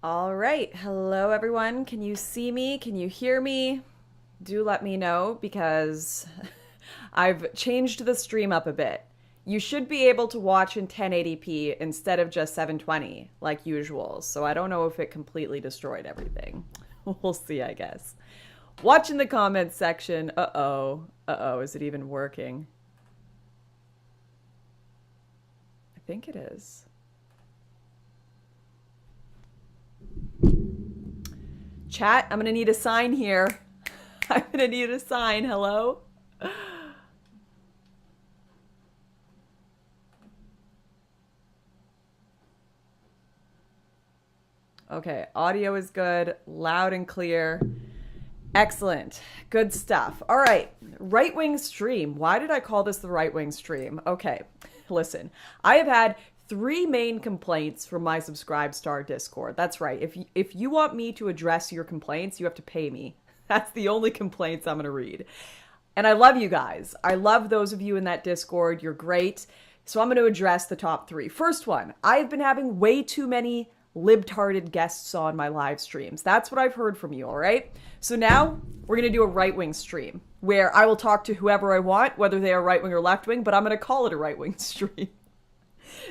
All right. Hello, everyone. Can you see me? Can you hear me? Do let me know because I've changed the stream up a bit. You should be able to watch in 1080p instead of just 720 like usual. So I don't know if it completely destroyed everything. We'll see, I guess. Watch in the comments section. Uh-oh. Uh-oh. Is it even working? I think it is. Chat, I'm gonna need a sign here. I'm gonna need a sign. Hello? Okay, audio is good, loud and clear. Excellent. Good stuff. All right, right wing stream. Why did I call this the right wing stream? Okay, listen. I have had three main complaints from my Subscribe Star Discord. That's right. If you want me to address your complaints, you have to pay me. That's the only complaints I'm going to read. And I love you guys. I love those of you in that Discord. You're great. So I'm going to address the top three. First one, I've been having way too many libtarded guests on my live streams. That's what I've heard from you, all right? So now we're going to do a right-wing stream where I will talk to whoever I want, whether they are right-wing or left-wing, but I'm going to call it a right-wing stream.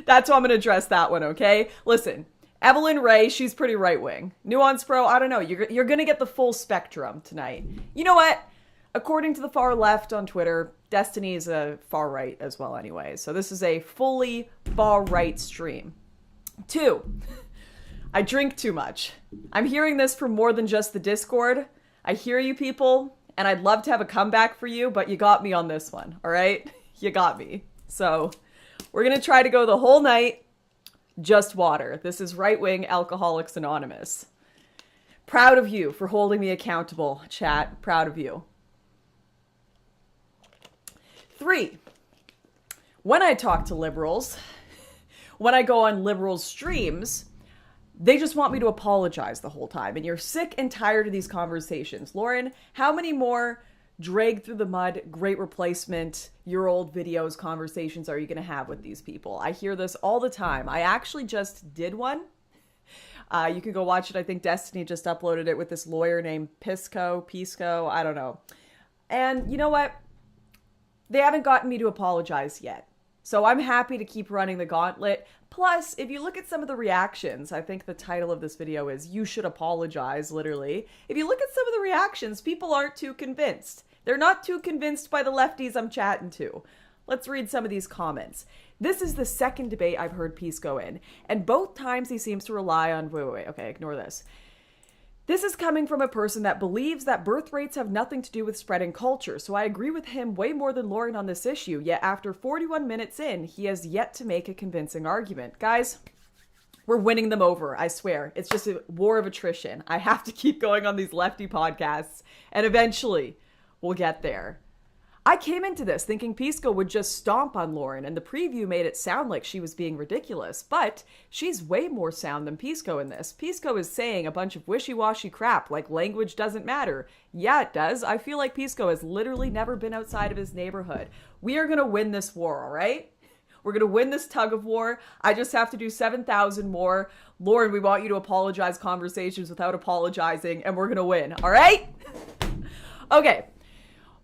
That's how I'm going to address that one, okay? Listen, Evelyn Ray, she's pretty right-wing. Nuance Pro, I don't know. You're going to get the full spectrum tonight. You know what? According to the far left on Twitter, Destiny is a far right as well anyway. So this is a fully far right stream. 2, I drink too much. I'm hearing this from more than just the Discord. I hear you people, and I'd love to have a comeback for you, but you got me on this one, all right? You got me. So we're going to try to go the whole night, just water. This is Right Wing Alcoholics Anonymous. Proud of you for holding me accountable, chat. Proud of you. 3, when I talk to liberals, when I go on liberals streams, they just want me to apologize the whole time. And you're sick and tired of these conversations. Lauren, how many more drag through the mud, great replacement, your old videos conversations are you going to have with these people? I hear this all the time. I actually just did one. You can go watch it. I think Destiny just uploaded it with this lawyer named Pisco, I don't know. And you know what? They haven't gotten me to apologize yet. So I'm happy to keep running the gauntlet. Plus, if you look at some of the reactions, I think the title of this video is "You Should Apologize," literally. If you look at some of the reactions, people aren't too convinced. They're not too convinced by the lefties I'm chatting to. Let's read some of these comments. This is the second debate I've heard Pisco in, and both times he seems to rely on... Wait, okay, ignore this. This is coming from a person that believes that birth rates have nothing to do with spreading culture, so I agree with him way more than Lauren on this issue, yet after 41 minutes in, he has yet to make a convincing argument. Guys, we're winning them over, I swear. It's just a war of attrition. I have to keep going on these lefty podcasts, and eventually we'll get there. I came into this thinking Pisco would just stomp on Lauren, and the preview made it sound like she was being ridiculous, but she's way more sound than Pisco in this. Pisco is saying a bunch of wishy-washy crap, like language doesn't matter. Yeah, it does. I feel like Pisco has literally never been outside of his neighborhood. We are going to win this war, all right? We're going to win this tug of war. I just have to do 7,000 more. Lauren, we want you to apologize conversations without apologizing, and we're going to win, all right? Okay.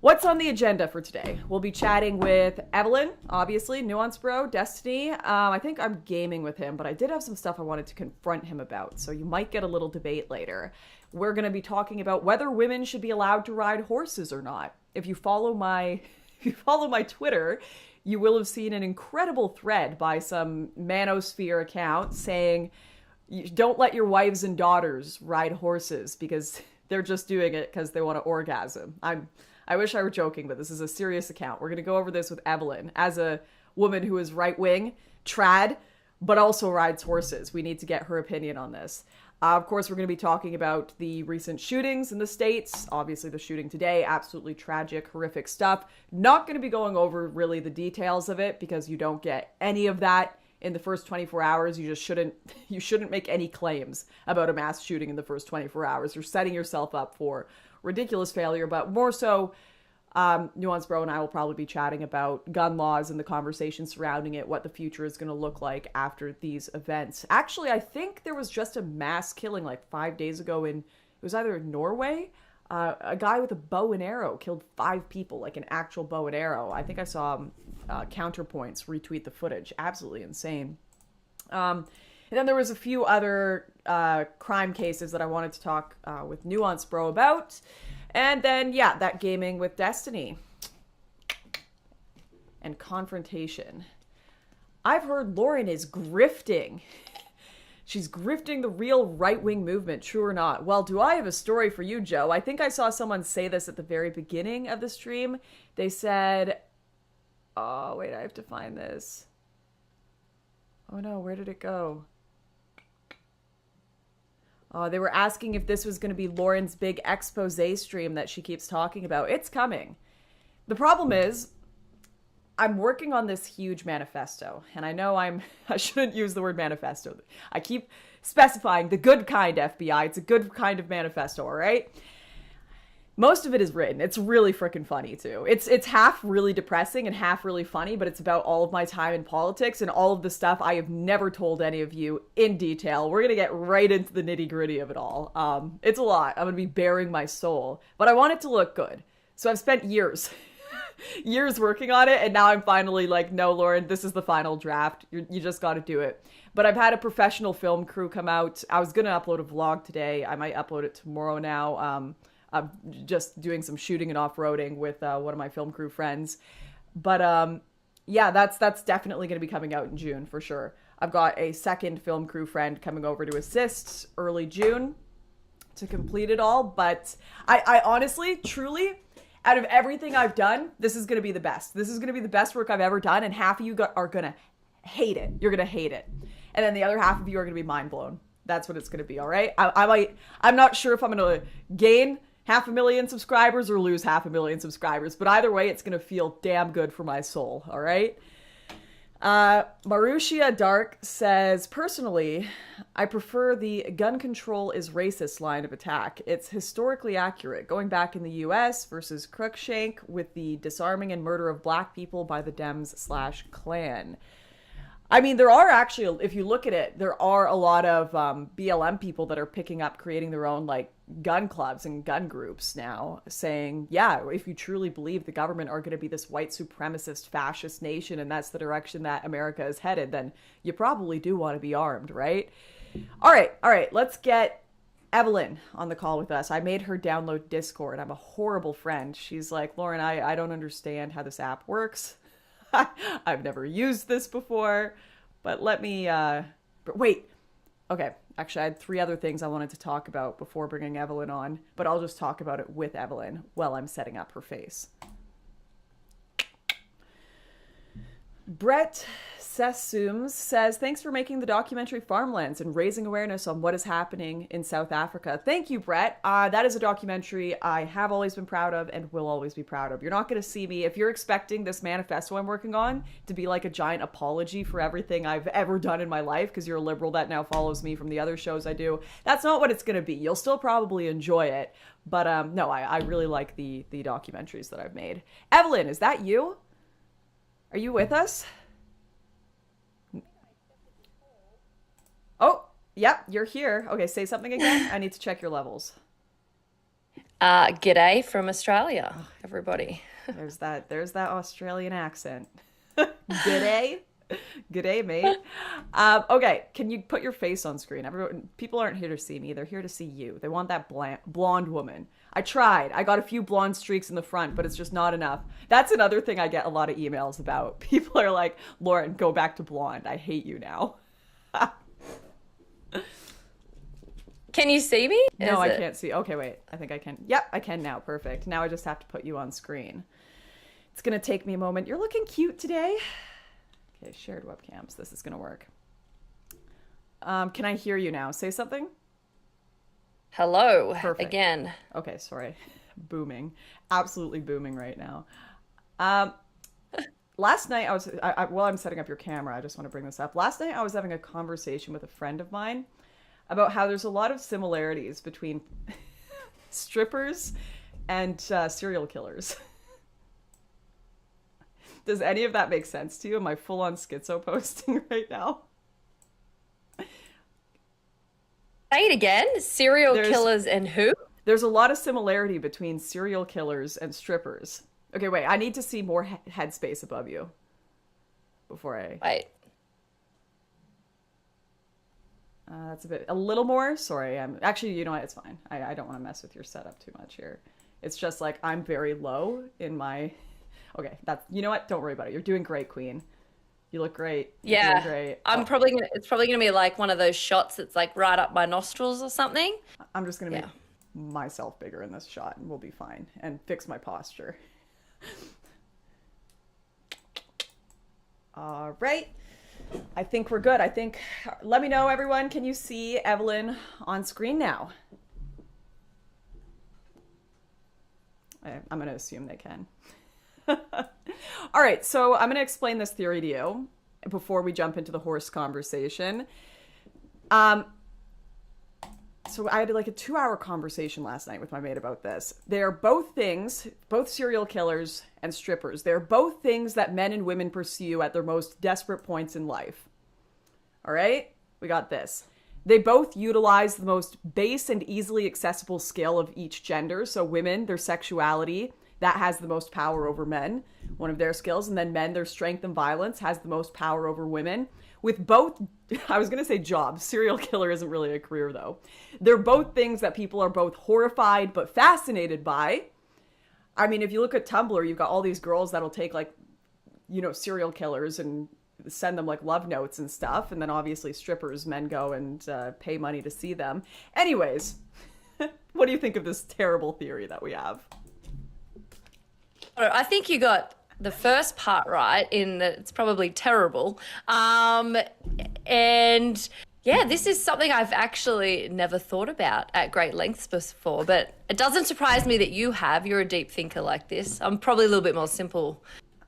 What's on the agenda for today? We'll be chatting with Evelyn, obviously, Nuance Bro, Destiny. I think I'm gaming with him, but I did have some stuff I wanted to confront him about, so you might get a little debate later. We're going to be talking about whether women should be allowed to ride horses or not. If you follow my Twitter, you will have seen an incredible thread by some manosphere account saying, don't let your wives and daughters ride horses because they're just doing it because they want to orgasm. I wish I were joking, but this is a serious account. We're going to go over this with Evelyn as a woman who is right-wing, trad, but also rides horses. We need to get her opinion on this. Of course, we're going to be talking about the recent shootings in the States. Obviously, the shooting today, absolutely tragic, horrific stuff. Not going to be going over really the details of it because you don't get any of that in the first 24 hours. You shouldn't make any claims about a mass shooting in the first 24 hours. You're setting yourself up for ridiculous failure, but more so Nuance Bro and I will probably be chatting about gun laws and the conversation surrounding it, what the future is going to look like after these events. Actually, I think there was just a mass killing like 5 days ago it was either Norway. A guy with a bow and arrow killed 5 people, like an actual bow and arrow. I think I saw Counterpoints retweet the footage. Absolutely insane. And then there was a few other crime cases that I wanted to talk with Nuance Bro about. And then, yeah, that gaming with Destiny. And confrontation. I've heard Lauren is grifting. She's grifting the real right-wing movement, true or not. Well, do I have a story for you, Joe? I think I saw someone say this at the very beginning of the stream. They said, oh, wait, I have to find this. Oh no, where did it go? Oh, they were asking if this was going to be Lauren's big expose stream that she keeps talking about. It's coming. The problem is, I'm working on this huge manifesto, and I know I shouldn't use the word manifesto. I keep specifying the good kind FBI. It's a good kind of manifesto, all right? Most of it is written. It's really freaking funny, too. It's half really depressing and half really funny, but it's about all of my time in politics and all of the stuff I have never told any of you in detail. We're going to get right into the nitty-gritty of it all. It's a lot. I'm going to be bearing my soul, but I want it to look good. So I've spent years working on it, and now I'm finally like, no, Lauren, this is the final draft. You just got to do it. But I've had a professional film crew come out. I was going to upload a vlog today. I might upload it tomorrow now. I'm just doing some shooting and off-roading with one of my film crew friends. But yeah, that's definitely going to be coming out in June for sure. I've got a second film crew friend coming over to assist early June to complete it all. But I honestly, truly, out of everything I've done, this is going to be the best. This is going to be the best work I've ever done, and half of you are going to hate it. You're going to hate it. And then the other half of you are going to be mind blown. That's what it's going to be, all right? I'm not sure if I'm going to gain 500,000 subscribers or lose 500,000 subscribers, but either way, it's going to feel damn good for my soul, all right? Marushia Dark says, personally, I prefer the gun control is racist line of attack. It's historically accurate, going back in the US versus Cruikshank with the disarming and murder of black people by the Dems/Klan. I mean, there are actually, if you look at it, there are a lot of BLM people that are picking up, creating their own like gun clubs and gun groups now, saying, yeah, if you truly believe the government are going to be this white supremacist fascist nation and that's the direction that America is headed, then you probably do want to be armed, right? All right, let's get Evelyn on the call with us. I made her download Discord. I'm a horrible friend. She's like, Lauren, I don't understand how this app works. I've never used this before, but let me, wait. Okay, actually, I had 3 other things I wanted to talk about before bringing Evelyn on, but I'll just talk about it with Evelyn while I'm setting up her face. Brett Sessooms says, thanks for making the documentary Farmlands and raising awareness on what is happening in South Africa. Thank you, Brett. That is a documentary I have always been proud of and will always be proud of. You're not going to see me, if you're expecting this manifesto I'm working on to be like a giant apology for everything I've ever done in my life, because you're a liberal that now follows me from the other shows I do, that's not what it's going to be. You'll still probably enjoy it. But no, I really like the documentaries that I've made. Evelyn, is that you? Are you with us? Oh, yep, you're here. Okay, say something again. I need to check your levels. G'day from Australia, everybody. There's that Australian accent. G'day. G'day, mate. Okay, can you put your face on screen? People aren't here to see me. They're here to see you. They want that blonde woman. I tried. I got a few blonde streaks in the front, but it's just not enough. That's another thing I get a lot of emails about. People are like, Lauren, go back to blonde. I hate you now. Can you see me? No, I can't see. Okay, wait. I think I can. Yep, I can now. Perfect. Now I just have to put you on screen. It's going to take me a moment. You're looking cute today. Okay, shared webcams. This is going to work. Can I hear you now? Say something. Hello. Perfect. Again. Okay, sorry. Booming. Absolutely booming right now. Last night while I'm setting up your camera, I just want to bring this up. Last night I was having a conversation with a friend of mine about how there's a lot of similarities between strippers and serial killers. Does any of that make sense to you? Am I full on schizo posting right now? Say it again. Serial killers and who? There's a lot of similarity between serial killers and strippers. Okay, wait. I need to see more headspace above you before I... Wait. That's a little more. Sorry. Actually, you know what? It's fine. I don't want to mess with your setup too much here. It's just like I'm very low in my... Okay, you know what? Don't worry about it. You're doing great, Queen. You look great. You're doing great. It's probably gonna be like one of those shots that's like right up my nostrils or something. I'm just gonna make myself bigger in this shot and we'll be fine and fix my posture. All right. I think we're good. Let me know, everyone. Can you see Evelyn on screen now? I'm going to assume they can. All right. So I'm going to explain this theory to you before we jump into the horse conversation. So I had like a 2-hour conversation last night with my mate about this. They're both things, both serial killers and strippers. They're both things that men and women pursue at their most desperate points in life. All right? We got this. They both utilize the most base and easily accessible skill of each gender. So women, their sexuality, that has the most power over men, one of their skills. And then men, their strength and violence has the most power over women. With both, I was going to say jobs. Serial killer isn't really a career, though. They're both things that people are both horrified but fascinated by. I mean, if you look at Tumblr, you've got all these girls that'll take, like, you know, serial killers and send them, like, love notes and stuff. And then, obviously, strippers, men go and pay money to see them. Anyways, what do you think of this terrible theory that we have? I think you got the first part right in that it's probably terrible. And yeah, this is something I've actually never thought about at great lengths before, but it doesn't surprise me that you have. You're a deep thinker like this. I'm probably a little bit more simple,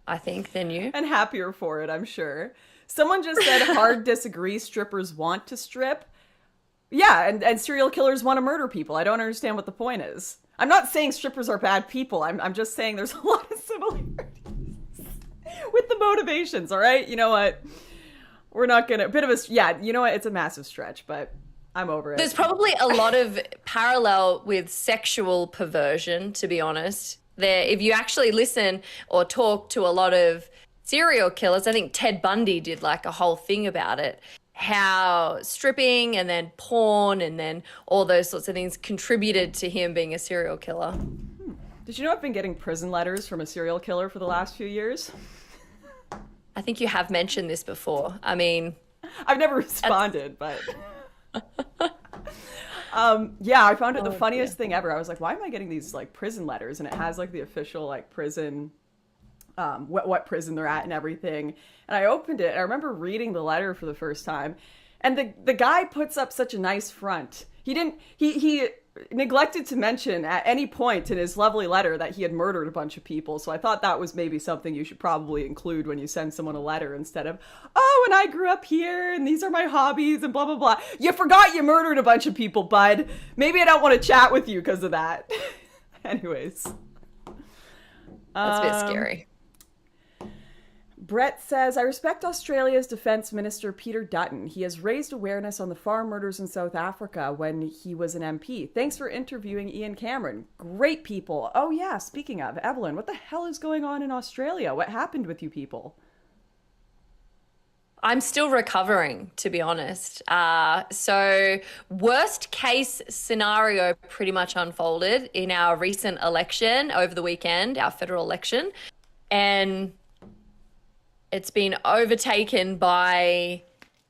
I think, than you. And happier for it, I'm sure. Someone just said hard disagree, strippers want to strip. Yeah, and serial killers want to murder people. I don't understand what the point is. I'm not saying strippers are bad people. I'm just saying there's a lot of similarities with the motivations, all right? You know what? We're not gonna... you know what? It's a massive stretch, but I'm over it. There's probably a lot of parallel with sexual perversion, to be honest. If you actually listen or talk to a lot of serial killers, I think Ted Bundy did like a whole thing about it, how stripping and then porn and then all those sorts of things contributed to him being a serial killer. Did you know I've been getting prison letters from a serial killer for the last few years? I think you have mentioned this before. I mean... I've never responded, but... yeah, I found it the funniest thing ever. I was like, why am I getting these, like, prison letters? And it has, like, the official, like, prison... what prison they're at and everything. And I opened it. I remember reading the letter for the first time. And the guy puts up such a nice front. He neglected to mention at any point in his lovely letter that he had murdered a bunch of people. So I thought that was maybe something you should probably include when you send someone a letter instead of, oh, and I grew up here and these are my hobbies and blah, blah, blah. You forgot you murdered a bunch of people, bud. Maybe I don't want to chat with you because of that. Anyways. That's a bit scary. Brett says, I respect Australia's Defence Minister Peter Dutton. He has raised awareness on the farm murders in South Africa when he was an MP. Thanks for interviewing Ian Cameron. Great people. Oh yeah, speaking of, Evelyn, what the hell is going on in Australia? What happened with you people? I'm still recovering, to be honest. So worst case scenario pretty much unfolded in our recent election over the weekend, our federal election. And it's been overtaken by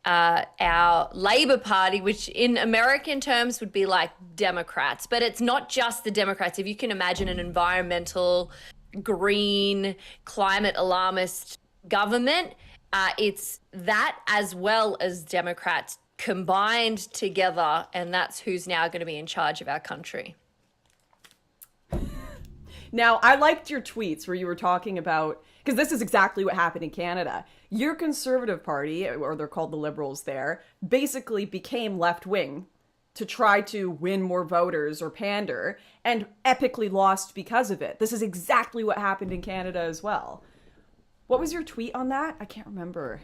our Labor Party, which in American terms would be like Democrats. But it's not just the Democrats. If you can imagine an environmental, green, climate alarmist government, it's that as well as Democrats combined together, and that's who's now going to be in charge of our country. Now, I liked your tweets where you were talking about, because this is exactly what happened in Canada. Your Conservative Party, or they're called the Liberals there, basically became left-wing to try to win more voters or pander, and epically lost because of it. This is exactly what happened in Canada as well. What was your tweet on that? I can't remember.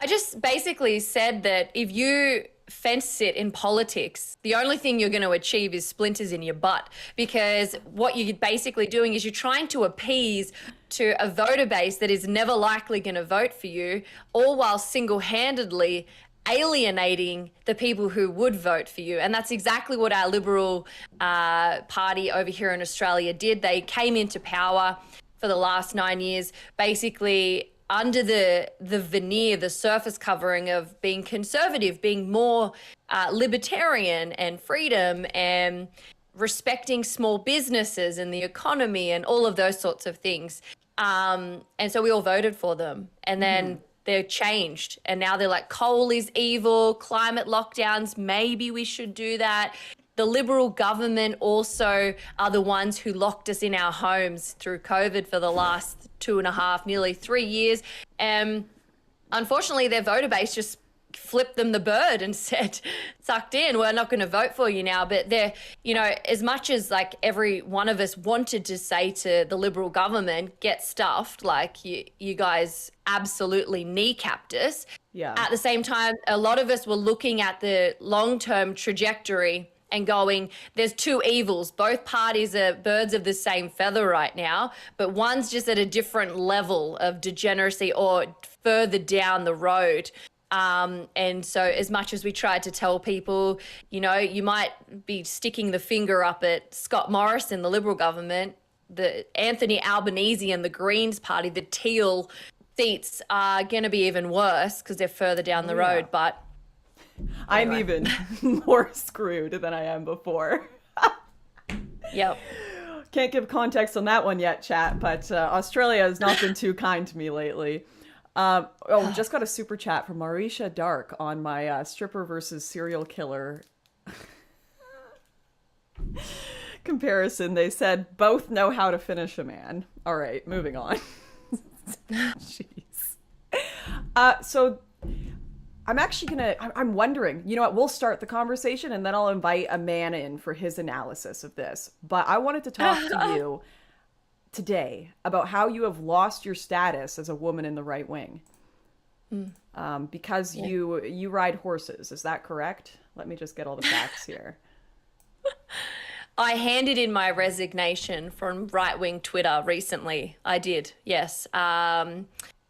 I just basically said that if you fence sit in politics, the only thing you're going to achieve is splinters in your butt, because what you're basically doing is you're trying to appease to a voter base that is never likely going to vote for you, all while single-handedly alienating the people who would vote for you. And that's exactly what our Liberal party over here in Australia did. They came into power for the last 9 years, basically under the veneer, the surface covering of being conservative, being more libertarian and freedom and respecting small businesses and the economy and all of those sorts of things. And so we all voted for them. And then they're changed. And now they're like, coal is evil, climate lockdowns, maybe we should do that. The Liberal government also are the ones who locked us in our homes through COVID for the last 2.5, nearly 3 years. And unfortunately, their voter base just flipped them the bird and said, sucked in, we're not going to vote for you now. But they're, you know, as much as like every one of us wanted to say to the Liberal government, get stuffed, like you guys absolutely kneecapped us. Yeah. At the same time, a lot of us were looking at the long-term trajectory and going, there's two evils. Both parties are birds of the same feather right now, but one's just at a different level of degeneracy or further down the road. And so as much as we tried to tell people, you know, you might be sticking the finger up at Scott Morrison, the Liberal government, the Anthony Albanese and the Greens party, the teal seats are going to be even worse because they're further down the road. But I'm even more screwed than I am before. Yep. Can't give context on that one yet, chat, but Australia has not been too kind to me lately. Just got a super chat from Marisha Dark on my stripper versus serial killer comparison. They said both know how to finish a man. All right, moving on. Jeez. So I'm actually I'm wondering, you know what, we'll start the conversation and then I'll invite a man in for his analysis of this. But I wanted to talk to you today about how you have lost your status as a woman in the right wing. Because you ride horses. Is that correct? Let me just get all the facts here. I handed in my resignation from right-wing Twitter recently. I did, yes. It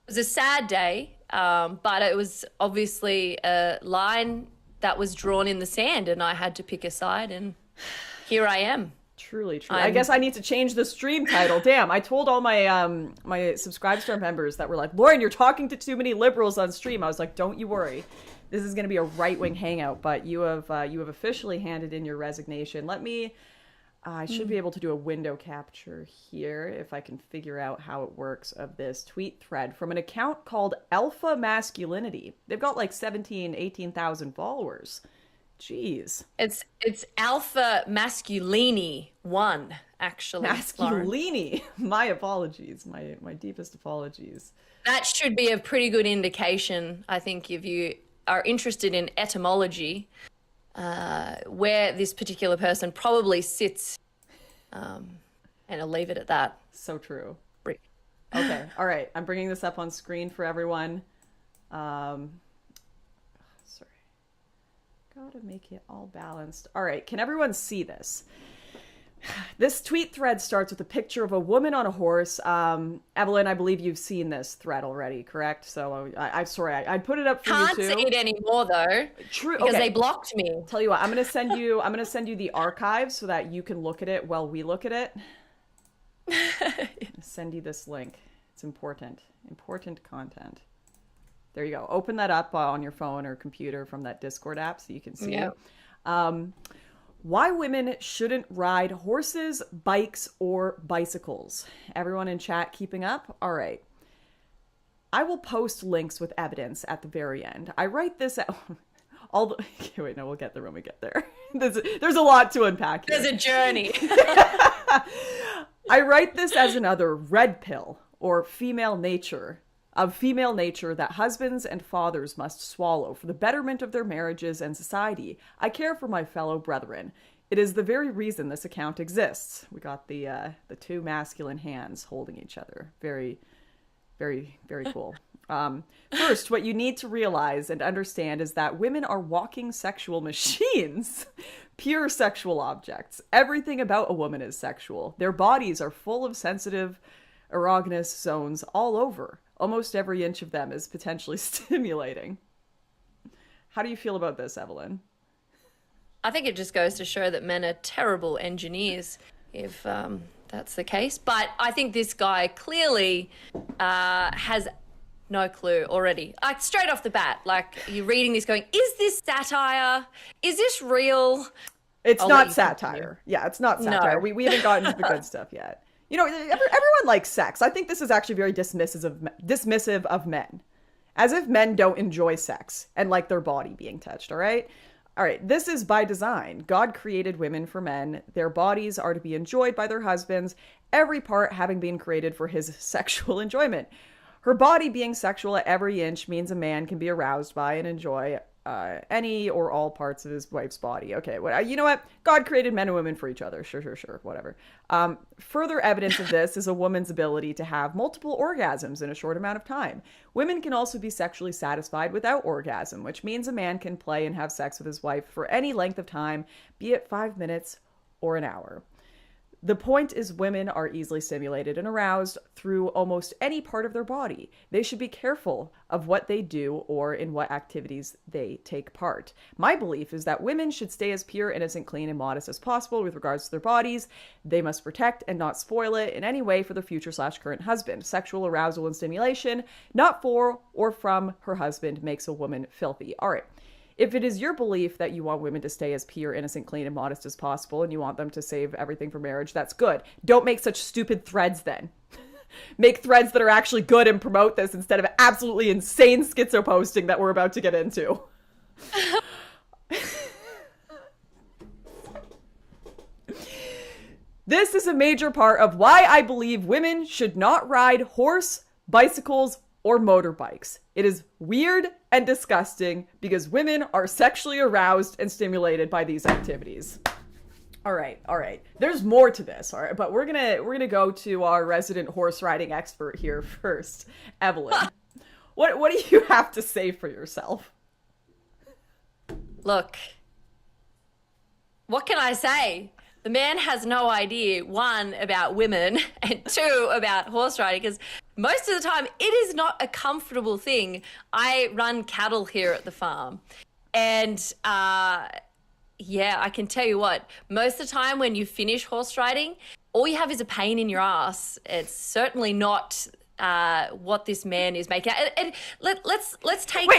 was a sad day, but it was obviously a line that was drawn in the sand and I had to pick a side and here I am. Truly. I guess I need to change the stream title. Damn, I told all my my Subscribe Star members that were like, Lauren, you're talking to too many liberals on stream. I was like, don't you worry. This is going to be a right-wing hangout, but you have officially handed in your resignation. Let me... I should be able to do a window capture here if I can figure out how it works of this tweet thread from an account called Alpha Masculinity. They've got like 18,000 followers. Jeez. It's Alpha Masculini 1, actually. Masculini. My apologies. My deepest apologies. That should be a pretty good indication, I think, if you are interested in etymology. Where this particular person probably sits, and I'll leave it at that. So true. Okay, all right. I'm bringing this up on screen for everyone. Sorry. Gotta make it all balanced. All right, can everyone see this? This tweet thread starts with a picture of a woman on a horse. Evelyn, I believe you've seen this thread already, correct? So I'm sorry, I put it up for you too. Can't see it anymore though. True, because okay. they blocked me. Tell you what, I'm gonna send you the archives so that you can look at it while we look at it. Send you this link. It's important content. There you go. Open that up on your phone or computer from that Discord app so you can see it. Why women shouldn't ride horses, bikes, or bicycles. Everyone in chat keeping up? All right. I will post links with evidence at the very end. I write this out. Okay, wait, no, we'll get there when we get there. There's a lot to unpack here. There's a journey. I write this as another red pill or female nature that husbands and fathers must swallow for the betterment of their marriages and society. I care for my fellow brethren. It is the very reason this account exists. We got the two masculine hands holding each other. Very, Very, very cool. First, what you need to realize and understand is that women are walking sexual machines, pure sexual objects. Everything about a woman is sexual. Their bodies are full of sensitive erogenous zones all over. Almost every inch of them is potentially stimulating. How do you feel about this, Evelyn? I think it just goes to show that men are terrible engineers, if that's the case. But I think this guy clearly has no clue already. Like, straight off the bat, like, you're reading this going, is this satire? Is this real? It's not satire. Yeah, it's not satire. No. We haven't gotten to the good stuff yet. You know, everyone likes sex. I think this is actually very dismissive of men. As if men don't enjoy sex and like their body being touched, all right? All right, this is by design. God created women for men. Their bodies are to be enjoyed by their husbands, every part having been created for his sexual enjoyment. Her body being sexual at every inch means a man can be aroused by and enjoy any or all parts of his wife's body. Okay, you know what? God created men and women for each other. Sure, whatever. Further evidence of this is a woman's ability to have multiple orgasms in a short amount of time. Women can also be sexually satisfied without orgasm, which means a man can play and have sex with his wife for any length of time, be it 5 minutes or an hour. The point is women are easily stimulated and aroused through almost any part of their body. They should be careful of what they do or in what activities they take part. My belief is that women should stay as pure, innocent, clean, and modest as possible with regards to their bodies. They must protect and not spoil it in any way for their future/current husband. Sexual arousal and stimulation, not for or from her husband, makes a woman filthy. All right. If it is your belief that you want women to stay as pure, innocent, clean, and modest as possible, and you want them to save everything for marriage, that's good. Don't make such stupid threads then. Make threads that are actually good and promote this instead of absolutely insane schizo posting that we're about to get into. This is a major part of why I believe women should not ride horse, bicycles, or motorbikes. It is weird and disgusting because women are sexually aroused and stimulated by these activities. All right. There's more to this, all right, but we're gonna go to our resident horse riding expert here first, Evelyn. What do you have to say for yourself? Look, what can I say? The man has no idea, one, about women, and two, about horse riding, because most of the time it is not a comfortable thing. I run cattle here at the farm, and yeah, I can tell you what, most of the time when you finish horse riding, all you have is a pain in your ass. It's certainly not what this man is making. Let's take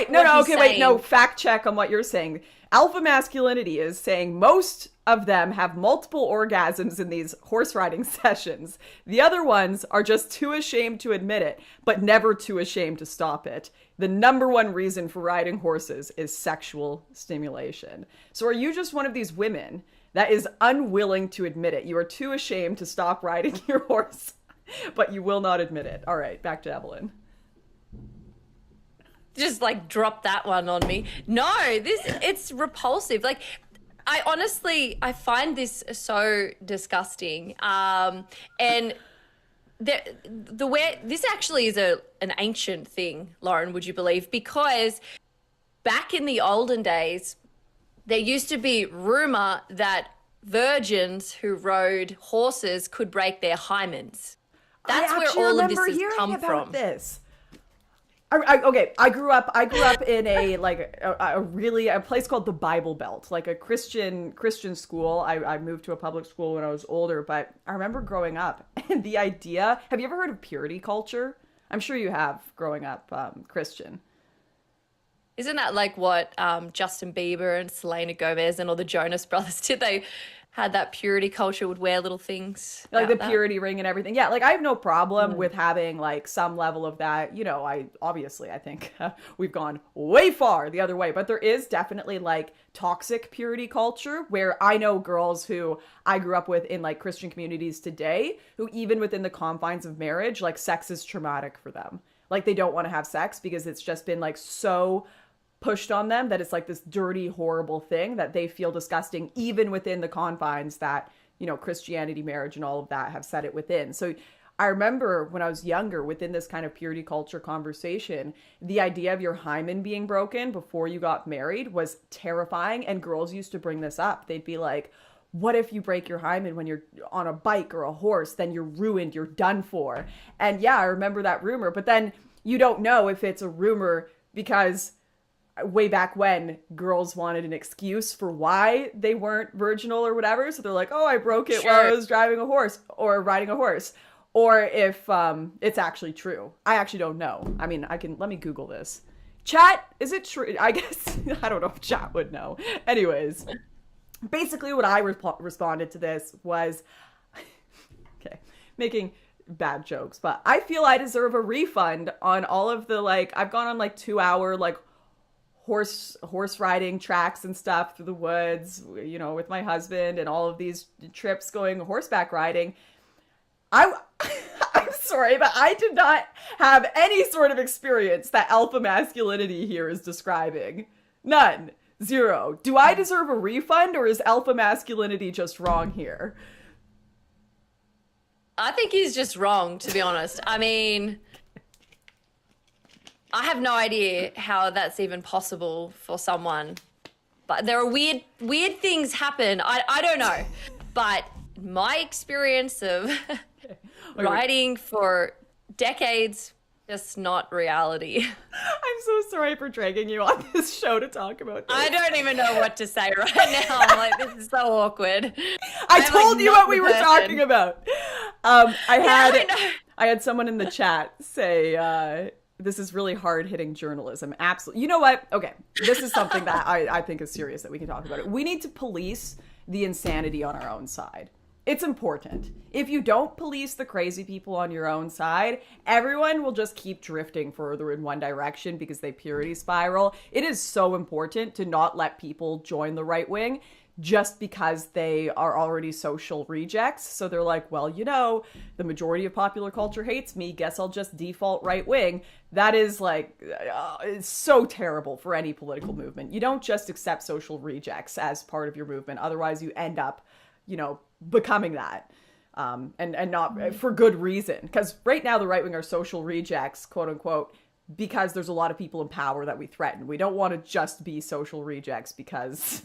fact check on what you're saying. Alpha masculinity is saying most of them have multiple orgasms in these horse riding sessions. The other ones are just too ashamed to admit it, but never too ashamed to stop it. The number one reason for riding horses is sexual stimulation. So are you just one of these women that is unwilling to admit it? You are too ashamed to stop riding your horse, but you will not admit it. All right, back to Evelyn. Just like drop that one on me. No, it's repulsive. Like, I find this so disgusting. And the way this actually is an ancient thing, Lauren, would you believe? Because back in the olden days, there used to be rumor that virgins who rode horses could break their hymens. That's where all of this has come from. I grew up in a place called the Bible Belt, like a Christian school. I moved to a public school when I was older, but I remember growing up and the idea, have you ever heard of purity culture? I'm sure you have growing up Christian. Isn't that like what Justin Bieber and Selena Gomez and all the Jonas Brothers did? They had that purity culture, would wear little things. Like the purity ring and everything. Yeah, like I have no problem with having like some level of that. You know, I think we've gone way far the other way. But there is definitely like toxic purity culture where I know girls who I grew up with in like Christian communities today who even within the confines of marriage, like sex is traumatic for them. Like they don't want to have sex because it's just been like so pushed on them that it's like this dirty, horrible thing that they feel disgusting, even within the confines that, you know, Christianity, marriage, and all of that have set it within. So I remember when I was younger, within this kind of purity culture conversation, the idea of your hymen being broken before you got married was terrifying. And girls used to bring this up. They'd be like, what if you break your hymen when you're on a bike or a horse? Then you're ruined, you're done for. And yeah, I remember that rumor. But then you don't know if it's a rumor because way back when girls wanted an excuse for why they weren't virginal or whatever. So they're like, oh, I broke it while I was driving a horse or riding a horse. Or if it's actually true. I actually don't know. I mean, let me Google this. Chat, is it true? I guess, I don't know if chat would know. Anyways, basically what I responded to this was, okay, making bad jokes, but I feel I deserve a refund on all of the, like, I've gone on like 2-hour, like, horse riding tracks and stuff through the woods, you know, with my husband, and all of these trips going horseback riding. I'm sorry, but I did not have any sort of experience that alpha masculinity here is describing. None. Zero. Do I deserve a refund, or is alpha masculinity just wrong here? I think he's just wrong, to be honest. I mean, I have no idea how that's even possible for someone. But there are weird things happen. I don't know. But my experience of riding for decades, just not reality. I'm so sorry for dragging you on this show to talk about this. I don't even know what to say right now. I'm like, this is so awkward. I told you what we were talking about. I had someone in the chat say, this is really hard-hitting journalism. Absolutely. You know what? Okay, this is something that I think is serious that we can talk about. We need to police the insanity on our own side. It's important. If you don't police the crazy people on your own side, everyone will just keep drifting further in one direction because they purity spiral. It is so important to not let people join the right wing just because they are already social rejects. So they're like, well, you know, the majority of popular culture hates me. Guess I'll just default right wing. That is like, it's so terrible for any political movement. You don't just accept social rejects as part of your movement. Otherwise you end up, you know, becoming that. And not for good reason. Because right now the right wing are social rejects, quote unquote, because there's a lot of people in power that we threaten. We don't want to just be social rejects because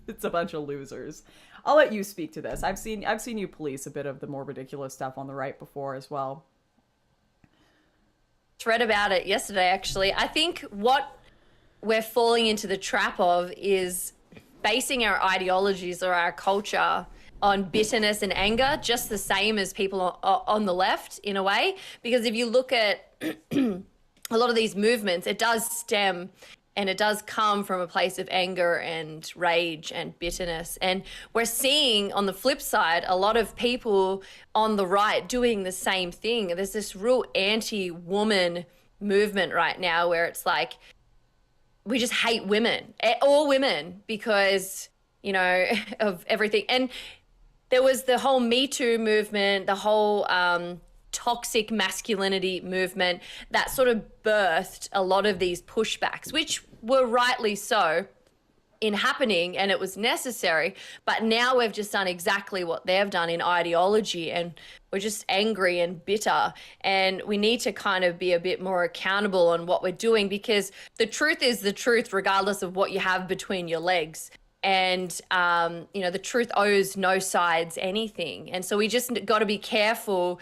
it's a bunch of losers. I'll let you speak to this. I've seen you police a bit of the more ridiculous stuff on the right before as well. Read about it yesterday, actually. I think what we're falling into the trap of is basing our ideologies or our culture on bitterness and anger, just the same as people on the left in a way. Because if you look at a lot of these movements, it does stem and it does come from a place of anger and rage and bitterness. And we're seeing on the flip side, a lot of people on the right doing the same thing. There's this real anti-woman movement right now where it's like, we just hate women, all women, because, you know, of everything. And there was the whole Me Too movement, the whole toxic masculinity movement that sort of birthed a lot of these pushbacks, which were rightly so in happening, and it was necessary. But now we've just done exactly what they've done in ideology, and we're just angry and bitter, and we need to kind of be a bit more accountable on what we're doing, because the truth is the truth regardless of what you have between your legs. And, you know, the truth owes no sides anything. And so we just got to be careful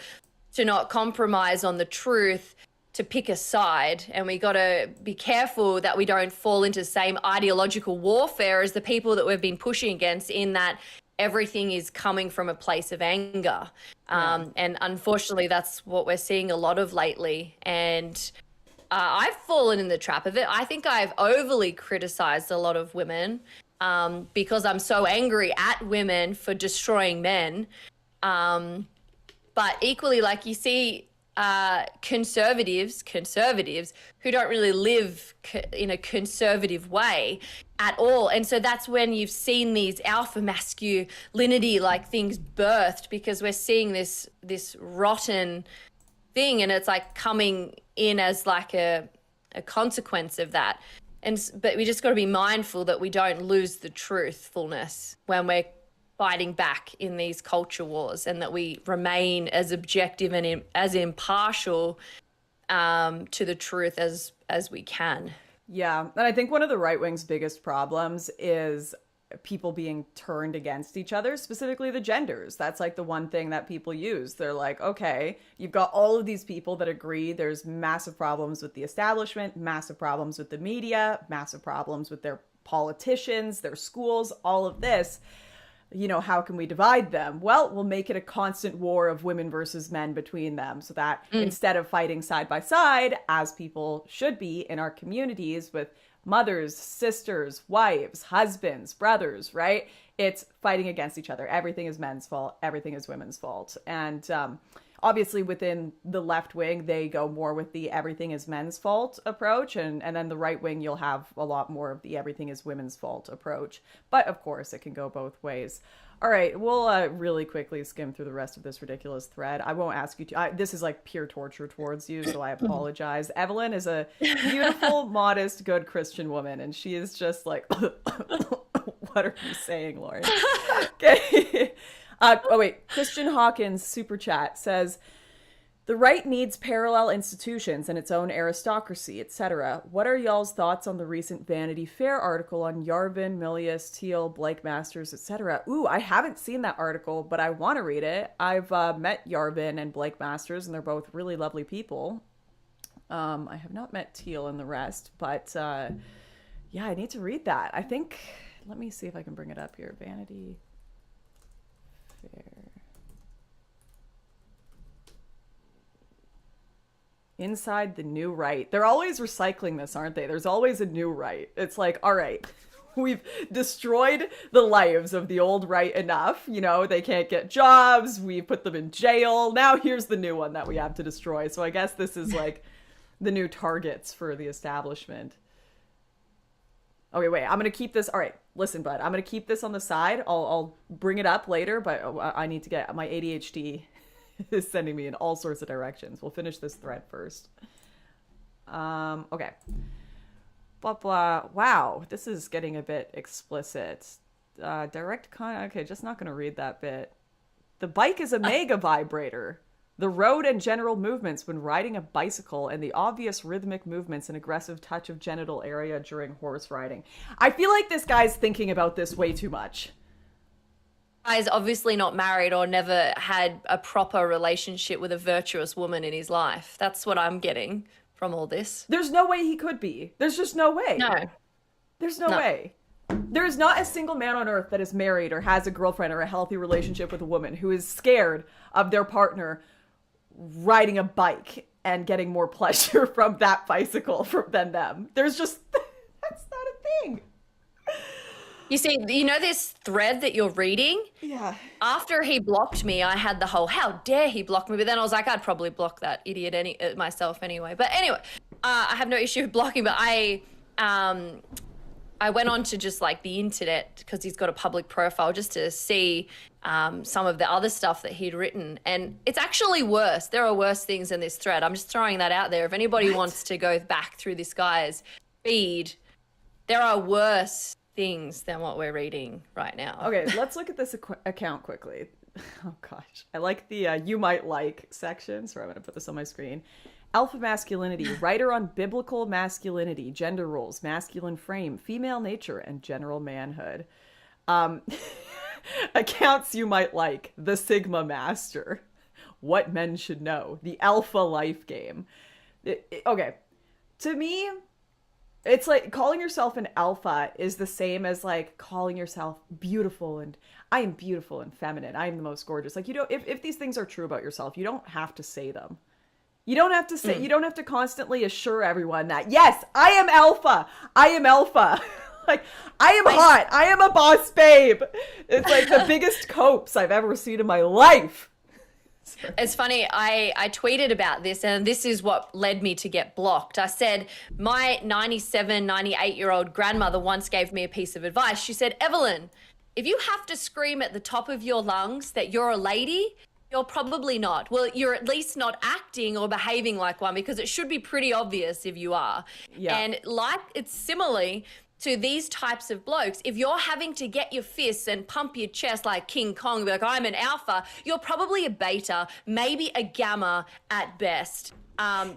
to not compromise on the truth to pick a side. And we got to be careful that we don't fall into the same ideological warfare as the people that we've been pushing against, in that everything is coming from a place of anger. And unfortunately, that's what we're seeing a lot of lately. And I've fallen in the trap of it. I think I've overly criticized a lot of women because I'm so angry at women for destroying men. But equally, like, you see conservatives who don't really live in a conservative way at all. And so that's when you've seen these alpha masculinity like things birthed, because we're seeing this rotten thing, and it's like coming in as like a consequence of that. But we just got to be mindful that we don't lose the truthfulness when we're fighting back in these culture wars, and that we remain as objective and as impartial to the truth as we can. Yeah, and I think one of the right wing's biggest problems is people being turned against each other, specifically the genders. That's like the one thing that people use. They're like, okay, you've got all of these people that agree there's massive problems with the establishment, massive problems with the media, massive problems with their politicians, their schools, all of this. You know, how can we divide them? Well, we'll make it a constant war of women versus men between them, so that instead of fighting side by side, as people should be in our communities with mothers, sisters, wives, husbands, brothers, right? It's fighting against each other. Everything is men's fault. Everything is women's fault. And obviously within the left wing, they go more with the everything is men's fault approach. And then the right wing, you'll have a lot more of the everything is women's fault approach. But of course, it can go both ways. All right, we'll really quickly skim through the rest of this ridiculous thread. I won't ask you to. This is like pure torture towards you, so I apologize. Evelyn is a beautiful, modest, good Christian woman, and she is just like, what are you saying, Lauren? Okay. Oh, wait. Christian Hawkins super chat says, the right needs parallel institutions and its own aristocracy, etc. What are y'all's thoughts on the recent Vanity Fair article on Yarvin, Milius, Teal, Blake Masters, etc.? Ooh, I haven't seen that article, but I want to read it. I've met Yarvin and Blake Masters, and they're both really lovely people. I have not met Teal and the rest, but yeah, I need to read that. I think, let me see if I can bring it up here. Vanity Fair. Inside the new right. They're always recycling this, aren't they? There's always a new right. It's like, all right, we've destroyed the lives of the old right enough. You know, they can't get jobs. We put them in jail. Now here's the new one that we have to destroy. So I guess this is like the new targets for the establishment. Okay, wait, I'm going to keep this. All right, listen, bud, I'm going to keep this on the side. I'll bring it up later, but I need to get my ADHD is sending me in all sorts of directions. We'll finish this thread first. Okay. Blah, blah. Wow, this is getting a bit explicit. Okay, just not going to read that bit. The bike is a mega vibrator. The road and general movements when riding a bicycle, and the obvious rhythmic movements and aggressive touch of genital area during horse riding. I feel like this guy's thinking about this way too much. Guy's obviously not married or never had a proper relationship with a virtuous woman in his life. That's what I'm getting from all this. There's no way he could be. There's just no way. No. There's no way. There is not a single man on earth that is married or has a girlfriend or a healthy relationship with a woman who is scared of their partner riding a bike and getting more pleasure from that bicycle than them. There's just, that's not a thing. You see, you know this thread that you're reading? Yeah. After he blocked me, I had the whole, how dare he block me? But then I was like, I'd probably block that idiot myself anyway. But anyway, I have no issue with blocking, but I went on to just like the internet, because he's got a public profile, just to see some of the other stuff that he'd written. And it's actually worse. There are worse things in this thread. I'm just throwing that out there. If anybody wants to go back through this guy's feed, there are worse things than what we're reading right now. Okay, let's look at this account quickly. Oh gosh, I like the you might like section. Sorry, I'm going to put this on my screen. Alpha masculinity, writer on biblical masculinity, gender roles, masculine frame, female nature, and general manhood. Accounts you might like: the Sigma Master, what men should know, the Alpha Life Game. Okay, to me, it's like calling yourself an alpha is the same as like calling yourself beautiful, and I am beautiful and feminine. I am the most gorgeous. Like, you know, if these things are true about yourself, you don't have to say them. You don't have to say, you don't have to constantly assure everyone that, yes, I am alpha. I am alpha. Like, I am hot. I am a boss babe. It's like the biggest copes I've ever seen in my life. It's funny, I tweeted about this, and this is what led me to get blocked. I said, my 97, 98-year-old grandmother once gave me a piece of advice. She said, Evelyn, if you have to scream at the top of your lungs that you're a lady, you're probably not. Well, you're at least not acting or behaving like one, because it should be pretty obvious if you are. Yeah. And like, it's similarly, to these types of blokes, if you're having to get your fists and pump your chest like King Kong, be like, I'm an alpha, you're probably a beta, maybe a gamma at best,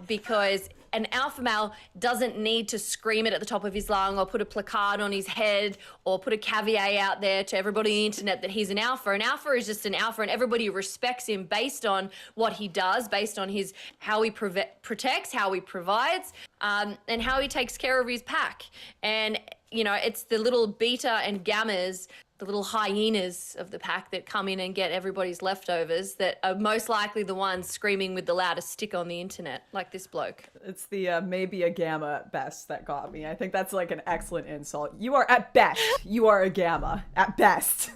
because an alpha male doesn't need to scream it at the top of his lung or put a placard on his head or put a caveat out there to everybody on the internet that he's an alpha. An alpha is just an alpha, and everybody respects him based on what he does, based on his how he protects, how he provides, and how he takes care of his pack. And, you know, it's the little beta and gammas, the little hyenas of the pack that come in and get everybody's leftovers that are most likely the ones screaming with the loudest stick on the internet, like this bloke. It's the maybe a gamma at best that got me. I think that's like an excellent insult. You are at best, you are a gamma at best.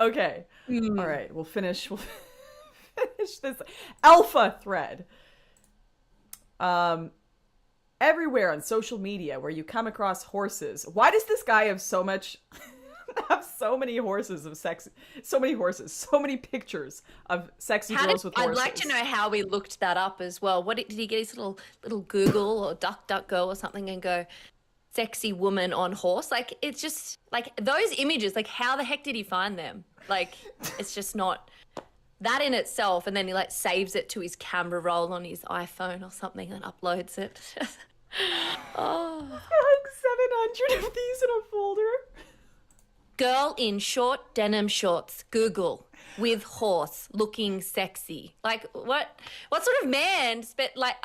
Okay. All right, we'll finish this alpha thread. Everywhere on social media where you come across horses. Why does this guy have so many horses of sex, so many pictures of sexy girls with horses? I'd like to know how we looked that up as well. What did he get his little Google or DuckDuckGo or something and go sexy woman on horse? Like, it's just like those images, like how the heck did he find them? Like, it's just not that in itself. And then he like saves it to his camera roll on his iPhone or something and uploads it. Oh, like 700 of these in a folder. Girl in short denim shorts, Google, with horse, looking sexy. Like, what sort of man like,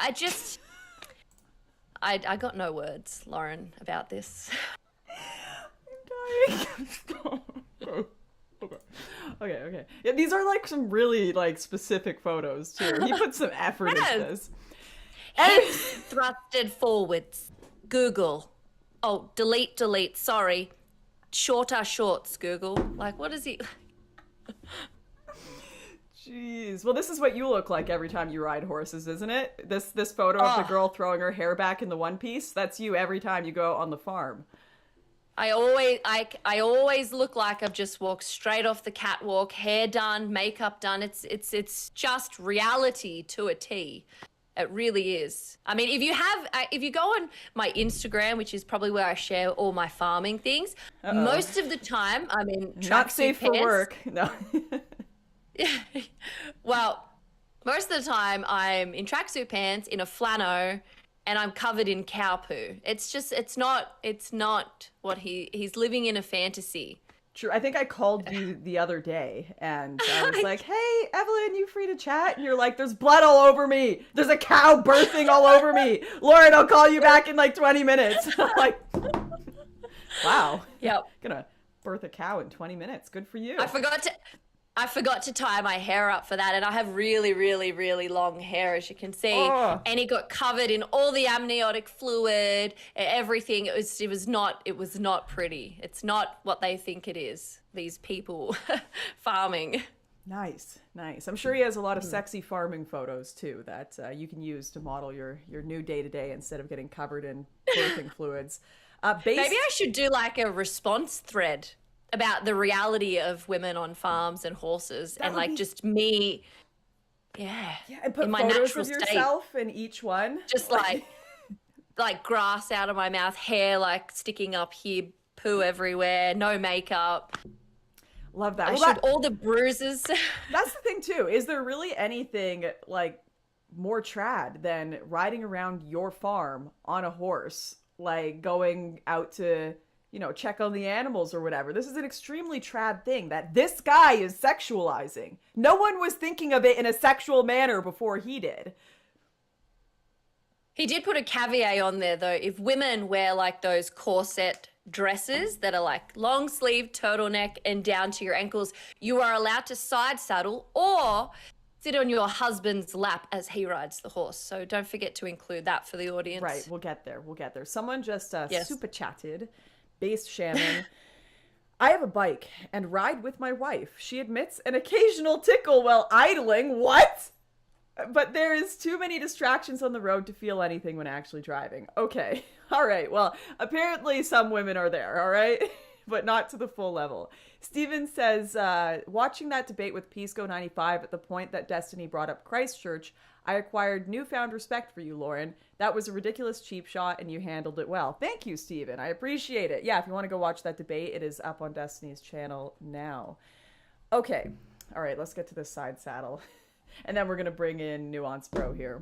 I got no words, Lauren, about this. I'm dying. Okay. Yeah, these are like some really like specific photos too. He put some effort into this. Hips thrusted forwards. Google. Oh, delete. Sorry. Shorter shorts, Google. Like, what is he? Jeez. Well, this is what you look like every time you ride horses, isn't it? This photo of the girl throwing her hair back in the one piece, that's you every time you go on the farm. I always look like I've just walked straight off the catwalk, hair done, makeup done. It's just reality to a T. It really is. I mean, if you go on my Instagram, which is probably where I share all my farming things, most of the time I'm in not safe for work. No. Well, most of the time I'm in tracksuit pants, in a flannel, and I'm covered in cow poo. It's not what he's living in a fantasy. True. I think I called you the other day and I was like, hey, Evelyn, you free to chat? And you're like, there's blood all over me. There's a cow birthing all over me. Lauren, I'll call you back in like 20 minutes. I'm like, wow. Yep. Gonna birth a cow in 20 minutes. Good for you. I forgot to tie my hair up for that, and I have really, really, really long hair, as you can see. Oh. And it got covered in all the amniotic fluid, everything. It was not pretty. It's not what they think it is. These people farming. Nice. I'm sure he has a lot of sexy farming photos too that you can use to model your new day to day instead of getting covered in birthing fluids. Maybe I should do like a response thread about the reality of women on farms and horses, and like just me, and put in my photos natural of state, yourself in each one, just like grass out of my mouth, hair like sticking up here, poo everywhere, no makeup. Love that. All the bruises. That's the thing too. Is there really anything like more trad than riding around your farm on a horse, like going out to, you know, check on the animals or whatever? This is an extremely trad thing that this guy is sexualizing. No one was thinking of it in a sexual manner before he did. He did put a caveat on there though. If women wear like those corset dresses that are like long sleeve, turtleneck and down to your ankles, you are allowed to side saddle or sit on your husband's lap as he rides the horse. So don't forget to include that for the audience. Right, we'll get there. Someone just super chatted. Based shaman. I have a bike and ride with my wife. She admits an occasional tickle while idling. What? But there is too many distractions on the road to feel anything when actually driving. Okay. All right. Well, apparently some women are there. All right. but not to the full level. Steven says, watching that debate with Pisco95 at the point that Destiny brought up Christchurch, I acquired newfound respect for you, Lauren. That was a ridiculous cheap shot, and you handled it well. Thank you, Steven. I appreciate it. Yeah, if you want to go watch that debate, it is up on Destiny's channel now. Okay. All right, let's get to this side saddle. And then we're going to bring in Nuance Bro here.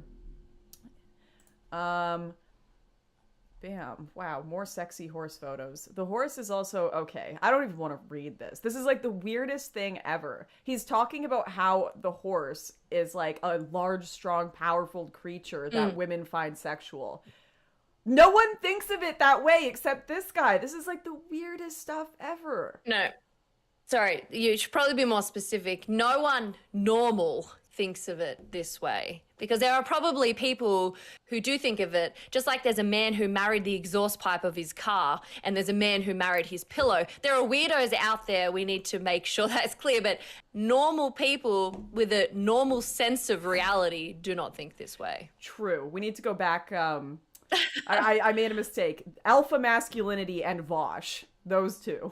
Bam. Wow, more sexy horse photos. The horse is also okay. I don't even want to read this. This is like the weirdest thing ever. He's talking about how the horse is like a large, strong, powerful creature that women find sexual. No one thinks of it that way except this guy. This is like the weirdest stuff ever. No. Sorry, you should probably be more specific. No one normal thinks of it this way, because there are probably people who do think of it just like there's a man who married the exhaust pipe of his car and there's a man who married his pillow. There are weirdos out there. We need to make sure that's clear, but normal people with a normal sense of reality do not think this way. True. We need to go back. I made a mistake. Alpha masculinity and Vosh. Those two.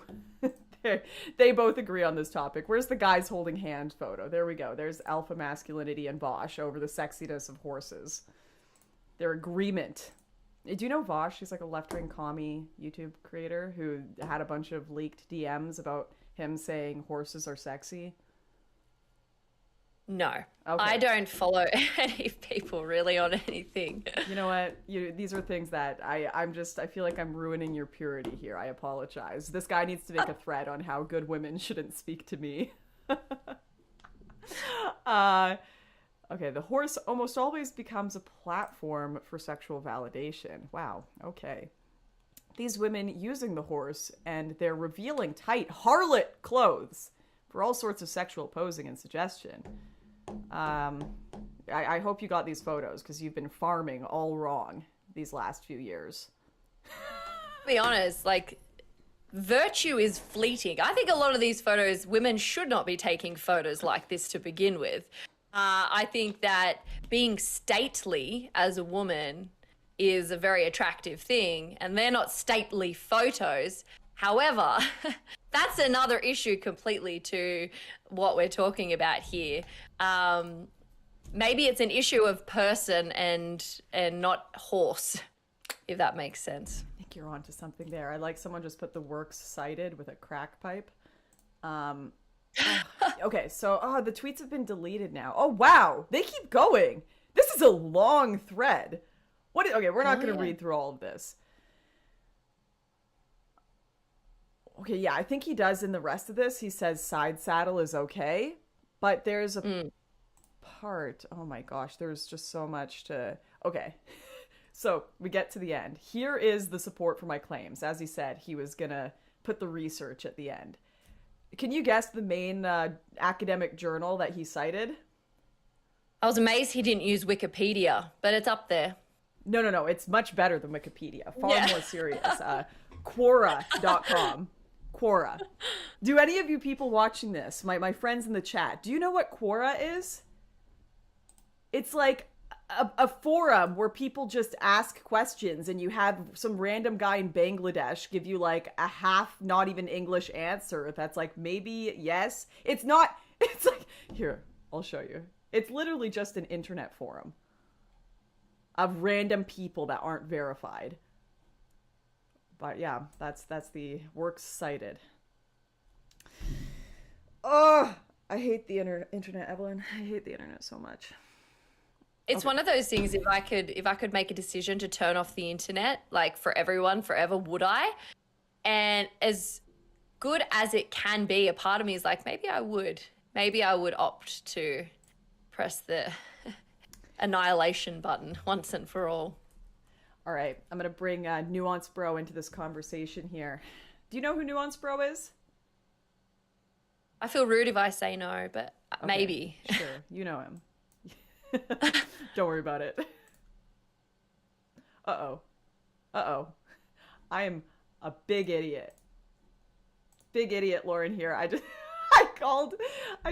They both agree on this topic. Where's the guys holding hand photo? There we go. There's alpha masculinity and Vosh over the sexiness of horses. Their agreement. Do you know Vosh? He's like a left-wing commie YouTube creator who had a bunch of leaked DMs about him saying horses are sexy. No, okay. I don't follow any people really on anything. You know what? These are things that I feel like I'm ruining your purity here. I apologize. This guy needs to make a thread on how good women shouldn't speak to me. Okay, the horse almost always becomes a platform for sexual validation. Wow, okay. These women using the horse and their revealing tight harlot clothes for all sorts of sexual posing and suggestion. I hope you got these photos because you've been farming all wrong these last few years. To be honest, like, virtue is fleeting. I think a lot of these photos, women should not be taking photos like this to begin with. I think that being stately as a woman is a very attractive thing, and they're not stately photos. However, that's another issue completely to what we're talking about here. Maybe it's an issue of person and not horse, if that makes sense. I think you're onto something there. I like someone just put the works cited with a crack pipe. Okay, so the tweets have been deleted now. Oh, wow. They keep going. This is a long thread. Okay, we're not going to read through all of this. Okay, yeah, I think he does in the rest of this. He says side saddle is okay, but there's a part. Oh my gosh, there's just so much to... Okay, so we get to the end. Here is the support for my claims. As he said, he was going to put the research at the end. Can you guess the main academic journal that he cited? I was amazed he didn't use Wikipedia, but it's up there. No, it's much better than Wikipedia. Far more serious. Quora.com. Quora. Do any of you people watching this, my friends in the chat, do you know what Quora is? It's like a forum where people just ask questions and you have some random guy in Bangladesh give you like a half not even English answer that's like maybe yes. It's not, it's like, here, I'll show you. It's literally just an internet forum of random people that aren't verified. But yeah, that's the works cited. Oh, I hate the internet, Evelyn. I hate the internet so much. It's one of those things, if I could make a decision to turn off the internet, like for everyone forever, would I? And as good as it can be, a part of me is like, maybe I would opt to press the annihilation button once and for all. All right, I'm going to bring Nuance Bro into this conversation here. Do you know who Nuance Bro is? I feel rude if I say no, but okay, maybe. Sure, you know him. Don't worry about it. Uh-oh. I am a big idiot. Big idiot, Lauren here. I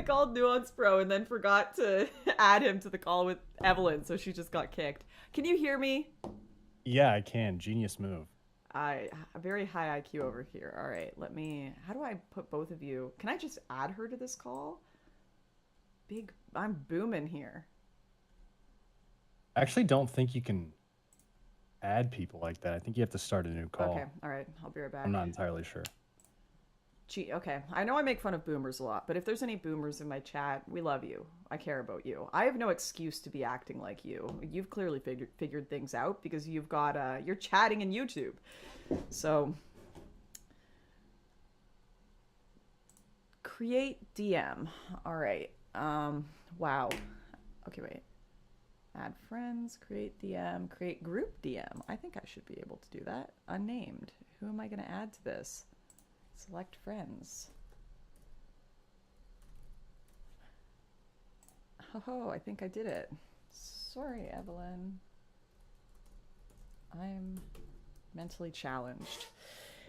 called Nuance Bro and then forgot to add him to the call with Evelyn, so she just got kicked. Can you hear me? Yeah, I can. Genius move. A very high IQ over here. All right, let me. How do I put both of you? Can I just add her to this call? I'm booming here. I actually don't think you can add people like that. I think you have to start a new call. Okay, all right. I'll be right back. I'm not entirely sure. Gee, okay. I know I make fun of boomers a lot, but if there's any boomers in my chat, we love you. I care about you. I have no excuse to be acting like you. You've clearly figured things out because you've got you're chatting in YouTube. So create DM. All right. Wow. Okay, wait. Add friends, create DM, create group DM. I think I should be able to do that. Unnamed. Who am I going to add to this? Select friends. Oh, I think I did it. Sorry, Evelyn. I'm mentally challenged.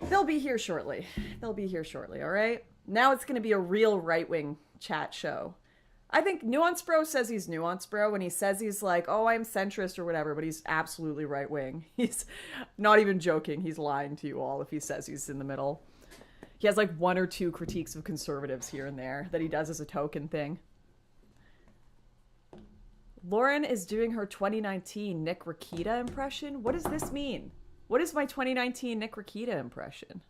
They'll be here shortly. They'll be here shortly, all right? Now it's going to be a real right-wing chat show. I think Nuance Bro says he's Nuance Bro when he says he's like, oh, I'm centrist or whatever, but he's absolutely right-wing. He's not even joking. He's lying to you all if he says he's in the middle. He has like 1 or 2 critiques of conservatives here and there that he does as a token thing. Lauren is doing her 2019 Nick Rakita impression. What does this mean? What is my 2019 Nick Rakita impression?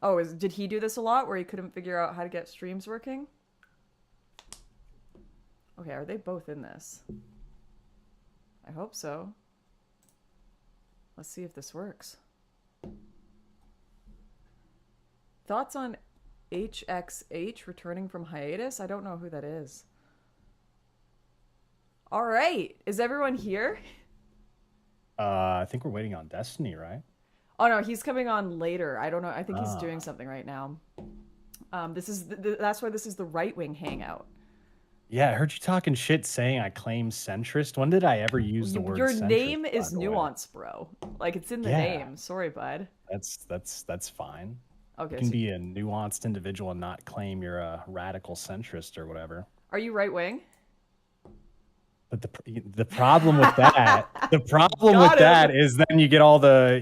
Oh, did he do this a lot where he couldn't figure out how to get streams working? Okay, are they both in this? I hope so. Let's see if this works. Thoughts on HXH returning from hiatus? I don't know who that is. All right. Is everyone here? I think we're waiting on Destiny, right? Oh, no. He's coming on later. I don't know. I think he's doing something right now. That's why this is the right-wing hangout. Yeah, I heard you talking shit saying I claim centrist. When did I ever use the word Your centrist, name by is the way? Nuance, bro. Like, it's in the name. Sorry, bud. That's fine. Okay. You can be a nuanced individual and not claim you're a radical centrist or whatever. Are you right-wing? But the problem with that, is then you get all the,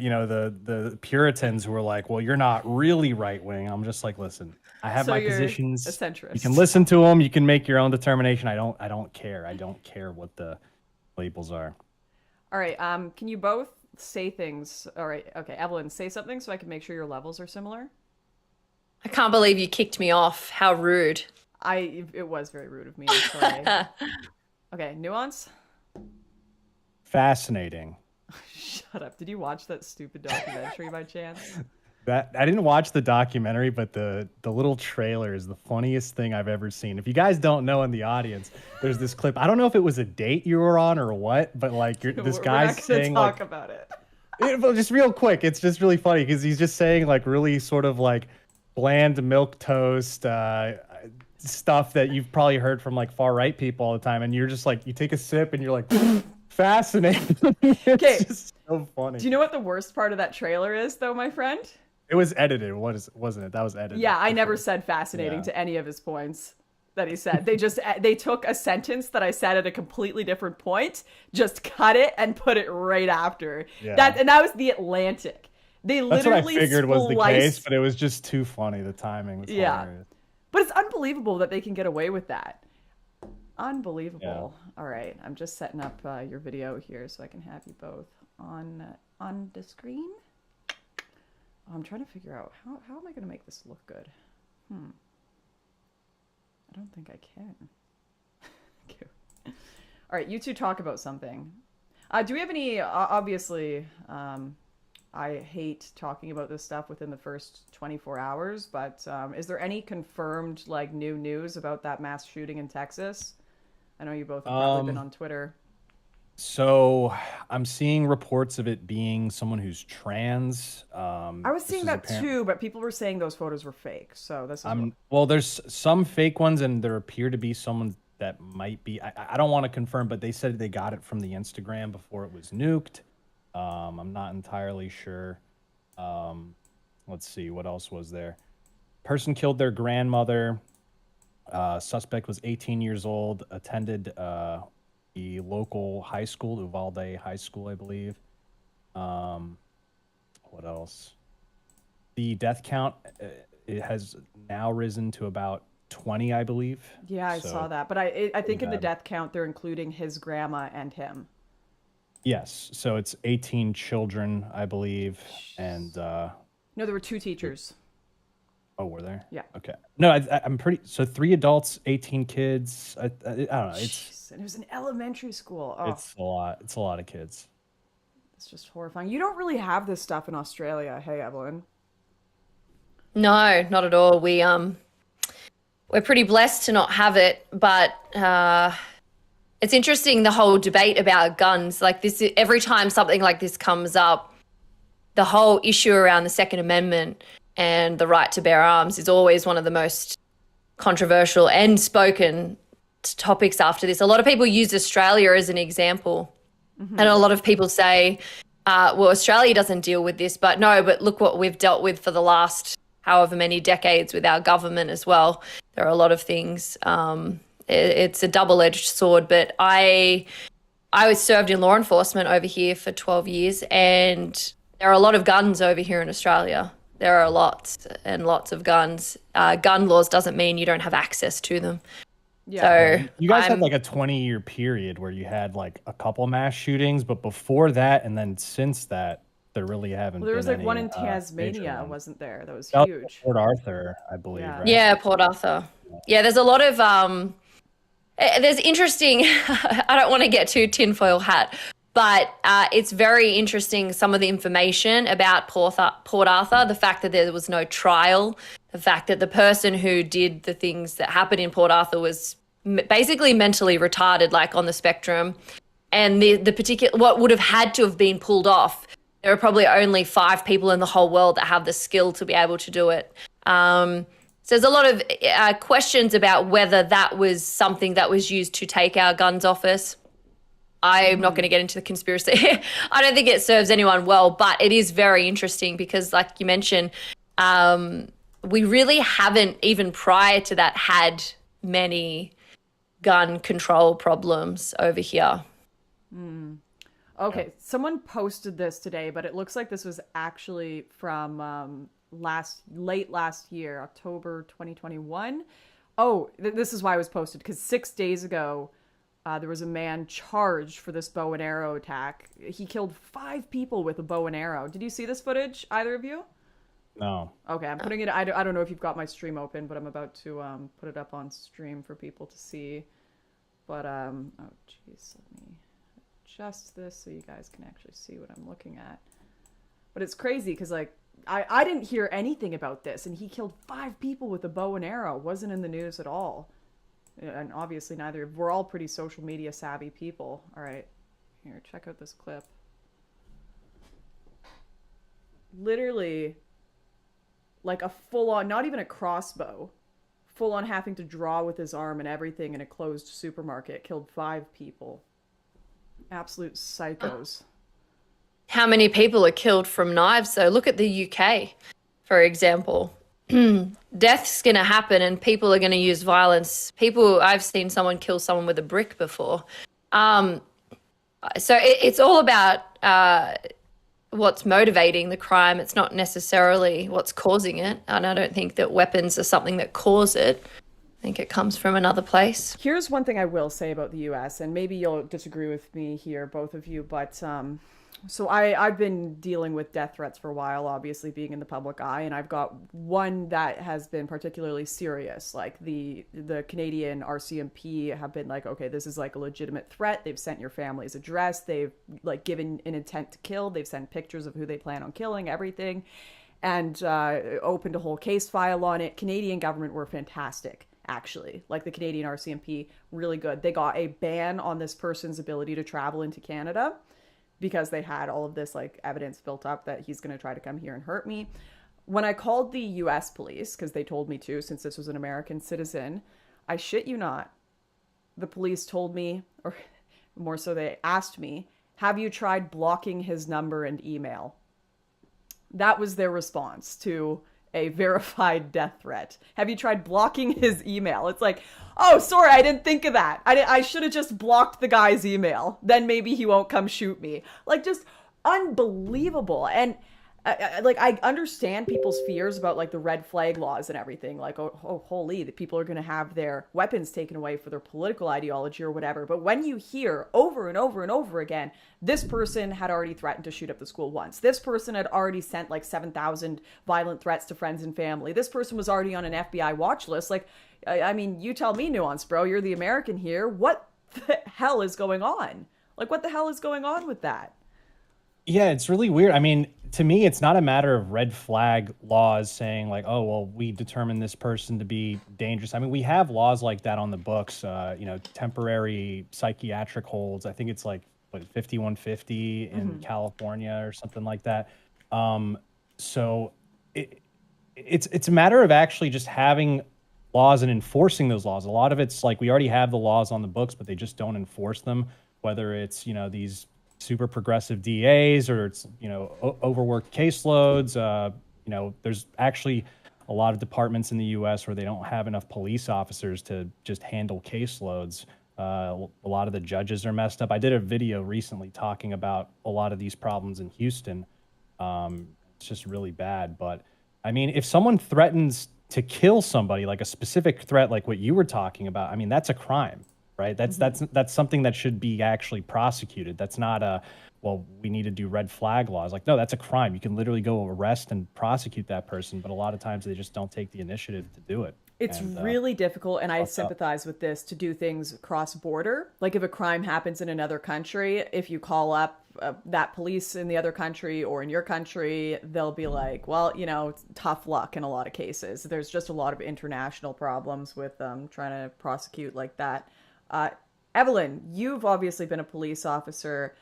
the Puritans who are like, well, you're not really right wing. I'm just like, listen, I have my positions. A centrist. You can listen to them. You can make your own determination. I don't care. I don't care what the labels are. All right. Can you both say things? All right. Okay. Evelyn, say something so I can make sure your levels are similar. I can't believe you kicked me off. How rude. It was very rude of me. I'm sorry. Okay, Nuance? Fascinating. Shut up. Did you watch that stupid documentary by chance? I didn't watch the documentary, but the little trailer is the funniest thing I've ever seen. If you guys don't know in the audience, there's this clip. I don't know if it was a date you were on or what, but like this guy's saying talk about it. Just real quick, it's just really funny because he's just saying like really sort of like bland milquetoast stuff that you've probably heard from like far right people all the time, and you're just like, you take a sip and you're like, fascinating. Okay, it's just so funny. Do you know what the worst part of that trailer is, though, my friend? It was edited, wasn't it? That was edited. Yeah, I never said fascinating to any of his points that he said. They took a sentence that I said at a completely different point, just cut it and put it right after. Yeah. That was the Atlantic. They That's literally what I figured was the case, but it was just too funny. The timing was hilarious. But it's unbelievable that they can get away with that. Unbelievable. Yeah. All right, I'm just setting up your video here so I can have you both on the screen. I'm trying to figure out how am I going to make this look good. I don't think I can. Okay. All right, you two talk about something. Do we have any? Obviously, I hate talking about this stuff within the first 24 hours, but is there any confirmed like new news about that mass shooting in Texas? I know you both have probably been on Twitter. So I'm seeing reports of it being someone who's trans. I was seeing that too, but people were saying those photos were fake. So this is well, there's some fake ones, and there appear to be someone that might be. I don't want to confirm, but they said they got it from the Instagram before it was nuked. I'm not entirely sure. Let's see, what else was there? Person killed their grandmother. Suspect was 18 years old, attended the local high school, Uvalde High School, I believe. else? The death count, it has now risen to about 20, I believe. Yeah, I So, saw that. But I think in the bad. death count, they're including his grandma and him. Yes, so it's 18 children, I believe, and No, there were 2 teachers. oh, were there? Yeah. Okay. No, I'm pretty. So 3 adults, 18 kids. I don't know. Jeez, and it was an elementary school. Oh, It's a lot. It's a lot of kids. it's just horrifying. You don't really have this stuff in Australia, hey, Evelyn? No, not at all. We're pretty blessed to not have it, but it's interesting, the whole debate about guns. Like this, every time something like this comes up, the whole issue around the Second Amendment and the right to bear arms is always one of the most controversial and spoken topics after this. A lot of people use Australia as an example. And a lot of people say, well, Australia doesn't deal with this, but no, but look what we've dealt with for the last however many decades with our government as well. There are a lot of things. It's a double-edged sword, but I was served in law enforcement over here for 12 years, and there are a lot of guns over here in Australia. There are lots and lots of guns. Gun laws doesn't mean you don't have access to them. Yeah. So You guys had like a 20-year period where you had like a couple mass shootings, but before that and then since that, there really haven't Well, there was been like one any, in Tasmania, major ones. wasn't there? That was That was huge. Port Arthur, I believe. Yeah. Right? yeah, Port Arthur. Yeah, there's a lot of there's interesting. I don't want to get too tinfoil hat, but it's very interesting, some of the information about Port Arthur, the fact that there was no trial, the fact that the person who did the things that happened in Port Arthur was basically mentally retarded, like on the spectrum, and the particular, what would have had to have been pulled off. There are probably only 5 people in the whole world that have the skill to be able to do it. So there's a lot of questions about whether that was something that was used to take our guns off us. I'm not going to get into the conspiracy. I don't think it serves anyone well, but it is very interesting because, like you mentioned, we really haven't, even prior to that, had many gun control problems over here. Okay, someone posted this today, but it looks like this was actually from late last year, October 2021. Oh, this is why it was posted, because 6 days ago, there was a man charged for this bow and arrow attack. He killed 5 people with a bow and arrow. Did you see this footage, either of you? No. Okay, I'm putting it. I don't know if you've got my stream open, but I'm about to put it up on stream for people to see. But oh jeez, let me adjust this so you guys can actually see what I'm looking at. But it's crazy because like I didn't hear anything about this, and he killed 5 people with a bow and arrow. Wasn't in the news at all, and obviously neither. We're all pretty social media savvy people. All right, here, check out this clip. Literally, like a full-on, not even a crossbow, full-on having to draw with his arm and everything in a closed supermarket, killed 5 people. Absolute psychos. How many people are killed from knives, though? Look at the UK, for example. Death's going to happen and people are going to use violence. I've seen someone kill someone with a brick before. So it's all about what's motivating the crime. It's not necessarily what's causing it. And I don't think that weapons are something that cause it. I think it comes from another place. Here's one thing I will say about the US, and maybe you'll disagree with me here, both of you, but so I've been dealing with death threats for a while, obviously being in the public eye, and I've got one that has been particularly serious. Like the Canadian RCMP have been like, okay, this is like a legitimate threat. They've sent your family's address. They've like given an intent to kill. They've sent pictures of who they plan on killing, everything, and opened a whole case file on it. Canadian government were fantastic, actually. Like the Canadian RCMP, really good. They got a ban on this person's ability to travel into Canada, because they had all of this like evidence built up that he's going to try to come here and hurt me. When I called the US police, because they told me to, since this was an American citizen, I shit you not, the police told me, or more so they asked me, have you tried blocking his number and email? That was their response to a verified death threat. Have you tried blocking his email? It's like, oh, sorry, I didn't think of that. I should have just blocked the guy's email. Then maybe he won't come shoot me. Like, just unbelievable. And I understand people's fears about like the red flag laws and everything. Like, holy, the people are going to have their weapons taken away for their political ideology or whatever. But when you hear over and over and over again, this person had already threatened to shoot up the school once. This person had already sent like 7,000 violent threats to friends and family. This person was already on an FBI watch list. Like, I mean, you tell me, Nuance, bro. You're the American here. What the hell is going on? Like, what the hell is going on with that? Yeah, it's really weird. I mean, to me, it's not a matter of red flag laws saying like, oh, well, we determine this person to be dangerous. I mean, we have laws like that on the books, temporary psychiatric holds. I think it's like, 5150 in California or something like that. So it's a matter of actually just having laws and enforcing those laws. A lot of it's like we already have the laws on the books, but they just don't enforce them, whether it's, these super progressive DAs or it's, overworked caseloads. There's actually a lot of departments in the US where they don't have enough police officers to just handle caseloads. A lot of the judges are messed up. I did a video recently talking about a lot of these problems in Houston. It's just really bad. But I mean, if someone threatens to kill somebody, like a specific threat, like what you were talking about, I mean, that's a crime, right? That's something that should be actually prosecuted. That's not we need to do red flag laws. Like, no, that's a crime. You can literally go arrest and prosecute that person, but a lot of times they just don't take the initiative to do it. It's really difficult, and I sympathize with this, to do things cross-border. Like if a crime happens in another country, if you call up that police in the other country or in your country, they'll be like, well, it's tough luck in a lot of cases. There's just a lot of international problems with trying to prosecute like that. Evelyn, you've obviously been a police officer.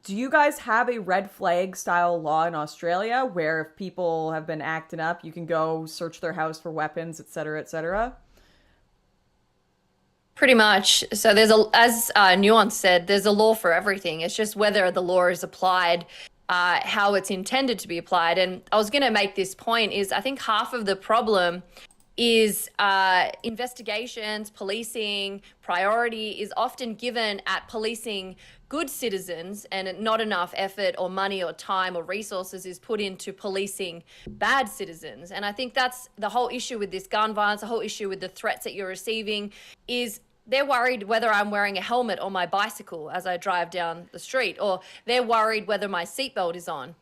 Do you guys have a red flag style law in Australia where if people have been acting up, you can go search their house for weapons, et cetera, et cetera? Pretty much. So as Nuance said, there's a law for everything. It's just whether the law is applied, how it's intended to be applied. And I was going to make this point is I think half of the problem is investigations, policing, priority is often given at policing good citizens, and not enough effort or money or time or resources is put into policing bad citizens. And I think that's the whole issue with this gun violence, the whole issue with the threats that you're receiving is they're worried whether I'm wearing a helmet on my bicycle as I drive down the street, or they're worried whether my seatbelt is on.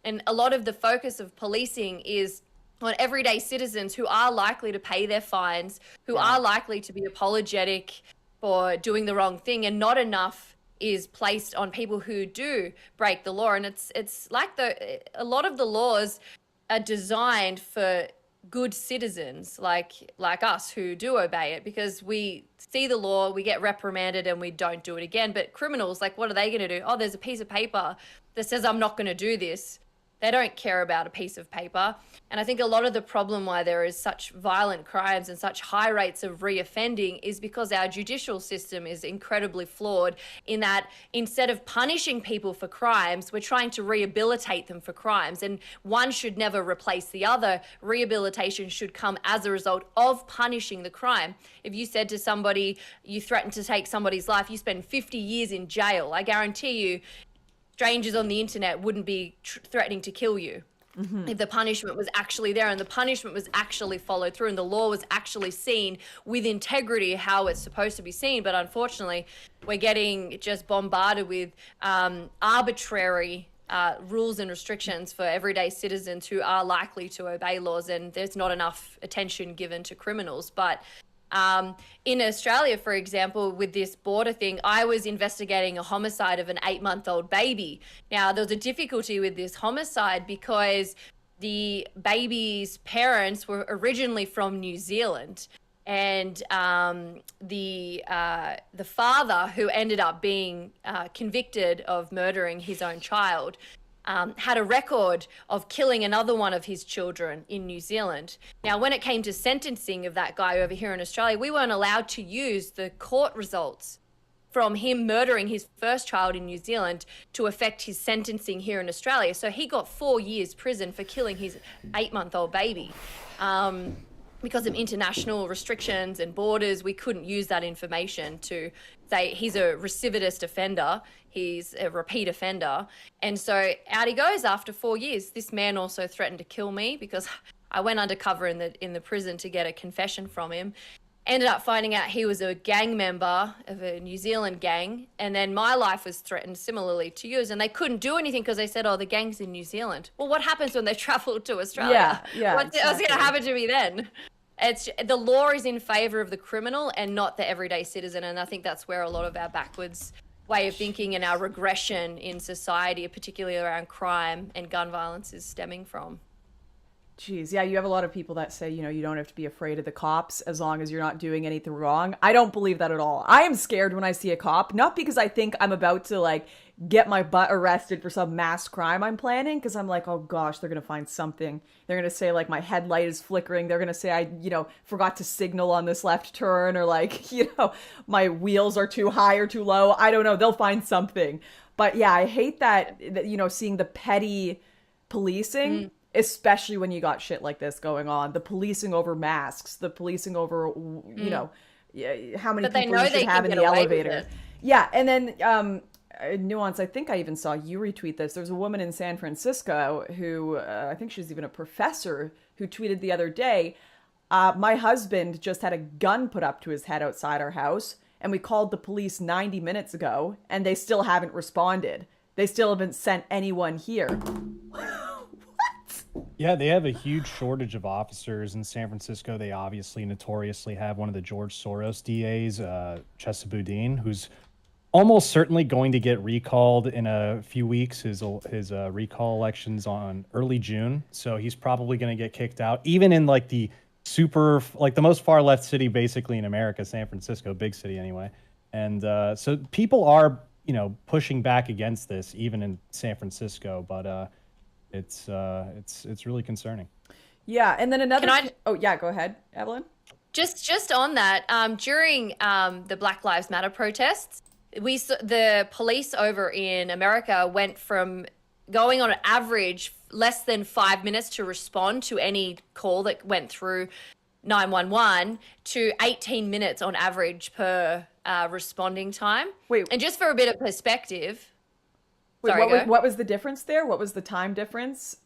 And a lot of the focus of policing is on everyday citizens who are likely to pay their fines, who are likely to be apologetic for doing the wrong thing, and not enough is placed on people who do break the law. And it's like a lot of the laws are designed for good citizens like us who do obey it, because we see the law, we get reprimanded, and we don't do it again. But criminals, like, what are they going to do? Oh, there's a piece of paper that says I'm not going to do this. They don't care about a piece of paper. And I think a lot of the problem why there is such violent crimes and such high rates of reoffending is because our judicial system is incredibly flawed, in that instead of punishing people for crimes, we're trying to rehabilitate them for crimes. And one should never replace the other. Rehabilitation should come as a result of punishing the crime. If you said to somebody, you threatened to take somebody's life, you spend 50 years in jail, I guarantee you, strangers on the internet wouldn't be threatening to kill you if the punishment was actually there and the punishment was actually followed through and the law was actually seen with integrity how it's supposed to be seen. But unfortunately, we're getting just bombarded with arbitrary rules and restrictions for everyday citizens who are likely to obey laws, and there's not enough attention given to criminals. But in Australia, for example, with this border thing, I was investigating a homicide of an 8-month-old baby. Now, there was a difficulty with this homicide because the baby's parents were originally from New Zealand, and the father, who ended up being convicted of murdering his own child, had a record of killing another one of his children in New Zealand. Now, when it came to sentencing of that guy over here in Australia, we weren't allowed to use the court results from him murdering his first child in New Zealand to affect his sentencing here in Australia. So he got 4 years prison for killing his 8-month-old baby. because of international restrictions and borders, we couldn't use that information to say he's a recidivist offender, he's a repeat offender. And so out he goes after 4 years. This man also threatened to kill me because I went undercover in the prison to get a confession from him. Ended up finding out he was a gang member of a New Zealand gang, and then my life was threatened similarly to yours, and they couldn't do anything because they said, oh, the gang's in New Zealand. Well, what happens when they travel to Australia? What's going to happen to me then? It's the law is in favor of the criminal and not the everyday citizen, and I think that's where a lot of our backwards way of thinking and our regression in society, particularly around crime and gun violence, is stemming from. Jeez, yeah, you have a lot of people that say, you know, you don't have to be afraid of the cops as long as you're not doing anything wrong. I don't believe that at all. I am scared when I see a cop, not because I think I'm about to, like, get my butt arrested for some mass crime I'm planning, because I'm like, oh gosh, they're going to find something. They're going to say, like, my headlight is flickering. They're going to say I, you know, forgot to signal on this left turn, or like, you know, my wheels are too high or too low. I don't know. They'll find something. But yeah, I hate that, you know, seeing the petty policing. Especially when you got shit like this going on, the policing over masks, the policing over, you know, how many people you should have in the elevator. Yeah, and then Nuance, I think I even saw you retweet this. There's a woman in San Francisco who, I think she's even a professor, who tweeted the other day, my husband just had a gun put up to his head outside our house, and we called the police 90 minutes ago, and they still haven't responded. They still haven't sent anyone here. Yeah, they have a huge shortage of officers in San Francisco. They obviously notoriously have one of the George Soros DAs, Chesa Boudin, who's almost certainly going to get recalled in a few weeks. His recall election's on early June, so he's probably going to get kicked out. Even in like the the most far left city basically in America, San Francisco, big city anyway. And so people are, you know, pushing back against this, even in San Francisco, but it's really concerning. Yeah, and then another. Oh yeah, go ahead, Evelyn. Just on that, during the Black Lives Matter protests, the police over in America went from going on an average less than 5 minutes to respond to any call that went through 911 to 18 minutes on average per responding time. Wait, and just for a bit of perspective. Wait, what was the difference there? What was the time difference?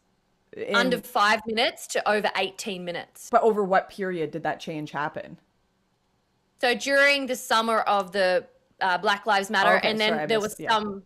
Under 5 minutes to over 18 minutes. But over what period did that change happen? So during the summer of the Black Lives Matter, and then there was some...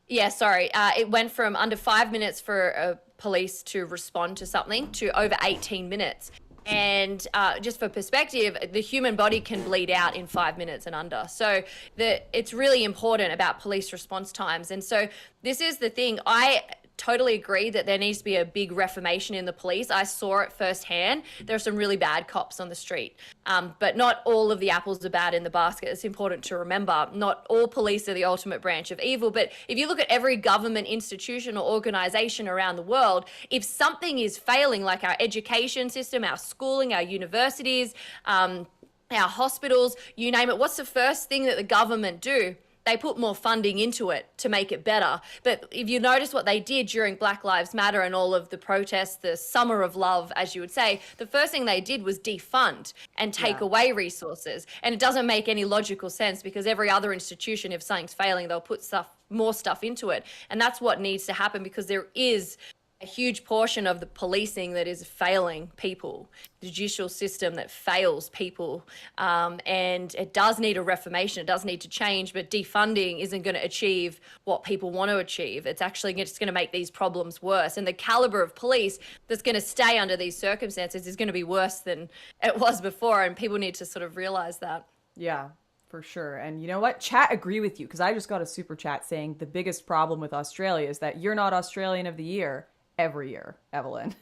Yeah, sorry. It went from under 5 minutes for police to respond to something to over 18 minutes. And just for perspective, the human body can bleed out in 5 minutes and under. So it's really important about police response times. And so this is the thing. I totally agree that there needs to be a big reformation in the police. I saw it firsthand. There are some really bad cops on the street, but not all of the apples are bad in the basket. It's important to remember. Not all police are the ultimate branch of evil, but if you look at every government institution or organization around the world, if something is failing, like our education system, our schooling, our universities, our hospitals, you name it, what's the first thing that the government do? They put more funding into it to make it better. But if you notice what they did during Black Lives Matter and all of the protests, the summer of love, as you would say, the first thing they did was defund and take away resources. And it doesn't make any logical sense, because every other institution, if something's failing, they'll put more stuff into it. And that's what needs to happen, because there is a huge portion of the policing that is failing people, the judicial system that fails people, and it does need a reformation. It does need to change, but defunding isn't going to achieve what people want to achieve. It's actually just going to make these problems worse, and the caliber of police that's going to stay under these circumstances is going to be worse than it was before, and people need to sort of realize that. Yeah. For sure. And you know what? Chat agree with you, because I just got a super chat saying the biggest problem with Australia is that you're not Australian of the Year every year, Evelyn.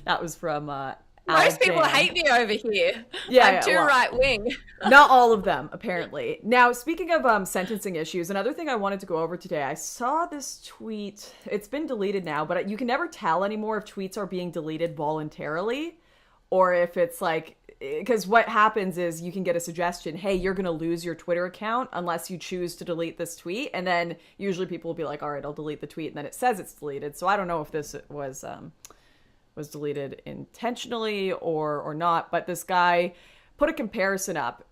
That was from most people hate me over here. Yeah, I'm too right wing. Not all of them, apparently. Now, speaking of sentencing issues, another thing I wanted to go over today, I saw this tweet. It's been deleted now, but you can never tell anymore if tweets are being deleted voluntarily or if it's like, because what happens is you can get a suggestion, hey, you're going to lose your Twitter account unless you choose to delete this tweet. And then usually people will be like, all right, I'll delete the tweet. And then it says it's deleted. So I don't know if this was was deleted intentionally or not. But this guy put a comparison up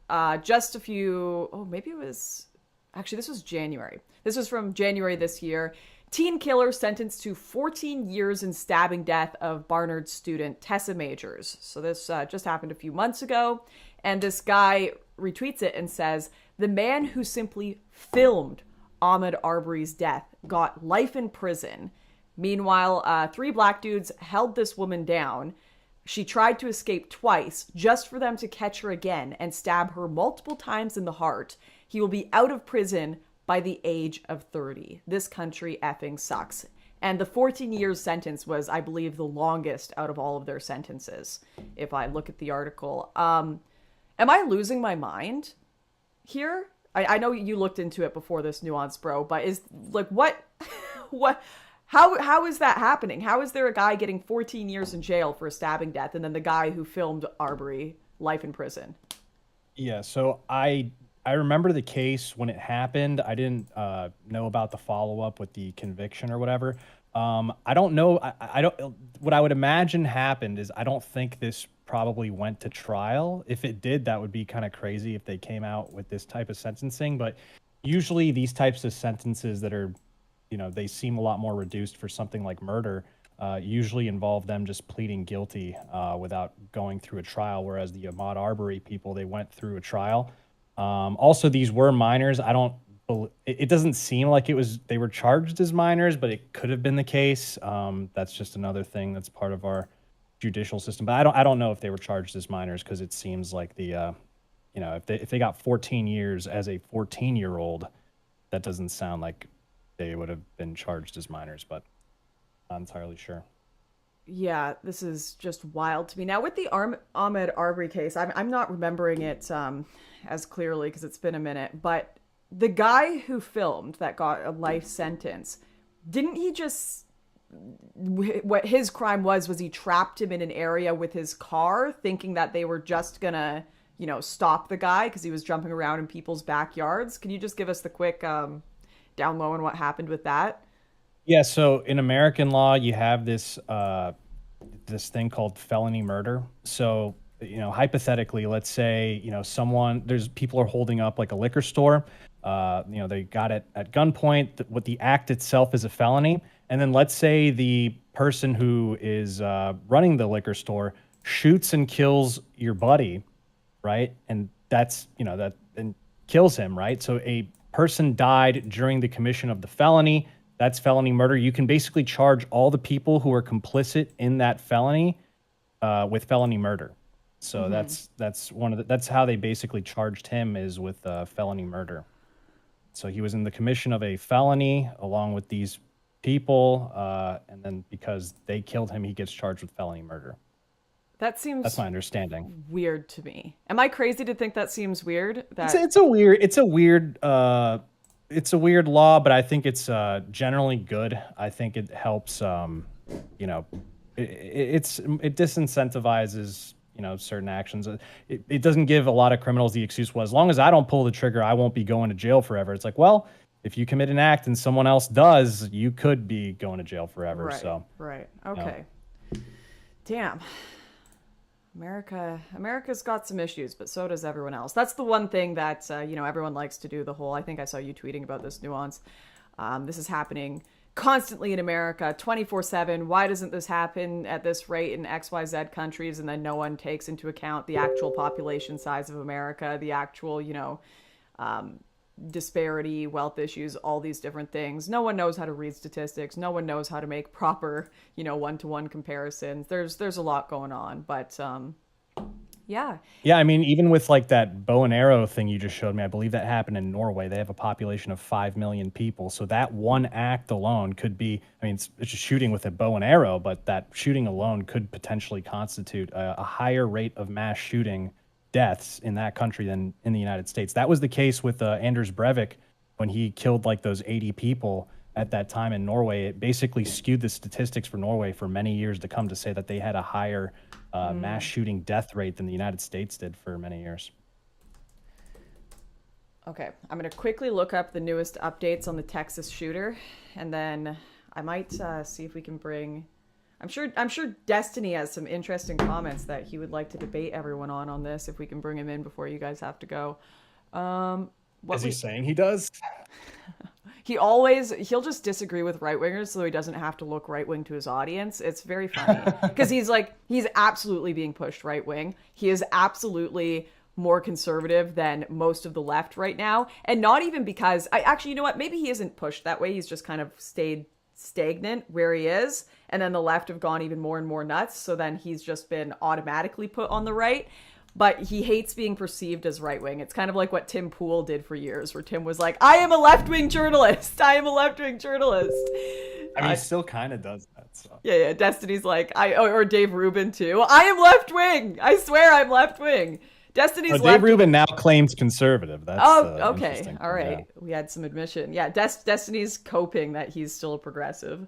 just a few, maybe it was, actually this was January. This was from January this year. Teen killer sentenced to 14 years in stabbing death of Barnard student Tessa Majors. So this just happened a few months ago. And this guy retweets it and says, the man who simply filmed Ahmaud Arbery's death got life in prison. Meanwhile, 3 black dudes held this woman down. She tried to escape twice just for them to catch her again and stab her multiple times in the heart. He will be out of prison by the age of 30. This country effing sucks. And the 14 years sentence was, I believe, the longest out of all of their sentences, if I look at the article. Am I losing my mind here? I know you looked into it before this, Nuance bro, but is like what how is that happening? How is there a guy getting 14 years in jail for a stabbing death and then the guy who filmed Arbery life in prison? Yeah, so I remember the case when it happened. I didn't know about the follow-up with the conviction or whatever. I don't know. I don't. What I would imagine happened is I don't think this probably went to trial. If it did, that would be kind of crazy if they came out with this type of sentencing. But usually these types of sentences that are, they seem a lot more reduced for something like murder, usually involve them just pleading guilty without going through a trial. Whereas the Ahmaud Arbery people, they went through a trial. Also, these were minors. It doesn't seem like they were charged as minors, but it could have been the case. That's just another thing that's part of our judicial system. But I don't know if they were charged as minors, because it seems like if they got 14 years as a 14-year-old, that doesn't sound like they would have been charged as minors, but not entirely sure. Yeah, this is just wild to me. Now, with the Ahmaud Arbery case, I'm not remembering it as clearly because it's been a minute, but the guy who filmed that got a life sentence, didn't he just... What his crime was he trapped him in an area with his car, thinking that they were just gonna, stop the guy because he was jumping around in people's backyards? Can you just give us the quick down low on what happened with that? Yeah, so in American law, you have this this thing called felony murder. So, hypothetically, let's say, people are holding up like a liquor store. They got it at gunpoint. What the act itself is a felony. And then let's say the person who is running the liquor store shoots and kills your buddy, right? And that's, and kills him, right? So a person died during the commission of the felony. That's felony murder. You can basically charge all the people who are complicit in that felony with felony murder. So that's how they basically charged him, is with felony murder. So he was in the commission of a felony along with these people, and then because they killed him, he gets charged with felony murder. That's my understanding. Weird to me. Am I crazy to think that seems weird? It's a weird law, but I think it's generally good. I think it helps. It disincentivizes certain actions. It doesn't give a lot of criminals the excuse, well, as long as I don't pull the trigger, I won't be going to jail forever. It's like, well, if you commit an act and someone else does, you could be going to jail forever. Right. Okay. Damn. America's got some issues, but so does everyone else. That's the one thing that, everyone likes to do, I think I saw you tweeting about this, Nuance. This is happening constantly in America, 24/7. Why doesn't this happen at this rate in XYZ countries? And then no one takes into account the actual population size of America, the actual, disparity, wealth issues, all these different things. No one knows how to read statistics. No one knows how to make proper, one-to-one comparisons. There's a lot going on, but yeah. Yeah, I mean, even with like that bow and arrow thing you just showed me, I believe that happened in Norway. They have a population of 5 million people. So that one act alone could be, it's just shooting with a bow and arrow, but that shooting alone could potentially constitute a higher rate of mass shooting deaths in that country than in the United States. That was the case with Anders Breivik when he killed like those 80 people at that time in Norway. It basically skewed the statistics for Norway for many years to come, to say that they had a higher mass shooting death rate than the United States did for many years. Okay, I'm going to quickly look up the newest updates on the Texas shooter, and then I might see if we can bring... I'm sure Destiny has some interesting comments that he would like to debate everyone on this if we can bring him in before you guys have to go. Is he saying he does? He'll just disagree with right wingers so he doesn't have to look right wing to his audience. It's very funny because he's absolutely being pushed right wing. He is absolutely more conservative than most of the left right now, and not even because you know what? Maybe he isn't pushed that way. He's just kind of stayed stagnant where he is, and then the left have gone even more and more nuts. So then he's just been automatically put on the right. But he hates being perceived as right-wing. It's kind of like what Tim Pool did for years, where Tim was like, I am a left-wing journalist. I am a left-wing journalist. I mean, he still kind of does that. So. Yeah. Destiny's like, or Dave Rubin too. I am left-wing. I swear I'm left-wing. Destiny's Dave Rubin now claims conservative. That's okay. All right. Yeah. We had some admission. Yeah, Destiny's coping that he's still a progressive.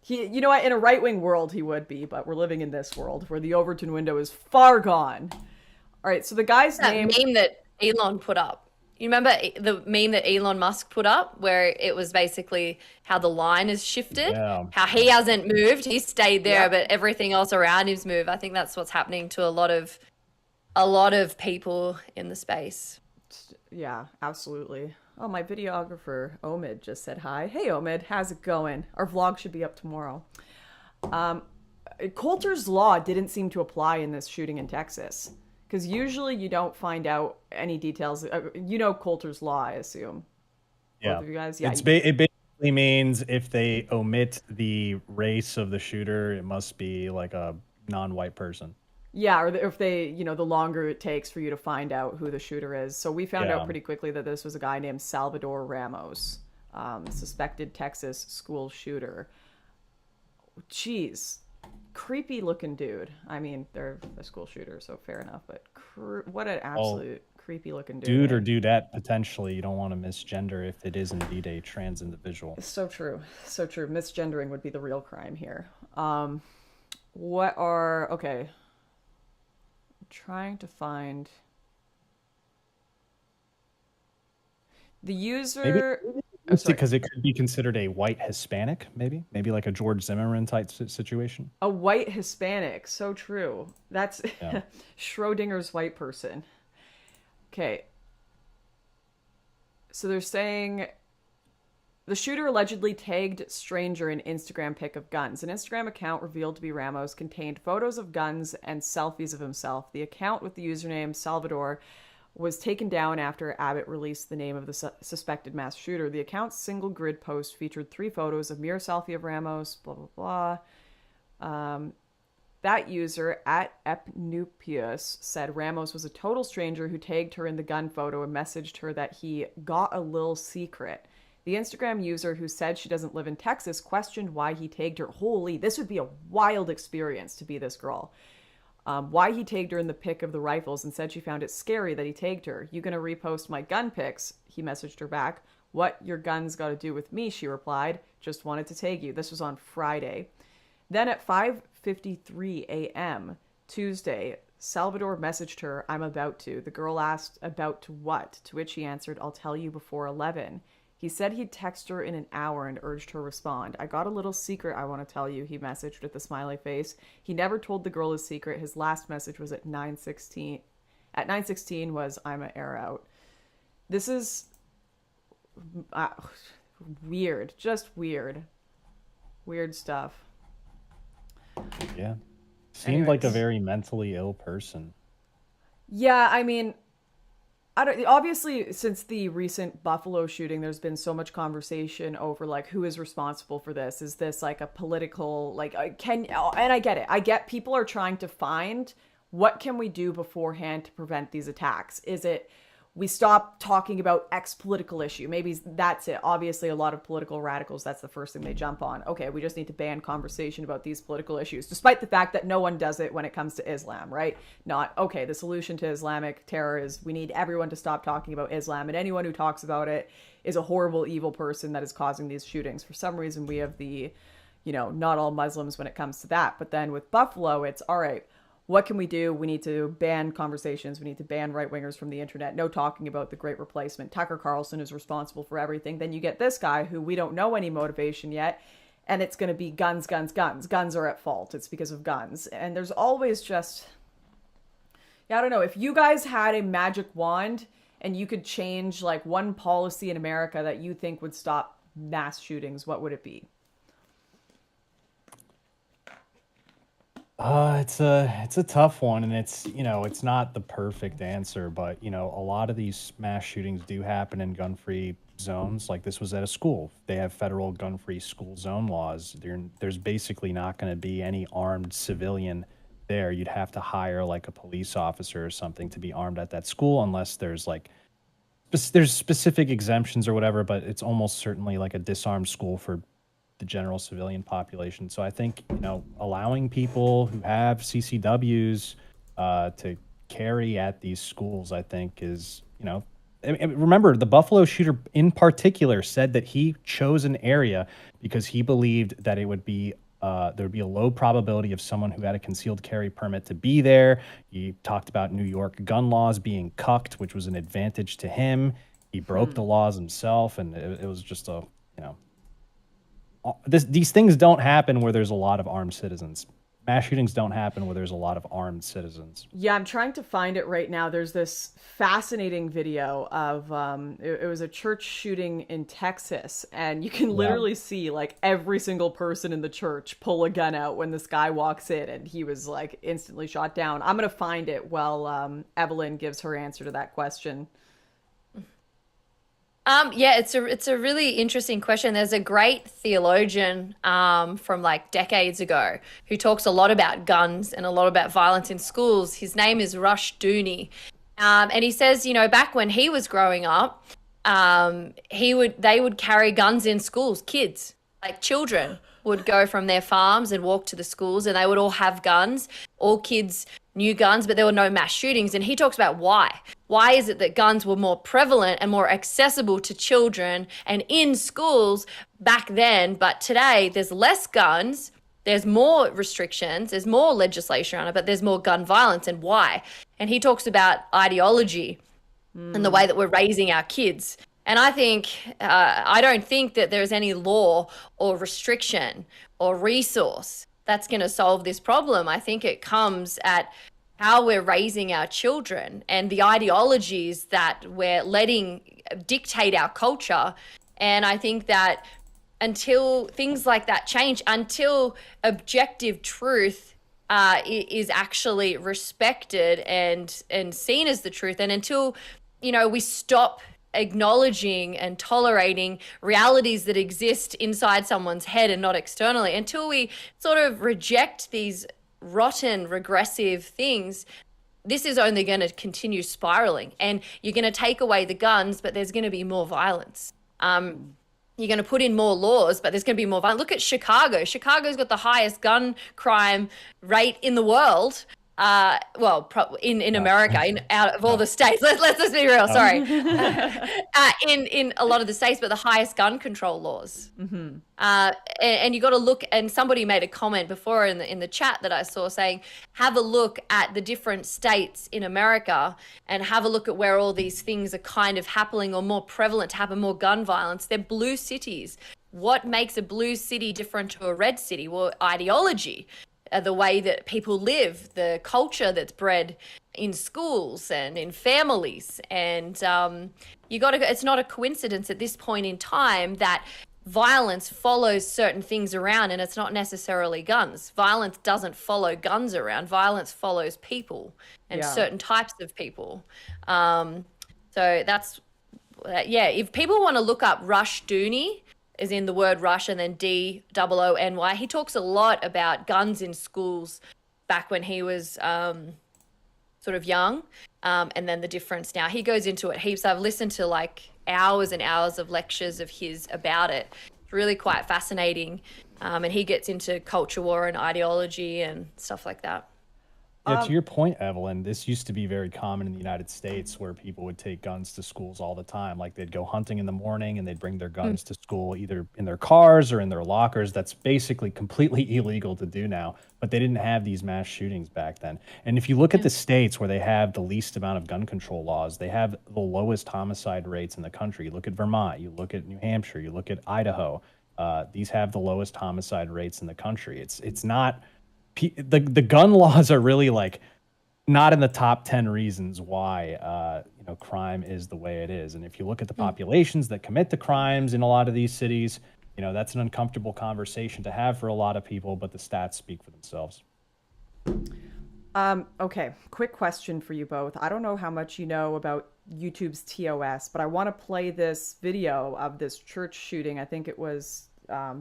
You know what? In a right-wing world, he would be, but we're living in this world where the Overton window is far gone. All right, so the guy's name... That meme that Elon put up. You remember the meme that Elon Musk put up where it was basically how the line is shifted, how he hasn't moved, he's stayed there, but everything else around him's moved. I think that's what's happening to a lot of people in the space. Yeah, absolutely. Oh, my videographer, Omid, just said hi. Hey, Omid, how's it going? Our vlog should be up tomorrow. Coulter's Law didn't seem to apply in this shooting in Texas. Because usually you don't find out any details. You know Coulter's Law, I assume. Yeah. Both of you guys? Yeah. It basically means if they omit the race of the shooter, it must be like a non-white person. Yeah, or if they, the longer it takes for you to find out who the shooter is. So we found out pretty quickly that this was a guy named Salvador Ramos, suspected Texas school shooter. Jeez, creepy looking dude. I mean, they're a school shooter, so fair enough. But what an absolute creepy looking dude. Dude or dudette, potentially. You don't want to misgender if it is indeed a trans individual. So true. So true. Misgendering would be the real crime here. Okay. Trying to find the user because it could be considered a white Hispanic, maybe like a George Zimmerman type situation. A white Hispanic, so true. That's Schrodinger's white person. Okay, so they're saying the shooter allegedly tagged stranger in Instagram pic of guns. An Instagram account revealed to be Ramos contained photos of guns and selfies of himself. The account with the username Salvador was taken down after Abbott released the name of the suspected mass shooter. The account's single grid post featured 3 photos, a mirror selfie of Ramos, blah, blah, blah. That user, at Epnupius, said Ramos was a total stranger who tagged her in the gun photo and messaged her that he got a little secret. The Instagram user who said she doesn't live in Texas questioned why he tagged her. Holy, this would be a wild experience to be this girl. Why he tagged her in the pic of the rifles and said she found it scary that he tagged her. You gonna repost my gun pics? He messaged her back. What your guns got to do with me? She replied. Just wanted to tag you. This was on Friday. Then at 5:53 a.m. Tuesday, Salvador messaged her, I'm about to. The girl asked, about to what? To which he answered, I'll tell you before 11. He said he'd text her in an hour and urged her respond. I got a little secret I want to tell you, he messaged with a smiley face. He never told the girl his secret. His last message was at 9:16. At 9:16 was, I'm a air out. This is weird. Just weird. Weird stuff. Yeah. Seemed like a very mentally ill person. Yeah, I mean, obviously, since the recent Buffalo shooting, there's been so much conversation over, like, who is responsible for this? Is this, like, a political, like, and I get it. I get people are trying to find what can we do beforehand to prevent these attacks? Is it we stop talking about X political issue? Maybe that's it. Obviously, a lot of political radicals, that's the first thing they jump on. Okay, we just need to ban conversation about these political issues, despite the fact that no one does it when it comes to Islam, right? Not, okay, the solution to Islamic terror is we need everyone to stop talking about Islam, and anyone who talks about it is a horrible, evil person that is causing these shootings. For some reason, we have the, not all Muslims when it comes to that. But then with Buffalo, it's, all right, what can we do? We need to ban conversations. We need to ban right-wingers from the internet. No talking about the Great Replacement. Tucker Carlson is responsible for everything. Then you get this guy who we don't know any motivation yet. and it's going to be guns, guns, guns. Guns are at fault. It's because of guns. And there's always just, yeah, I don't know. If you guys had a magic wand and you could change like one policy in America that you think would stop mass shootings, what would it be? It's a tough one, and it's not the perfect answer, but a lot of these mass shootings do happen in gun-free zones. Like this was at a school. They have federal gun-free school zone laws. There's basically not going to be any armed civilian there. You'd have to hire like a police officer or something to be armed at that school, unless there's like there's specific exemptions or whatever, but it's almost certainly like a disarmed school for the general civilian population. So I think, allowing people who have CCWs to carry at these schools, I think is, and remember, the Buffalo shooter in particular said that he chose an area because he believed that it would be there would be a low probability of someone who had a concealed carry permit to be there. He talked about New York gun laws being cucked, which was an advantage to him. He broke the laws himself, and it was just these things don't happen where there's a lot of armed citizens. Mass shootings don't happen where there's a lot of armed citizens. Yeah, I'm trying to find it right now. There's this fascinating video of it was a church shooting in Texas, and you can literally see like every single person in the church pull a gun out when this guy walks in, and he was like instantly shot down. I'm gonna find it while Evelyn gives her answer to that question. Yeah, it's a really interesting question. There's a great theologian from like decades ago who talks a lot about guns and a lot about violence in schools. His name is Rush Dooney, and he says, back when he was growing up, they would carry guns in schools. Kids, like children, would go from their farms and walk to the schools, and they would all have guns. All kids knew guns, but there were no mass shootings. And he talks about why. Why is it that guns were more prevalent and more accessible to children and in schools back then, but today there's less guns, there's more restrictions, there's more legislation on it, but there's more gun violence, and why? And he talks about ideology and the way that we're raising our kids. And I think, I don't think that there's any law or restriction or resource that's going to solve this problem. I think it comes at how we're raising our children and the ideologies that we're letting dictate our culture. And I think that until things like that change, until objective truth is actually respected and seen as the truth, and until, we stop acknowledging and tolerating realities that exist inside someone's head and not externally, until we sort of reject these rotten, regressive things, this is only going to continue spiraling. And you're going to take away the guns, but there's going to be more violence. You're going to put in more laws, but there's going to be more violence. Look at Chicago. Chicago's got the highest gun crime rate in the world. In America, out of all the states, let's be real. Sorry, in a lot of the states, but the highest gun control laws. Mm-hmm. And you got to look. And somebody made a comment before in the chat that I saw saying, have a look at the different states in America and have a look at where all these things are kind of happening or more prevalent to happen, more gun violence. They're blue cities. What makes a blue city different to a red city? Well, ideology. The way that people live, the culture that's bred in schools and in families. And it's not a coincidence at this point in time that violence follows certain things around, and it's not necessarily guns. Violence doesn't follow guns around. Violence follows people and certain types of people. So that's, if people want to look up Rush Dooney, is in the word rush and then DOONY. He talks a lot about guns in schools back when he was sort of young, and then the difference now. He goes into it heaps. I've listened to like hours and hours of lectures of his about it. It's really quite fascinating, and he gets into culture war and ideology and stuff like that. Yeah, to your point, Evelyn, this used to be very common in the United States where people would take guns to schools all the time. Like they'd go hunting in the morning and they'd bring their guns to school either in their cars or in their lockers. That's basically completely illegal to do now, but they didn't have these mass shootings back then. And if you look at the states where they have the least amount of gun control laws, they have the lowest homicide rates in the country. You look at Vermont, you look at New Hampshire, you look at Idaho. these have the lowest homicide rates in the country. It's not the gun laws are really like not in the top 10 reasons why crime is the way it is. And if you look at the populations that commit the crimes in a lot of these cities, that's an uncomfortable conversation to have for a lot of people, but the stats speak for themselves. Okay, quick question for you both. I don't know how much you know about YouTube's TOS, but I want to play this video of this church shooting. I think it was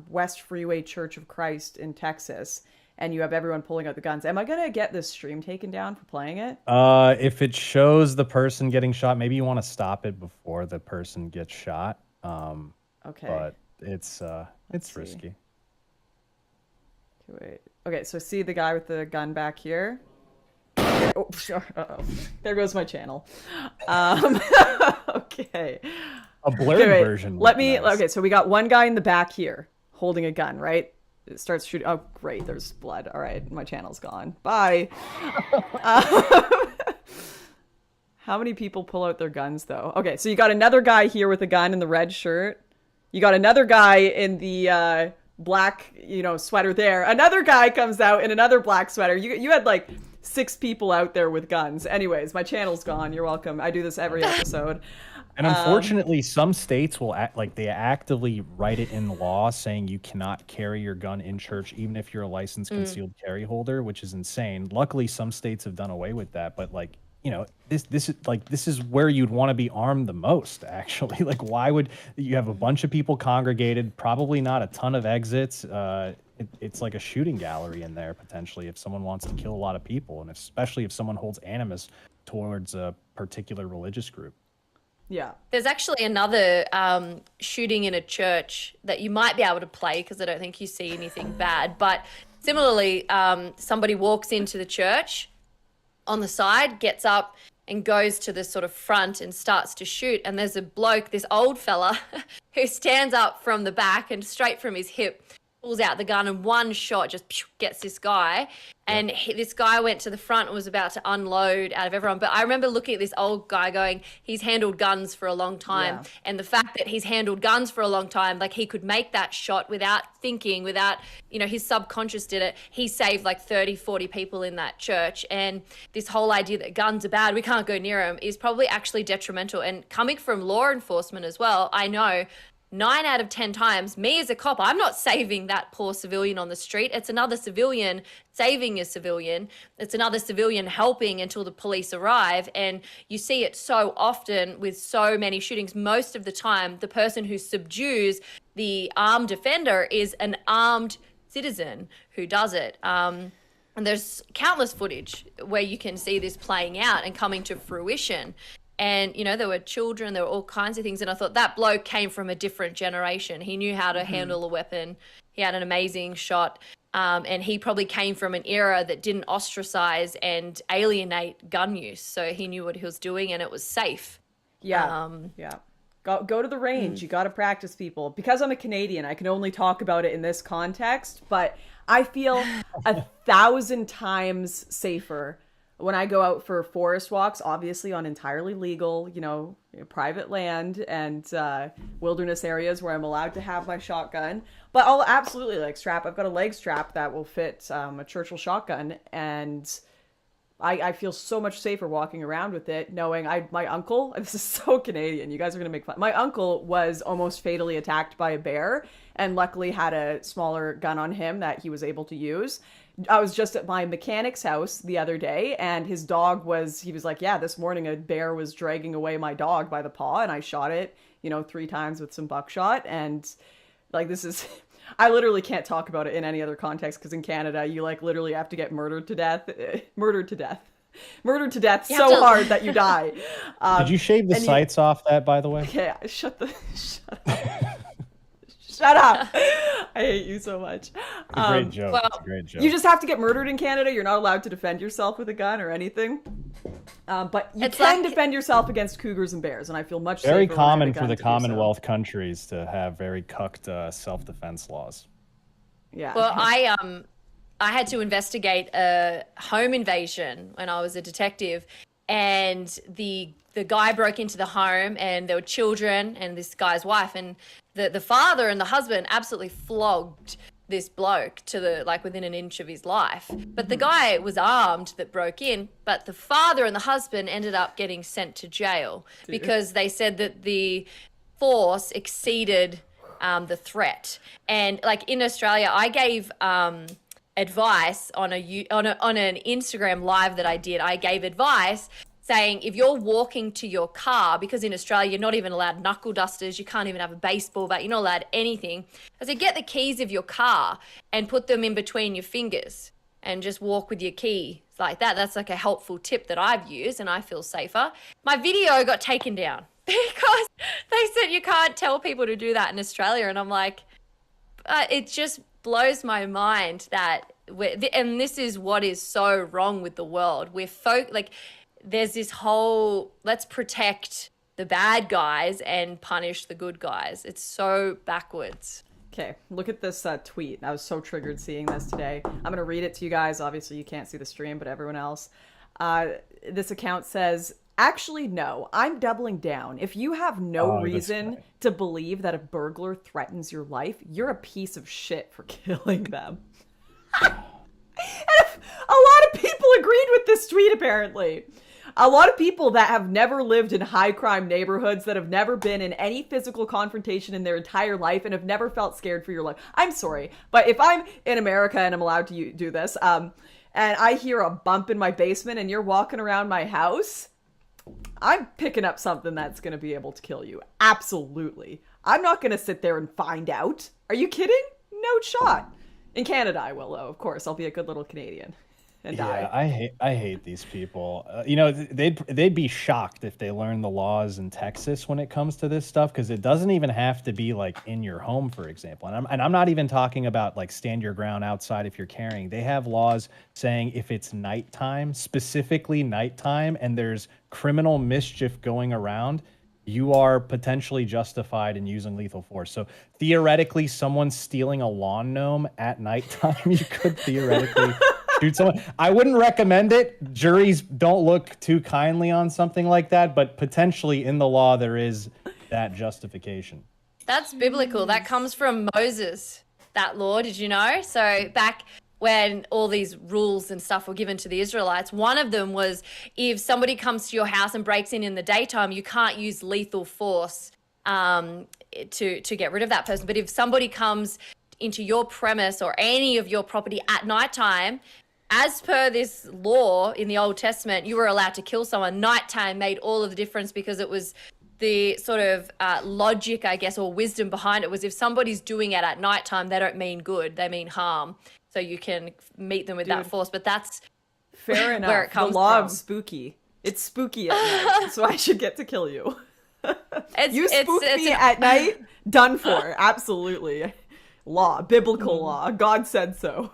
West Freeway Church of Christ in Texas, and you have everyone pulling out the guns. Am I going to get this stream taken down for playing it? If it shows the person getting shot, maybe you want to stop it before the person gets shot. Okay. But it's risky. Okay, wait. Okay, so see the guy with the gun back here? Oh, sure. Uh-oh. There goes my channel. Okay. A blurred version. Nice. Okay, so we got one guy in the back here holding a gun, right? It starts shooting. Oh, great. There's blood. All right. My channel's gone. Bye. How many people pull out their guns, though? Okay, so you got another guy here with a gun in the red shirt. You got another guy in the black, sweater there. Another guy comes out in another black sweater. You had like 6 people out there with guns. Anyways, my channel's gone. You're welcome. I do this every episode. And unfortunately, some states will they actively write it in law saying you cannot carry your gun in church, even if you're a licensed concealed carry holder, which is insane. Luckily, some states have done away with that, but this is where you'd want to be armed the most, actually. Like, why would you have a bunch of people congregated, probably not a ton of exits? It's like a shooting gallery in there, potentially, if someone wants to kill a lot of people, and especially if someone holds animus towards a particular religious group. Yeah. There's actually another shooting in a church that you might be able to play because I don't think you see anything bad. But similarly, somebody walks into the church on the side, gets up and goes to the sort of front and starts to shoot. And there's a bloke, this old fella, who stands up from the back and straight from his hip pulls out the gun and one shot just gets this guy. And this guy went to the front and was about to unload out of everyone. But I remember looking at this old guy going, he's handled guns for a long time. Yeah. And the fact that he's handled guns for a long time, like he could make that shot without thinking, without, his subconscious did it. He saved like 30, 40 people in that church. And this whole idea that guns are bad, we can't go near them, is probably actually detrimental. And coming from law enforcement as well, I know 9 out of 10 times, me as a cop, I'm not saving that poor civilian on the street. It's another civilian saving a civilian. It's another civilian helping until the police arrive. And you see it so often with so many shootings. Most of the time, the person who subdues the armed offender is an armed citizen who does it. And there's countless footage where you can see this playing out and coming to fruition. And, there were children, there were all kinds of things. And I thought that bloke came from a different generation. He knew how to handle a weapon. He had an amazing shot. And he probably came from an era that didn't ostracize and alienate gun use. So he knew what he was doing and it was safe. Yeah. Go to the range. You got to practice, people. Because I'm a Canadian, I can only talk about it in this context. But I feel 1,000 times safer when I go out for forest walks, obviously on entirely legal, private land and wilderness areas where I'm allowed to have my shotgun. But I'll absolutely I've got a leg strap that will fit a Churchill shotgun. And I feel so much safer walking around with it, knowing my uncle, this is so Canadian, you guys are going to make fun. My uncle was almost fatally attacked by a bear and luckily had a smaller gun on him that he was able to use. I was just at my mechanic's house the other day and his dog he was like, yeah, this morning a bear was dragging away my dog by the paw and I shot it, 3 times with some buckshot. And this is, I literally can't talk about it in any other context because in Canada, you literally have to get murdered to death so hard that you die. Did you shave the sights off that, by the way? Okay, shut up. Shut up. I hate you so much. It's a great joke. Well, it's a great joke. You just have to get murdered in Canada. You're not allowed to defend yourself with a gun or anything. But you can defend yourself against cougars and bears, and I feel much safer. Very common for the Commonwealth countries to have very cucked self-defense laws. Yeah. Well, I had to investigate a home invasion when I was a detective. and the guy broke into the home, and there were children and this guy's wife, and the father and the husband absolutely flogged this bloke to the like within an inch of his life. But the guy was armed that broke in, but the father and the husband ended up getting sent to jail because they said that the force exceeded the threat. And like in Australia, I gave advice on an Instagram live that I did. I gave advice saying if you're walking to your car, because in Australia you're not even allowed knuckle dusters, you can't even have a baseball bat, you're not allowed anything. I said get the keys of your car and put them in between your fingers and just walk with your key like that. That's like a helpful tip that I've used and I feel safer. My video got taken down because they said you can't tell people to do that in Australia, and I'm like, it just blows my mind that and this is what is so wrong with the world. There's this whole let's protect the bad guys and punish the good guys. It's so backwards. Okay, look at this tweet. I was so triggered seeing this today. I'm going to read it to you guys. Obviously, you can't see the stream, but everyone else. This account says, actually, no, I'm doubling down. If you have no reason to believe that a burglar threatens your life, you're a piece of shit for killing them. And a lot of people agreed with this tweet, apparently. A lot of people that have never lived in high crime neighborhoods, that have never been in any physical confrontation in their entire life and have never felt scared for your life. I'm sorry, but if I'm in America and I'm allowed to do this, and I hear a bump in my basement and you're walking around my house, I'm picking up something that's going to be able to kill you. Absolutely. I'm not going to sit there and find out. Are you kidding? No shot. In Canada, I will, though. Of course, I'll be a good little Canadian. And die. I hate these people. You know, they'd be shocked if they learned the laws in Texas when it comes to this stuff, because it doesn't even have to be like in your home, for example. And I'm not even talking about like stand your ground outside if you're carrying. They have laws saying if it's nighttime, specifically nighttime, and there's criminal mischief going around, you are potentially justified in using lethal force. So theoretically, someone stealing a lawn gnome at nighttime, you could theoretically shoot someone. I wouldn't recommend it. Juries don't look too kindly on something like that, but potentially in the law there is that justification. That's biblical. That comes from Moses, that law. Did you know? So back when all these rules and stuff were given to the Israelites, one of them was if somebody comes to your house and breaks in the daytime, you can't use lethal force to get rid of that person. But if somebody comes into your premise or any of your property at nighttime, as per this law in the Old Testament, you were allowed to kill someone. Nighttime made all of the difference because it was the sort of logic, I guess, or wisdom behind it was if somebody's doing it at nighttime, they don't mean good, they mean harm. So you can meet them with that force. But that's fair enough. Where it comes the law of spooky. It's spooky at night, so I should get to kill you. You spook me at night, done for. Absolutely. Law, biblical law. God said so.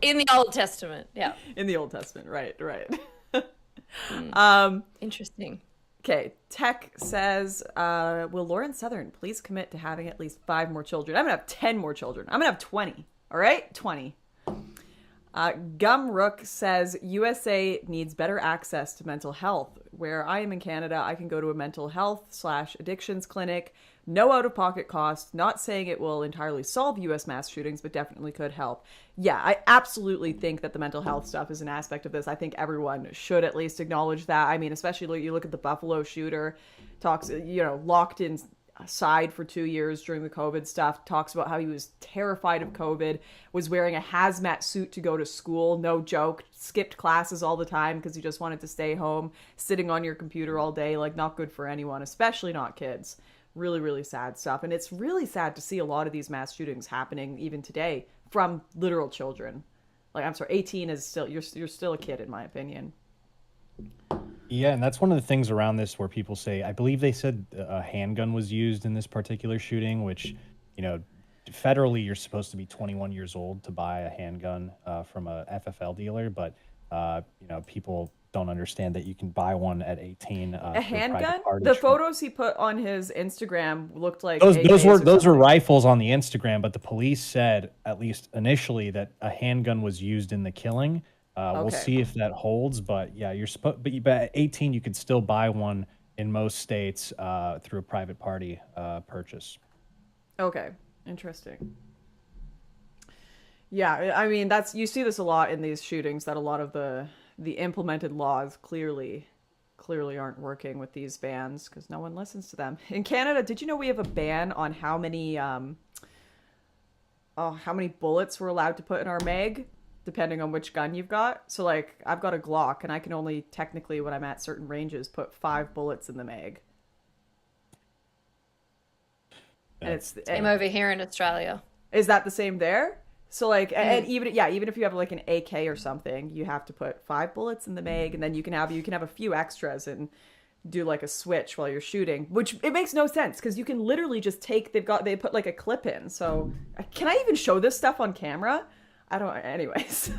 In the Old Testament, yeah. In the Old Testament, right. Interesting. Okay, Tech says, will Lauren Southern please commit to having at least 5 more children? I'm going to have 10 more children. I'm going to have 20. All right? 20. Gumrook says, USA needs better access to mental health. Where I am in Canada, I can go to a mental health / addictions clinic. No out-of-pocket cost. Not saying it will entirely solve U.S. mass shootings, but definitely could help. Yeah, I absolutely think that the mental health stuff is an aspect of this. I think everyone should at least acknowledge that. I mean, especially you look at the Buffalo shooter, talks, locked inside for 2 years during the COVID stuff, talks about how he was terrified of COVID, was wearing a hazmat suit to go to school, no joke, skipped classes all the time because he just wanted to stay home, sitting on your computer all day, like not good for anyone, especially not kids. Really, really sad stuff. And it's really sad to see a lot of these mass shootings happening even today from literal children. Like, I'm sorry, 18 is still, you're still a kid in my opinion. Yeah, and that's one of the things around this where people say, I believe they said a handgun was used in this particular shooting, which, federally you're supposed to be 21 years old to buy a handgun from a FFL dealer, but, people don't understand that you can buy one at 18. A handgun? The photos he put on his Instagram looked like those were rifles on the Instagram, but the police said, at least initially, that a handgun was used in the killing. We'll Okay. see if that holds, but yeah, but at 18 you could still buy one in most states through a private party purchase. Okay. Interesting. Yeah, I mean you see this a lot in these shootings, that a lot of the implemented laws clearly aren't working with these bans because no one listens to them. In Canada, did you know we have a ban on how many bullets we're allowed to put in our mag, depending on which gun you've got? So like, I've got a Glock, and I can only technically, when I'm at certain ranges, put 5 bullets in the mag. And it's Same over here in Australia. Is that the same there? So like, and even if you have like an AK or something, you have to put 5 bullets in the mag, and then you can have a few extras and do like a switch while you're shooting, which it makes no sense because you can literally just they put like a clip in. So can I even show this stuff on camera? I don't. Anyways,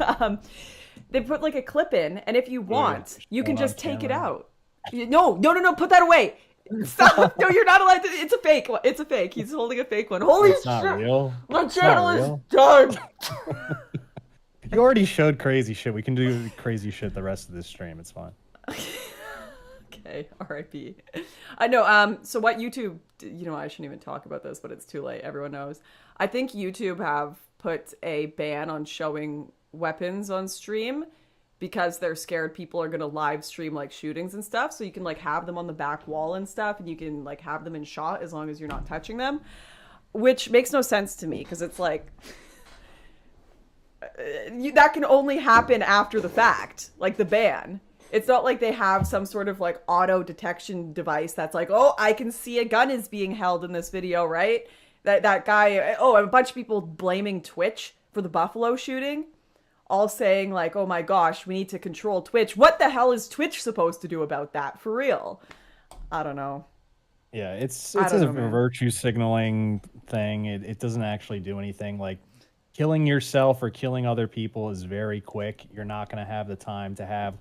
they put like a clip in, and if you want, you can just take it out. No, put that away. Stop. No, you're not allowed to. It's a fake. It's a fake. He's holding a fake one. Holy shit. Not real. My channel is done. You already showed crazy shit. We can do crazy shit the rest of this stream. It's fine. Okay, R.I.P. I know. So what YouTube? I shouldn't even talk about this, but it's too late. Everyone knows. I think YouTube have put a ban on showing weapons on stream because they're scared people are gonna live stream like shootings and stuff. So you can like have them on the back wall and stuff, and you can like have them in shot as long as you're not touching them, which makes no sense to me because it's like that can only happen after the fact, like the ban. It's not like they have some sort of like auto detection device that's like, oh, I can see a gun is being held in this video, right? That guy, a bunch of people blaming Twitch for the Buffalo shooting, all saying like, oh my gosh, we need to control Twitch. What the hell is Twitch supposed to do about that, for real? I don't know. Yeah, it's a virtue signaling thing. It doesn't actually do anything. Like, killing yourself or killing other people is very quick. You're not going to have the time to have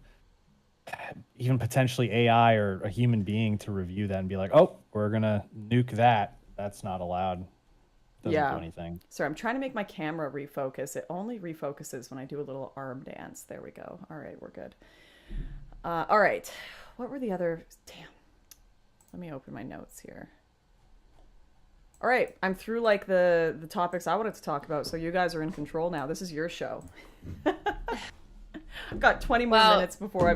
even potentially AI or a human being to review that and be like, oh, we're going to nuke that. That's not allowed. Doesn't do anything. Sorry, I'm trying to make my camera refocus. It only refocuses when I do a little arm dance. There we go. All right, we're good. All right. What were the other... Damn. Let me open my notes here. All right, I'm through like the topics I wanted to talk about, so you guys are in control now. This is your show. I've got 20 more minutes before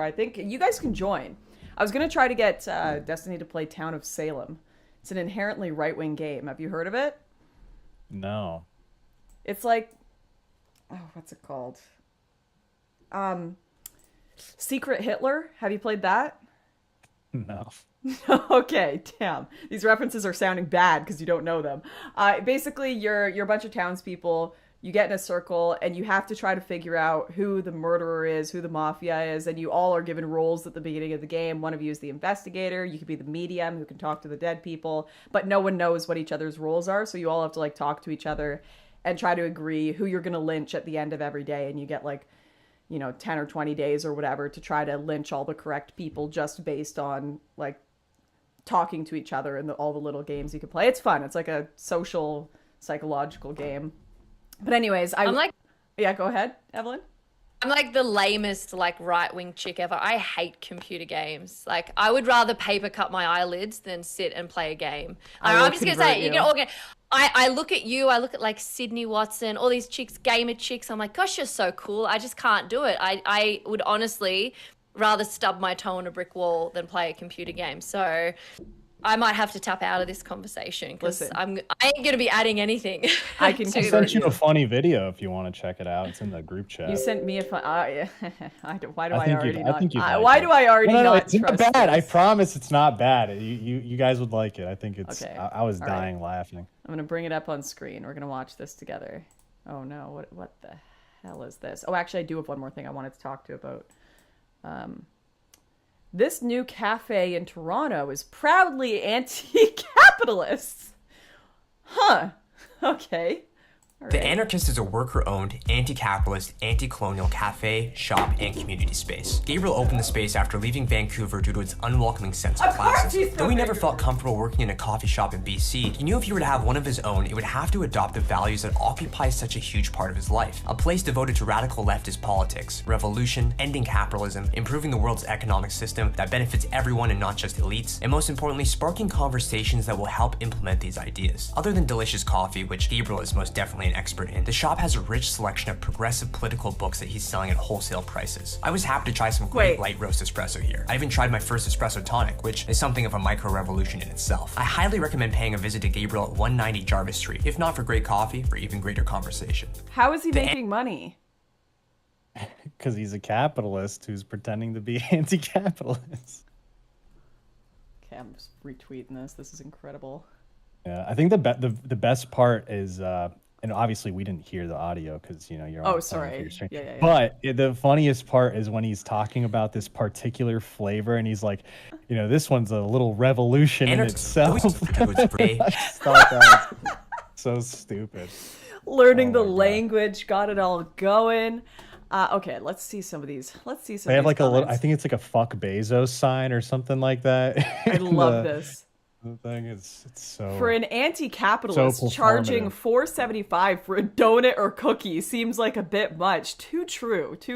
I think you guys can join. I was gonna try to get Destiny to play Town of Salem. It's an inherently right-wing game. Have you heard of it? No. It's like, what's it called? Secret Hitler. Have you played that? No. Okay, damn. These references are sounding bad because you don't know them. Basically, you're a bunch of townspeople. You get in a circle, and you have to try to figure out who the murderer is, who the mafia is, and you all are given roles at the beginning of the game. One of you is the investigator. You could be the medium who can talk to the dead people, but no one knows what each other's roles are, so you all have to like talk to each other and try to agree who you're going to lynch at the end of every day, and you get like 10 or 20 days or whatever to try to lynch all the correct people just based on like talking to each other and all the little games you can play. It's fun. It's like a social psychological game. But anyways, yeah, go ahead, Evelyn. I'm like the lamest like right-wing chick ever. I hate computer games. Like I would rather paper cut my eyelids than sit and play a game. I'm just gonna say, you can all get. I look at you. I look at like Sydney Watson, all these chicks, gamer chicks. I'm like, gosh, you're so cool. I just can't do it. I would honestly rather stub my toe on a brick wall than play a computer game. So I might have to tap out of this conversation because I ain't gonna be adding anything. I can send you a funny video if you want to check it out. It's in the group chat. You sent me a fun. Why do I already not? It's not bad. I promise it's not bad. You guys would like it. I think it's. Okay. I was dying laughing. I'm gonna bring it up on screen. We're gonna watch this together. Oh no! What the hell is this? Oh, actually, I do have one more thing I wanted to talk to you about. This new cafe in Toronto is proudly anti-capitalist. Huh. Okay. The Anarchist is a worker-owned, anti-capitalist, anti-colonial cafe, shop, and community space. Gabriel opened the space after leaving Vancouver due to its unwelcoming sense of classism. Though he never felt comfortable working in a coffee shop in BC, he knew if he were to have one of his own, it would have to adopt the values that occupy such a huge part of his life. A place devoted to radical leftist politics, revolution, ending capitalism, improving the world's economic system that benefits everyone and not just elites, and most importantly, sparking conversations that will help implement these ideas. Other than delicious coffee, which Gabriel is most definitely an expert in, the shop has a rich selection of progressive political books that he's selling at wholesale prices. I was happy to try some great light roast espresso here. I even tried my first espresso tonic, which is something of a micro revolution in itself. I highly recommend paying a visit to Gabriel at 190 Jarvis Street, if not for great coffee, for even greater conversation. How is he making money? Because he's a capitalist who's pretending to be anti-capitalist. Okay, I'm just retweeting this. This is incredible. Yeah, I think the best part is, and obviously we didn't hear the audio because you're on sorry. Your stream. Yeah. But the funniest part is when he's talking about this particular flavor, and he's like, this one's a little revolution in itself. So stupid. Learning the language, got it all going. Okay, let's see some of these. They have like comments. A little. I think it's like a "fuck Bezos" sign or something like that. I love this. The thing is, it's so for an anti-capitalist, charging $4.75 for a donut or cookie seems like a bit much. Too true. It's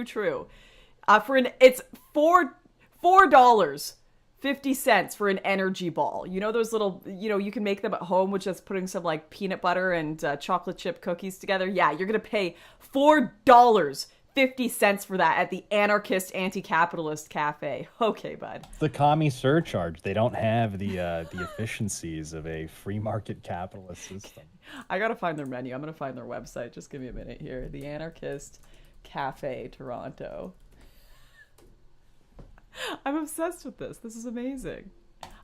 $4.50 for an energy ball. Those little, you can make them at home with just putting some like peanut butter and chocolate chip cookies together. Yeah, you're gonna pay $4.50 for that at the Anarchist Anti-Capitalist Cafe. Okay, bud. The commie surcharge. They don't have the efficiencies of a free market capitalist system. I gotta find their menu. I'm gonna find their website. Just give me a minute here. The Anarchist Cafe, Toronto. I'm obsessed with this. This is amazing.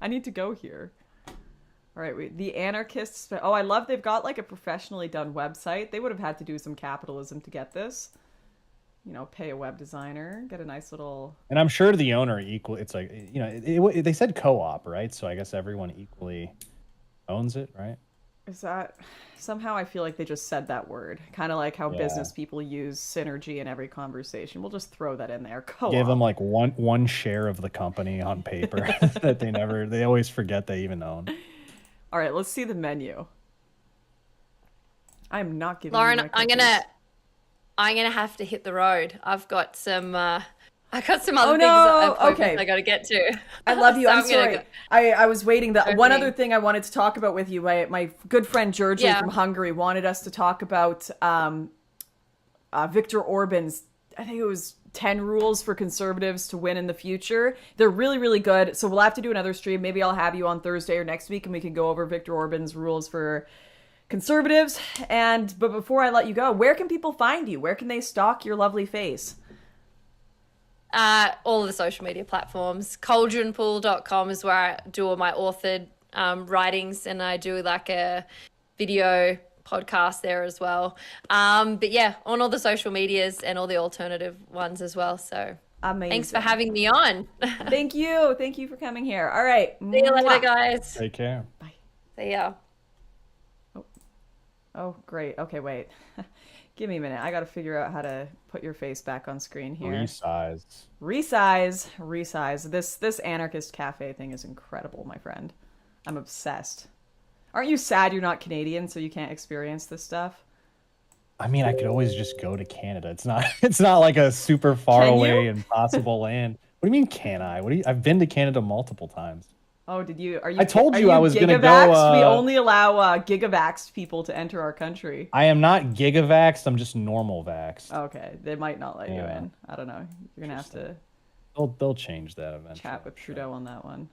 I need to go here. All right, the Anarchists. Oh, I love they've got like a professionally done website. They would have had to do some capitalism to get this. Pay a web designer, get a nice little... And I'm sure the owner equal. It's like, they said co-op, right? So I guess everyone equally owns it, right? Is that... Somehow I feel like they just said that word. Kind of like how business people use synergy in every conversation. We'll just throw that in there. Co-op. Give them like one share of the company on paper that they always forget they even own. All right, let's see the menu. I'm not giving Lauren, you my cookies. I'm gonna have to hit the road. I've got some other things I gotta get to. I love you. I'm sorry. I was waiting. One other thing I wanted to talk about with you, my good friend Georgie from Hungary wanted us to talk about Viktor Orban's, I think it was 10 rules for conservatives to win in the future. They're really, really good. So we'll have to do another stream. Maybe I'll have you on Thursday or next week and we can go over Viktor Orban's rules for conservatives. But before I let you go, where can people find you? Where can they stalk your lovely face? All of the social media platforms. Cauldronpool.com is where I do all my authored writings, and I do like a video podcast there as well. But yeah, on all the social medias and all the alternative ones as well. So amazing. Thanks for having me on. Thank you for coming here. All right, see you later, guys. Take care. Bye. See ya. Oh, great. Okay, wait. Give me a minute. I got to figure out how to put your face back on screen here. Resize. This Anarchist Cafe thing is incredible, my friend. I'm obsessed. Aren't you sad you're not Canadian, so you can't experience this stuff? I mean, I could always just go to Canada. It's not like a super far away, impossible land. What do you mean, can I? I've been to Canada multiple times. Oh, did you? I told you I was going to go. We only allow gigavaxxed people to enter our country. I am not gigavaxxed. I'm just normal vaxxed. Okay, they might not let you in. I don't know. You're gonna have to. They'll change that eventually. Chat with Trudeau on that one.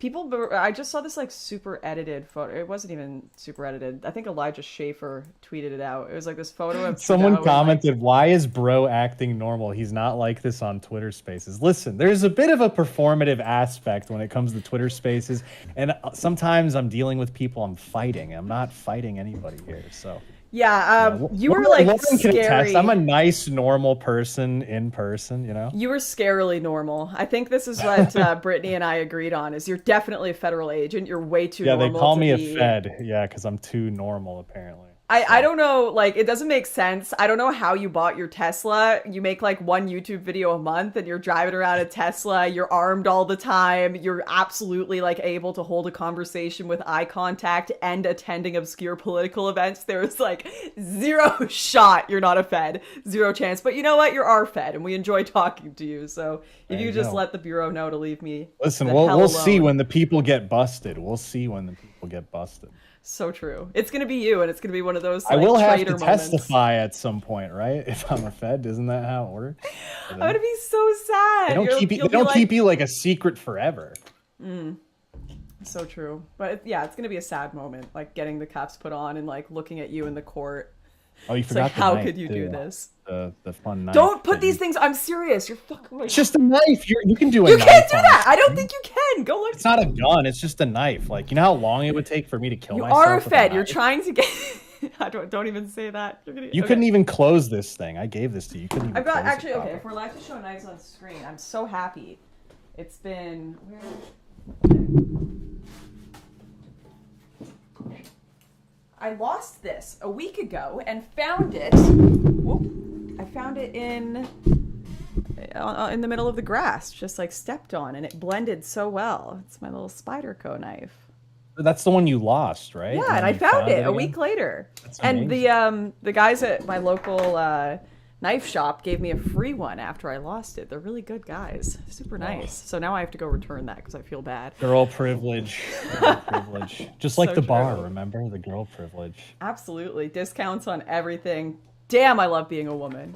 I just saw this like super edited photo. It wasn't even super edited. I think Elijah Schaefer tweeted it out. It was like this photo of someone Trudeau commented, "Why is bro acting normal? He's not like this on Twitter Spaces." Listen, there's a bit of a performative aspect when it comes to Twitter Spaces, and sometimes I'm dealing with people I'm fighting. I'm not fighting anybody here, so. Yeah, you were like Lauren can scary. attest. I'm a nice, normal person in person, you know? You were scarily normal. I think this is what Brittany and I agreed on, is you're definitely a federal agent. You're way too normal. Yeah, they call me be... a Fed. Yeah, because I'm too normal, apparently. I don't know, like, it doesn't make sense. I don't know how you bought your Tesla. You make, like, one YouTube video a month, and you're driving around a Tesla. You're armed all the time. You're absolutely, like, able to hold a conversation with eye contact and attending obscure political events. There's, like, zero shot you're not a Fed. Zero chance. But you know what? You're our Fed, and we enjoy talking to you. So if you just let the Bureau know to leave me Listen, we'll see when the people get busted. We'll see when the people get busted. So true. It's going to be you, and it's going to be one of those, like, I will have to moments. testify at some point, right? If I'm a Fed, isn't that how it works? I'm going to be so sad. They don't keep you like a secret forever. So true. But yeah, it's going to be a sad moment, like getting the cuffs put on and like looking at you in the court. Oh, you forgot like, the how knife, could you too. do this? The fun knife. Don't put these things. I'm serious. You're fucking. It's just a knife. You can do a You knife. can't do that. I don't think you can. Go look. It's not a gun. It's just a knife. Like, you know how long it would take for me to kill You myself? are a with Fed. You're knife? trying to get. I don't even say that. You couldn't even close this thing. I gave this to you. You couldn't even I've got close it actually. Okay, properly. if we're allowed to show knives on screen, I'm so happy. It's been. I lost this a week ago and found it. Whoop, I found it in the middle of the grass, just like stepped on, and it blended so well. It's my little Spyderco knife. That's the one you lost, right? Yeah, and I found it a week later. That's and the guys at my local knife shop gave me a free one after I lost it. They're really good guys, super nice. So now I have to go return that because I feel bad. Girl privilege. Girl privilege. Just like So the bar, true. remember? The girl privilege. Absolutely. Discounts on everything. Damn, I love being a woman.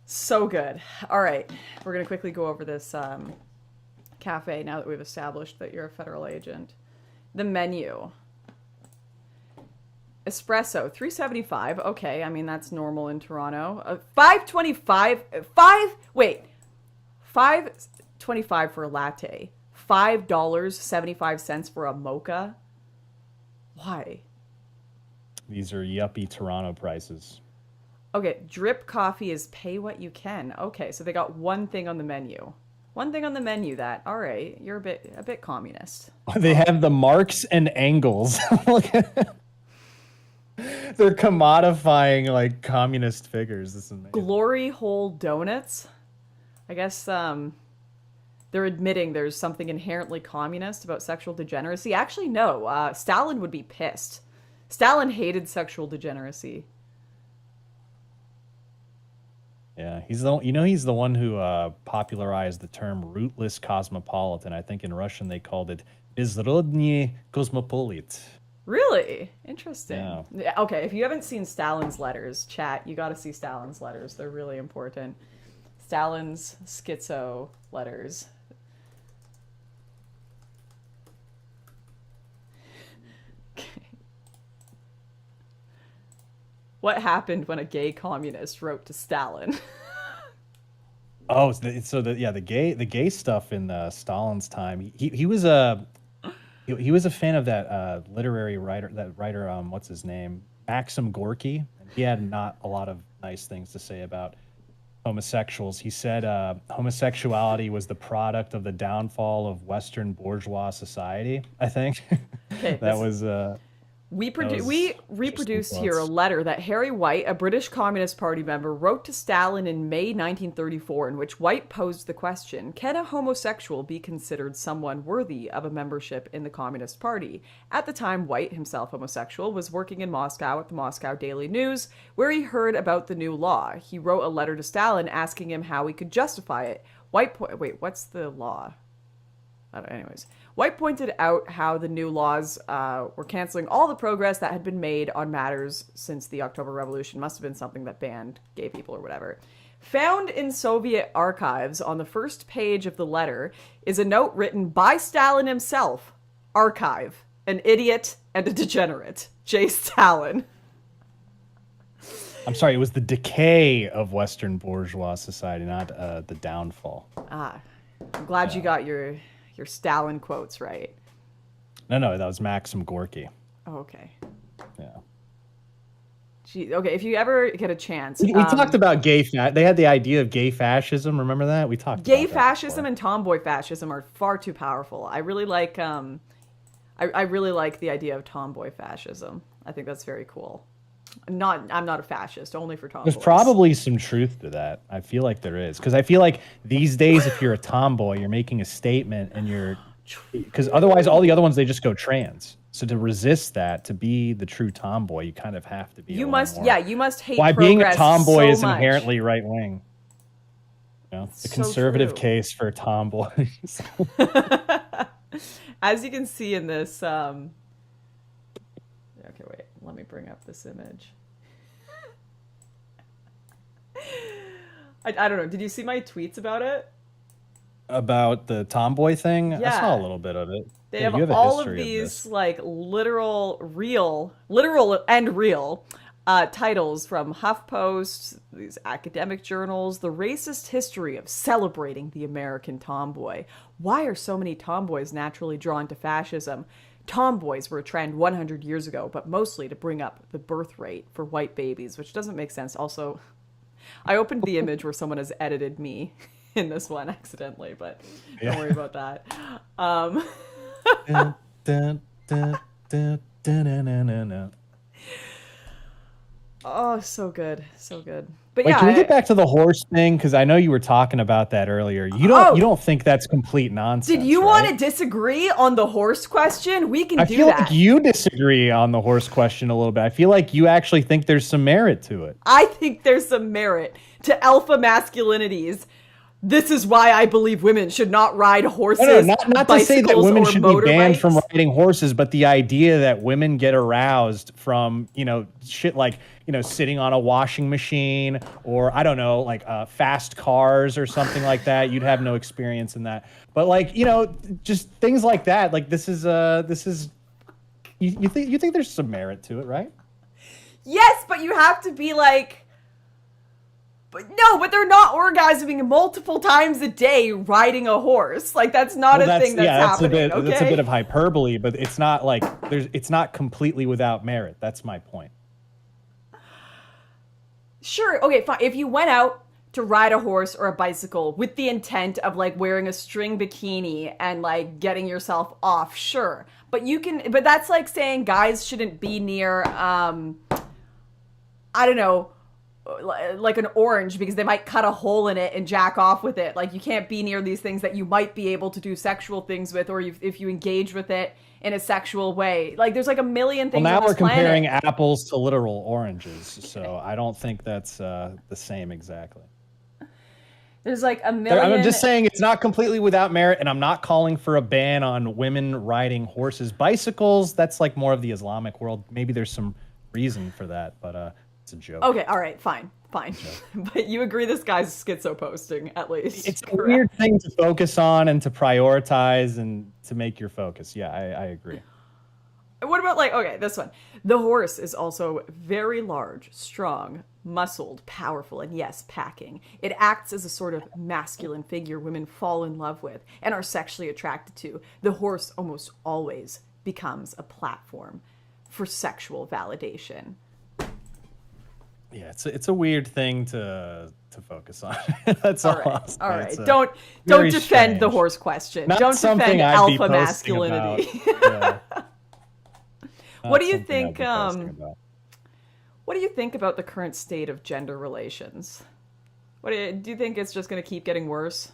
So good. All right. We're going to quickly go over this cafe now that we've established that you're a federal agent. The menu. Espresso, $3.75. Okay, I mean, that's normal in Toronto. $5.25. $5.25 for a latte. $5.75 for a mocha. Why? These are yuppie Toronto prices. Okay, drip coffee is pay what you can. Okay, so they got one thing on the menu. One thing on the menu that, all right, you're a bit communist. They have the Marx and Engels. They're commodifying like communist figures. This is amazing. Glory hole donuts. I guess they're admitting there's something inherently communist about sexual degeneracy. Actually, no. Stalin would be pissed. Stalin hated sexual degeneracy. Yeah, he's the one who popularized the term rootless cosmopolitan. I think in Russian they called it bezrodny cosmopolit. Really? Interesting. Yeah. Okay, if you haven't seen Stalin's letters, chat, you got to see Stalin's letters. They're really important. Stalin's schizo letters. What happened when a gay communist wrote to Stalin? Oh, the gay stuff in Stalin's time. He was a fan of that literary writer. What's his name? Maxim Gorky. He had not a lot of nice things to say about homosexuals. He said homosexuality was the product of the downfall of Western bourgeois society. I think Okay, that was. We reproduced here a letter that Harry White, a British Communist Party member, wrote to Stalin in May 1934, in which White posed the question, can a homosexual be considered someone worthy of a membership in the Communist Party? At the time, White, himself homosexual, was working in Moscow at the Moscow Daily News, where he heard about the new law. He wrote a letter to Stalin asking him how he could justify it. Wait, what's the law? Anyways, White pointed out how the new laws were canceling all the progress that had been made on matters since the October Revolution. Must have been something that banned gay people or whatever. Found in Soviet archives on the first page of the letter is a note written by Stalin himself. Archive. An idiot and a degenerate. J. Stalin. I'm sorry, it was the decay of Western bourgeois society, not the downfall. I'm glad you got your Stalin quotes right. No, that was Maxim Gorky. Oh, okay. Yeah. Gee, okay, if you ever get a chance, We talked about they had the idea of gay fascism. Remember that? We talked gay about that fascism before. and tomboy fascism are far too powerful. I really like I really like the idea of tomboy fascism. I think that's very cool. I'm not a fascist, only for tomboys. There's probably some truth to that. I feel like there is, because I feel like these days, if you're a tomboy, you're making a statement, and because otherwise all the other ones, they just go trans. So to resist that, to be the true tomboy, you kind of have to be. You must hate. Why being a tomboy so is much. Inherently right wing. You know, the conservative case for tomboys. As you can see in this, okay, wait, let me bring up this image. I don't know. Did you see my tweets about it? About the tomboy thing? Yeah. I saw a little bit of it. They Yeah, have you a all of history these this. like literal and real titles from HuffPost, these academic journals, the racist history of celebrating the American tomboy. Why are so many tomboys naturally drawn to fascism? Tomboys were a trend 100 years ago, but mostly to bring up the birth rate for white babies, which doesn't make sense. Also, I opened the image where someone has edited me in this one accidentally, but don't worry about that. Oh, so good, so good. But Wait, yeah, can we get back to the horse thing? Because I know you were talking about that earlier. You don't think that's complete nonsense? Did you right? want to disagree on the horse question? We can do that. I feel like you disagree on the horse question a little bit. I feel like you actually think there's some merit to it. I think there's some merit to alpha masculinities. This is why I believe women should not ride horses. No, not to say that women should be banned from motorbikes. riding horses, but the idea that women get aroused from, shit like, sitting on a washing machine, or I don't know, like fast cars or something like that. You'd have no experience in that. But like, just things like that. Like this is you think there's some merit to it, right? Yes, but you have to be like, but they're not orgasming multiple times a day riding a horse. Like that's not a thing that's happening. Okay? That's a bit of hyperbole, but it's not like it's not completely without merit. That's my point. Sure. Okay, fine. If you went out to ride a horse or a bicycle with the intent of like wearing a string bikini and like getting yourself off, sure. But but that's like saying guys shouldn't be near, I don't know, like an orange because they might cut a hole in it and jack off with it. Like you can't be near these things that you might be able to do sexual things with, or if you engage with it in a sexual way. Like there's like a million things. Well, now on this we're comparing planet. apples to literal oranges, so I don't think that's the same exactly. There's like a million. I'm just saying it's not completely without merit, and I'm not calling for a ban on women riding horses. Bicycles, that's like more of the Islamic world. Maybe there's some reason for that, but it's a joke. Okay, all right, fine. But you agree this guy's schizo posting, at least. It's a weird thing to focus on and to prioritize and to make your focus. Yeah, I agree. What about okay, this one. The horse is also very large, strong, muscled, powerful, and yes, packing. It acts as a sort of masculine figure women fall in love with and are sexually attracted to. The horse almost always becomes a platform for sexual validation. Yeah, it's a weird thing to focus on. That's all. All right. Don't defend strange. the horse question. Not Don't defend alpha masculinity. Yeah. What do you think? What do you think about the current state of gender relations? Do you think it's just going to keep getting worse?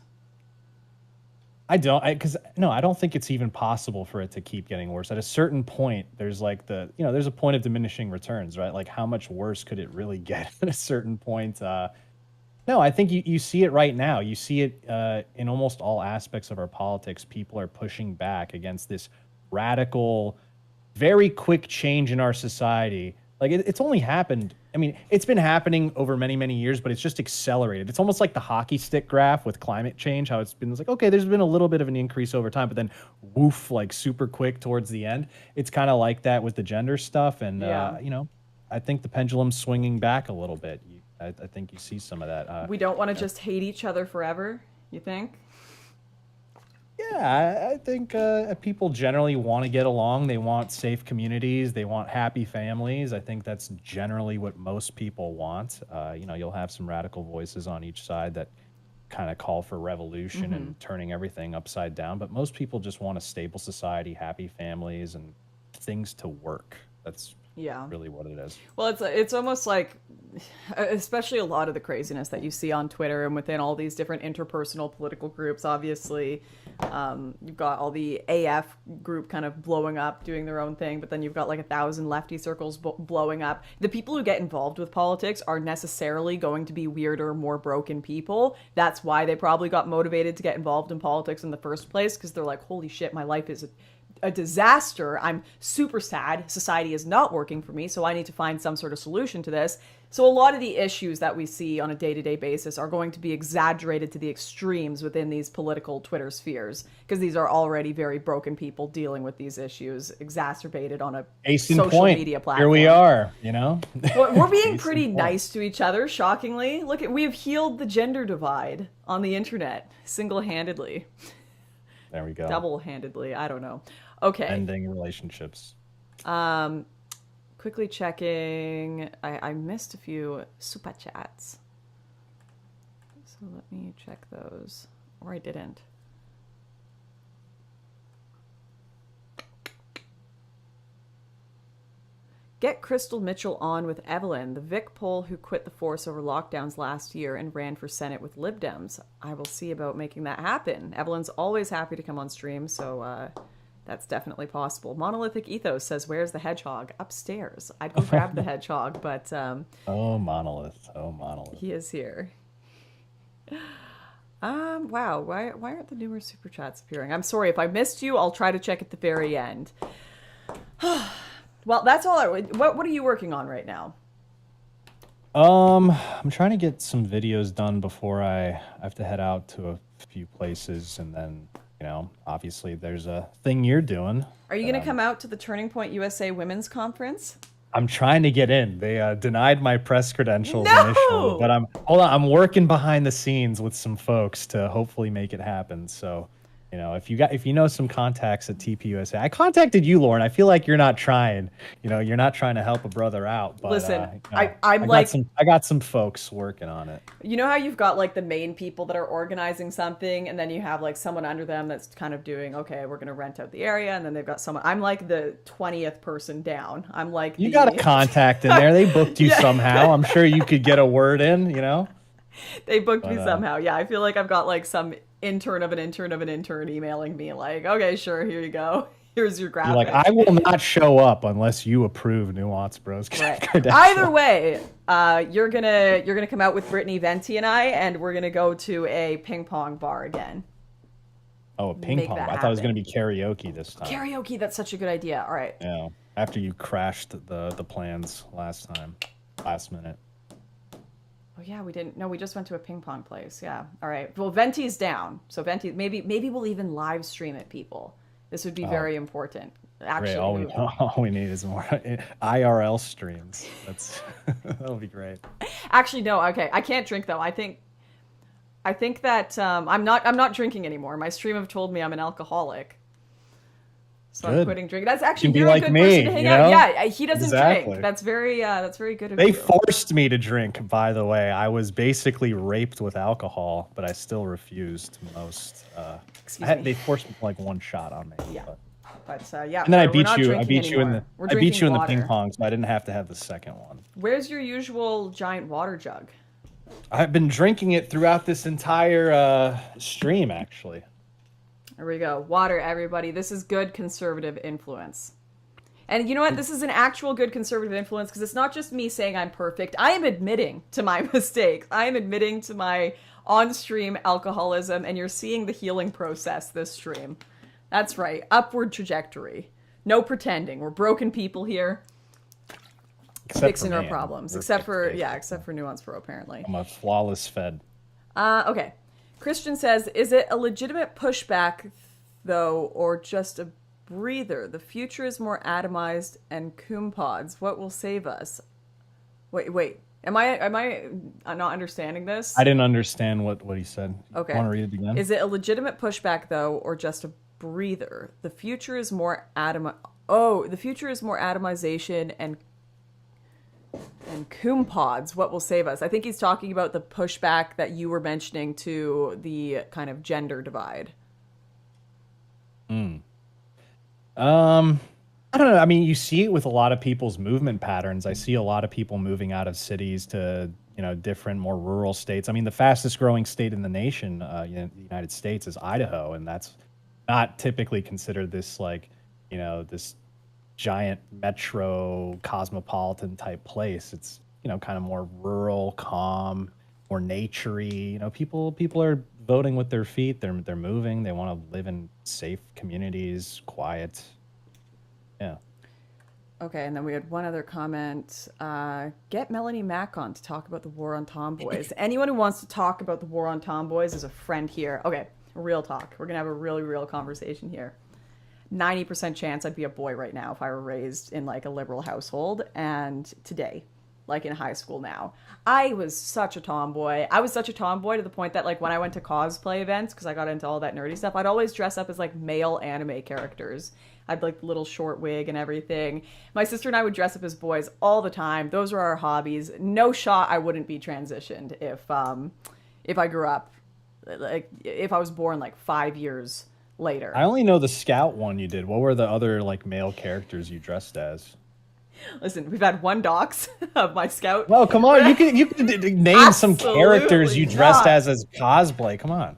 I don't think it's even possible for it to keep getting worse. At a certain point, there's like there's a point of diminishing returns, right? Like how much worse could it really get at a certain point? No, I think you see it right now. You see it in almost all aspects of our politics. People are pushing back against this radical, very quick change in our society. Like it's only happened. I mean, it's been happening over many, many years, but it's just accelerated. It's almost like the hockey stick graph with climate change, how it's like, okay, there's been a little bit of an increase over time, but then woof, like super quick towards the end. It's kind of like that with the gender stuff. And, I think the pendulum's swinging back a little bit. I think you see some of that. We don't want to just hate each other forever, you think? Yeah, Yeah, I think people generally want to get along. They want safe communities. They want happy families. I think that's generally what most people want. You'll have some radical voices on each side that kind of call for revolution and turning everything upside down. But most people just want a stable society, happy families, and things to work. That's really what it is. Well, it's almost like, especially a lot of the craziness that you see on Twitter and within all these different interpersonal political groups. Obviously, you've got all the AF group kind of blowing up, doing their own thing, but then you've got like 1,000 lefty circles blowing up. The people who get involved with politics are necessarily going to be weirder, more broken people. That's why they probably got motivated to get involved in politics in the first place, because they're like, holy shit, my life is a disaster. I'm super sad. Society is not working for me, so I need to find some sort of solution to this. So a lot of the issues that we see on a day-to-day basis are going to be exaggerated to the extremes within these political Twitter spheres, because these are already very broken people dealing with these issues, exacerbated on a social media platform. Here we are, We're being pretty nice to each other, shockingly. Look, we have healed the gender divide on the internet single-handedly. There we go. Double-handedly, I don't know. Okay. Ending relationships. Quickly checking. I missed a few super chats. So let me check those. Or I didn't. Get Crystal Mitchell on with Evelyn, the Vic Pole who quit the force over lockdowns last year and ran for Senate with Lib Dems. I will see about making that happen. Evelyn's always happy to come on stream, so that's definitely possible. Monolithic Ethos says, where's the hedgehog? Upstairs. I'd go grab the hedgehog, but... Oh, Monolith. He is here. Wow. Why aren't the newer super chats appearing? I'm sorry. If I missed you, I'll try to check at the very end. Well, that's all. What are you working on right now? I'm trying to get some videos done before I have to head out to a few places, and then, obviously there's a thing you're doing. Are you going to come out to the Turning Point USA Women's Conference? I'm trying to get in. They denied my press credentials initially, but I'm working behind the scenes with some folks to hopefully make it happen. So, if you know some contacts at TPUSA, I contacted you, Lauren. I feel like you're not trying. You're not trying to help a brother out. But listen, I got some folks working on it. You know how you've got like the main people that are organizing something, and then you have like someone under them that's kind of doing, okay, we're gonna rent out the area, and then they've got someone. I'm like the 20th person down. I'm like you got a contact in there. They booked you somehow. I'm sure you could get a word in. They booked me somehow. Yeah, I feel like I've got like some intern of an intern of an intern emailing me like, okay, sure, here you go. Here's your graphic. You're like, I will not show up unless you approve Nuance Bros. Right. Either way, you're gonna come out with Brittany, Venti, and I, and we're gonna go to a ping pong bar again. Oh, a ping pong bar. I thought it was gonna be karaoke this time. Karaoke, that's such a good idea. All right. Yeah. After you crashed the plans last minute. Oh yeah, we didn't. No, we just went to a ping pong place. Yeah. All right. Well, Venti's down, so Venti. Maybe we'll even live stream it, people. This would be very important. Actually, all we need is more IRL streams. That'll be great. Actually, no. Okay, I can't drink though. I think that I'm not drinking anymore. My stream have told me I'm an alcoholic. So I'm quitting drinking. That's actually you're a good person to hang out. Yeah, he doesn't drink. That's very good of you. They forced me to drink, by the way. I was basically raped with alcohol, but I still refused most. They forced like one shot on me. Yeah. But yeah. And then I beat you in the ping pong, so I didn't have to have the second one. Where's your usual giant water jug? I've been drinking it throughout this entire stream, actually. There we go. Water, everybody. This is good conservative influence. And you know what? This is an actual good conservative influence because it's not just me saying I'm perfect. I am admitting to my mistakes. I am admitting to my on-stream alcoholism, and you're seeing the healing process this stream. That's right. Upward trajectory. No pretending. We're broken people here. Fixing our problems. Except for Nuance Pro, apparently. I'm a flawless fed. Okay. Christian says, is it a legitimate pushback, though, or just a breather? The future is more atomized and coom pods. What will save us? Wait. Am I not understanding this? I didn't understand what he said. Okay. Want to read it again? Is it a legitimate pushback though, or just a breather? The future is more atomization and coom pods. What will save us? I think he's talking about the pushback that you were mentioning to the kind of gender divide. I don't know. I mean, you see it with a lot of people's movement patterns. I see a lot of people moving out of cities to, different, more rural states. I mean, the fastest growing state in the nation, the United States, is Idaho, and that's not typically considered this this giant metro cosmopolitan type place. It's, kind of more rural, calm, more naturey. People are voting with their feet. They're moving. They want to live in safe communities, quiet. Yeah. Okay, and then we had one other comment. Get Melanie Mack on to talk about the war on tomboys. Anyone who wants to talk about the war on tomboys is a friend here. Okay, real talk. We're going to have a really real conversation here. 90% chance I'd be a boy right now if I were raised in like a liberal household, and today, like in high school now. I was such a tomboy. I was such a tomboy to the point that like when I went to cosplay events, because I got into all that nerdy stuff, I'd always dress up as like male anime characters. I'd like the little short wig and everything. My sister and I would dress up as boys all the time. Those were our hobbies. No shot I wouldn't be transitioned if I grew up, like if I was born like 5 years later. I only know the Scout one you did. What were the other like male characters you dressed as? Listen, we've had one dox of my Scout. Well, come on, you can name some characters you dressed not. as cosplay. Come on.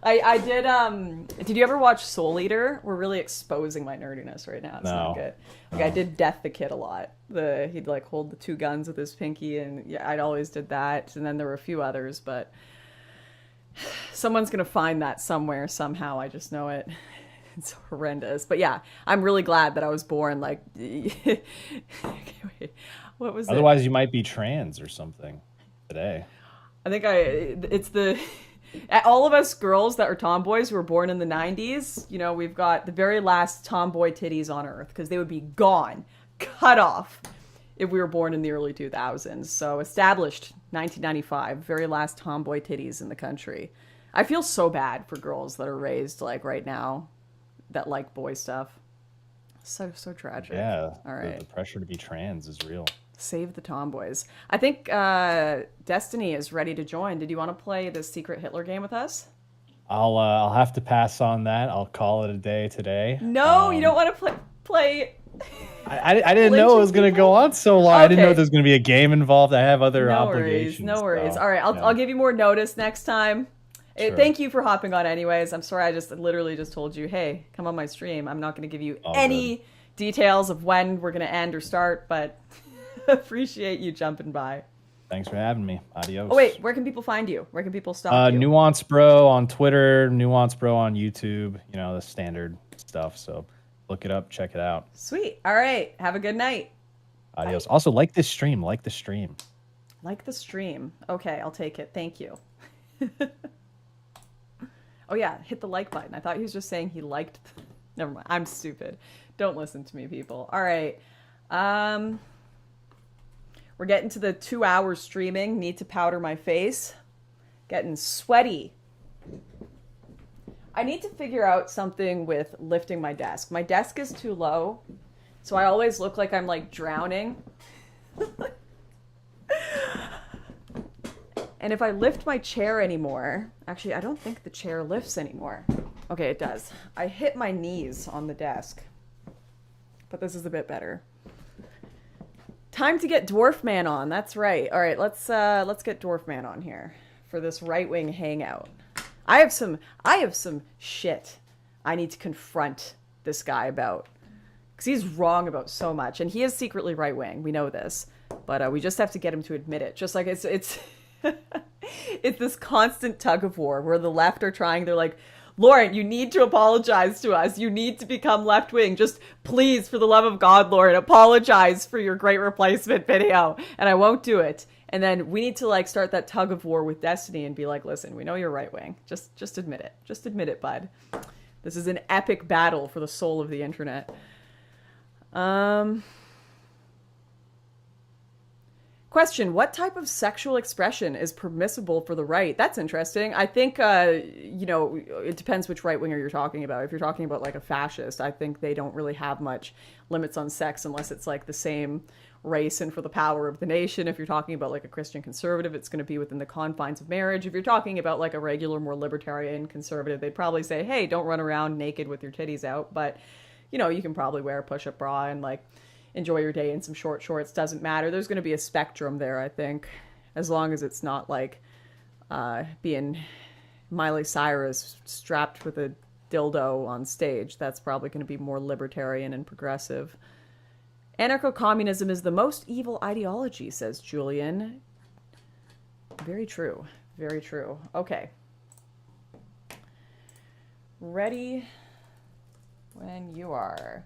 I did you ever watch Soul Eater? We're really exposing my nerdiness right now. It's not good. Like I did Death the Kid a lot. He'd like hold the two guns with his pinky, and yeah, I'd always did that. And then there were a few others, but someone's gonna find that somewhere, somehow. I just know it. It's horrendous. But yeah, I'm really glad that I was born like okay, wait. What was Otherwise you might be trans or something today. I think it's the all of us girls that are tomboys who were born in the 90s, we've got the very last tomboy titties on earth, because they would be gone, cut off, if we were born in the early 2000s. So established 1995, very last tomboy titties in the country. I feel so bad for girls that are raised like right now that like boy stuff. So tragic. Yeah. All right. The pressure to be trans is real. Save the tomboys. I think Destiny is ready to join. Did you want to play the secret Hitler game with us? I'll have to pass on that. I'll call it a day today. No, you don't want to play. I didn't know it was going to go on so long. Okay. I didn't know there's going to be a game involved. I have other obligations. No worries. So, All right, I'll give you more notice next time. Sure. Thank you for hopping on anyways. I'm sorry I just literally just told you, hey, come on my stream. I'm not going to give you any details of when we're going to end or start, but appreciate you jumping by. Thanks for having me. Adios. Oh, wait, where can people find you? Where can people stalk you? Nuance Bro on Twitter, Nuance Bro on YouTube, the standard stuff. So look it up, check it out. Sweet. All right. Have a good night. Adios. Bye. Also, like the stream. Like the stream. Like the stream. Okay, I'll take it. Thank you. Oh, yeah. Hit the like button. I thought he was just saying he liked. Never mind. I'm stupid. Don't listen to me, people. All right. We're getting to the 2 hours streaming. Need to powder my face. Getting sweaty. I need to figure out something with lifting my desk. My desk is too low, so I always look like I'm like drowning. And if I lift my chair anymore, actually, I don't think the chair lifts anymore. Okay, it does. I hit my knees on the desk, but this is a bit better. Time to get Dwarf Man on. That's right. All right, let's get Dwarf Man on here for this right-wing hangout. I have some shit I need to confront this guy about, because he's wrong about so much, and he is secretly right-wing. We know this, but we just have to get him to admit it. Just like it's it's this constant tug of war where the left are trying. They're like, Lauren, you need to apologize to us. You need to become left-wing. Just please, for the love of God, Lauren, apologize for your Great Replacement video. And I won't do it. And then we need to like start that tug of war with Destiny and be like, listen, we know you're right-wing. Just admit it. Just admit it, bud. This is an epic battle for the soul of the internet. Question, what type of sexual expression is permissible for the right? That's interesting. I think, it depends which right-winger you're talking about. If you're talking about like a fascist, I think they don't really have much limits on sex unless it's like the same race and for the power of the nation. If you're talking about like a Christian conservative, it's going to be within the confines of marriage. If you're talking about like a regular, more libertarian conservative, they'd probably say, hey, don't run around naked with your titties out. But, you can probably wear a push-up bra and like enjoy your day in some short shorts. Doesn't matter. There's going to be a spectrum there, I think, as long as it's not like being Miley Cyrus strapped with a dildo on stage. That's probably going to be more libertarian and progressive. Anarcho-communism is the most evil ideology, says Julian. Very true. Very true. Okay. Ready when you are.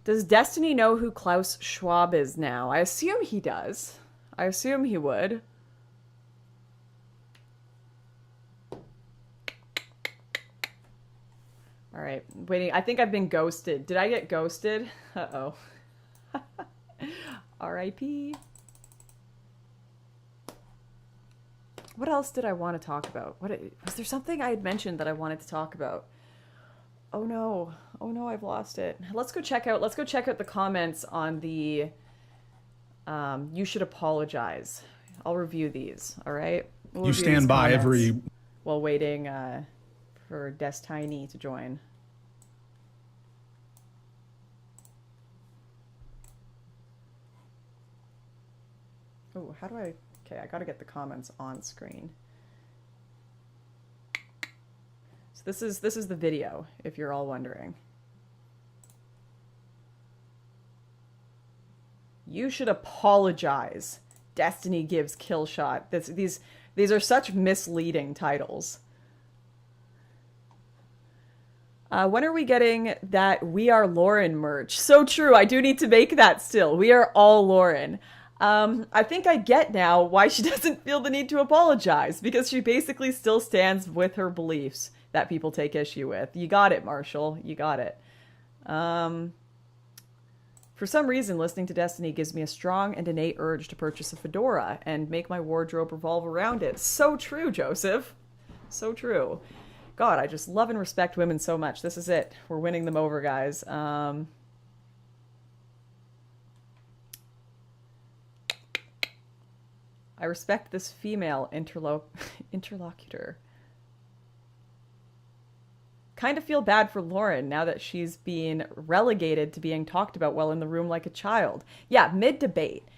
Does Destiny know who Klaus Schwab is now? I assume he does. I assume he would. All right, waiting. I think I've been ghosted. Did I get ghosted? Uh-oh. R.I.P. What else did I want to talk about? Was there something I had mentioned that I wanted to talk about? Oh no, I've lost it. Let's go check out the comments on the you should apologize. I'll review these, all right? You stand by every... While waiting for Destiny to join. Oh, how do I... Okay, I gotta get the comments on screen. So this is the video, if you're all wondering. You should apologize. Destiny gives kill shot. These are such misleading titles. When are we getting that We Are Lauren merch? So true. I do need to make that still. We are all Lauren. I think I get now why she doesn't feel the need to apologize, because she basically still stands with her beliefs that people take issue with. You got it, Marshall. You got it. For some reason, listening to Destiny gives me a strong and innate urge to purchase a fedora and make my wardrobe revolve around it. So true, Joseph. So true. God, I just love and respect women so much. This is it. We're winning them over, guys. I respect this female interlocutor. Kind of feel bad for Lauren now that she's being relegated to being talked about while in the room like a child. Yeah, mid-debate,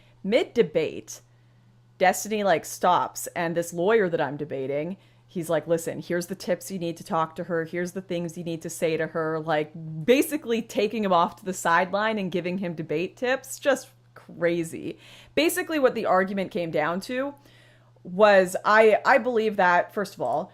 Destiny, like, stops, and this lawyer that I'm debating, he's like, listen, here's the tips you need to talk to her, here's the things you need to say to her, like, basically taking him off to the sideline and giving him debate tips. Just crazy. Basically, what the argument came down to was, I believe that, first of all,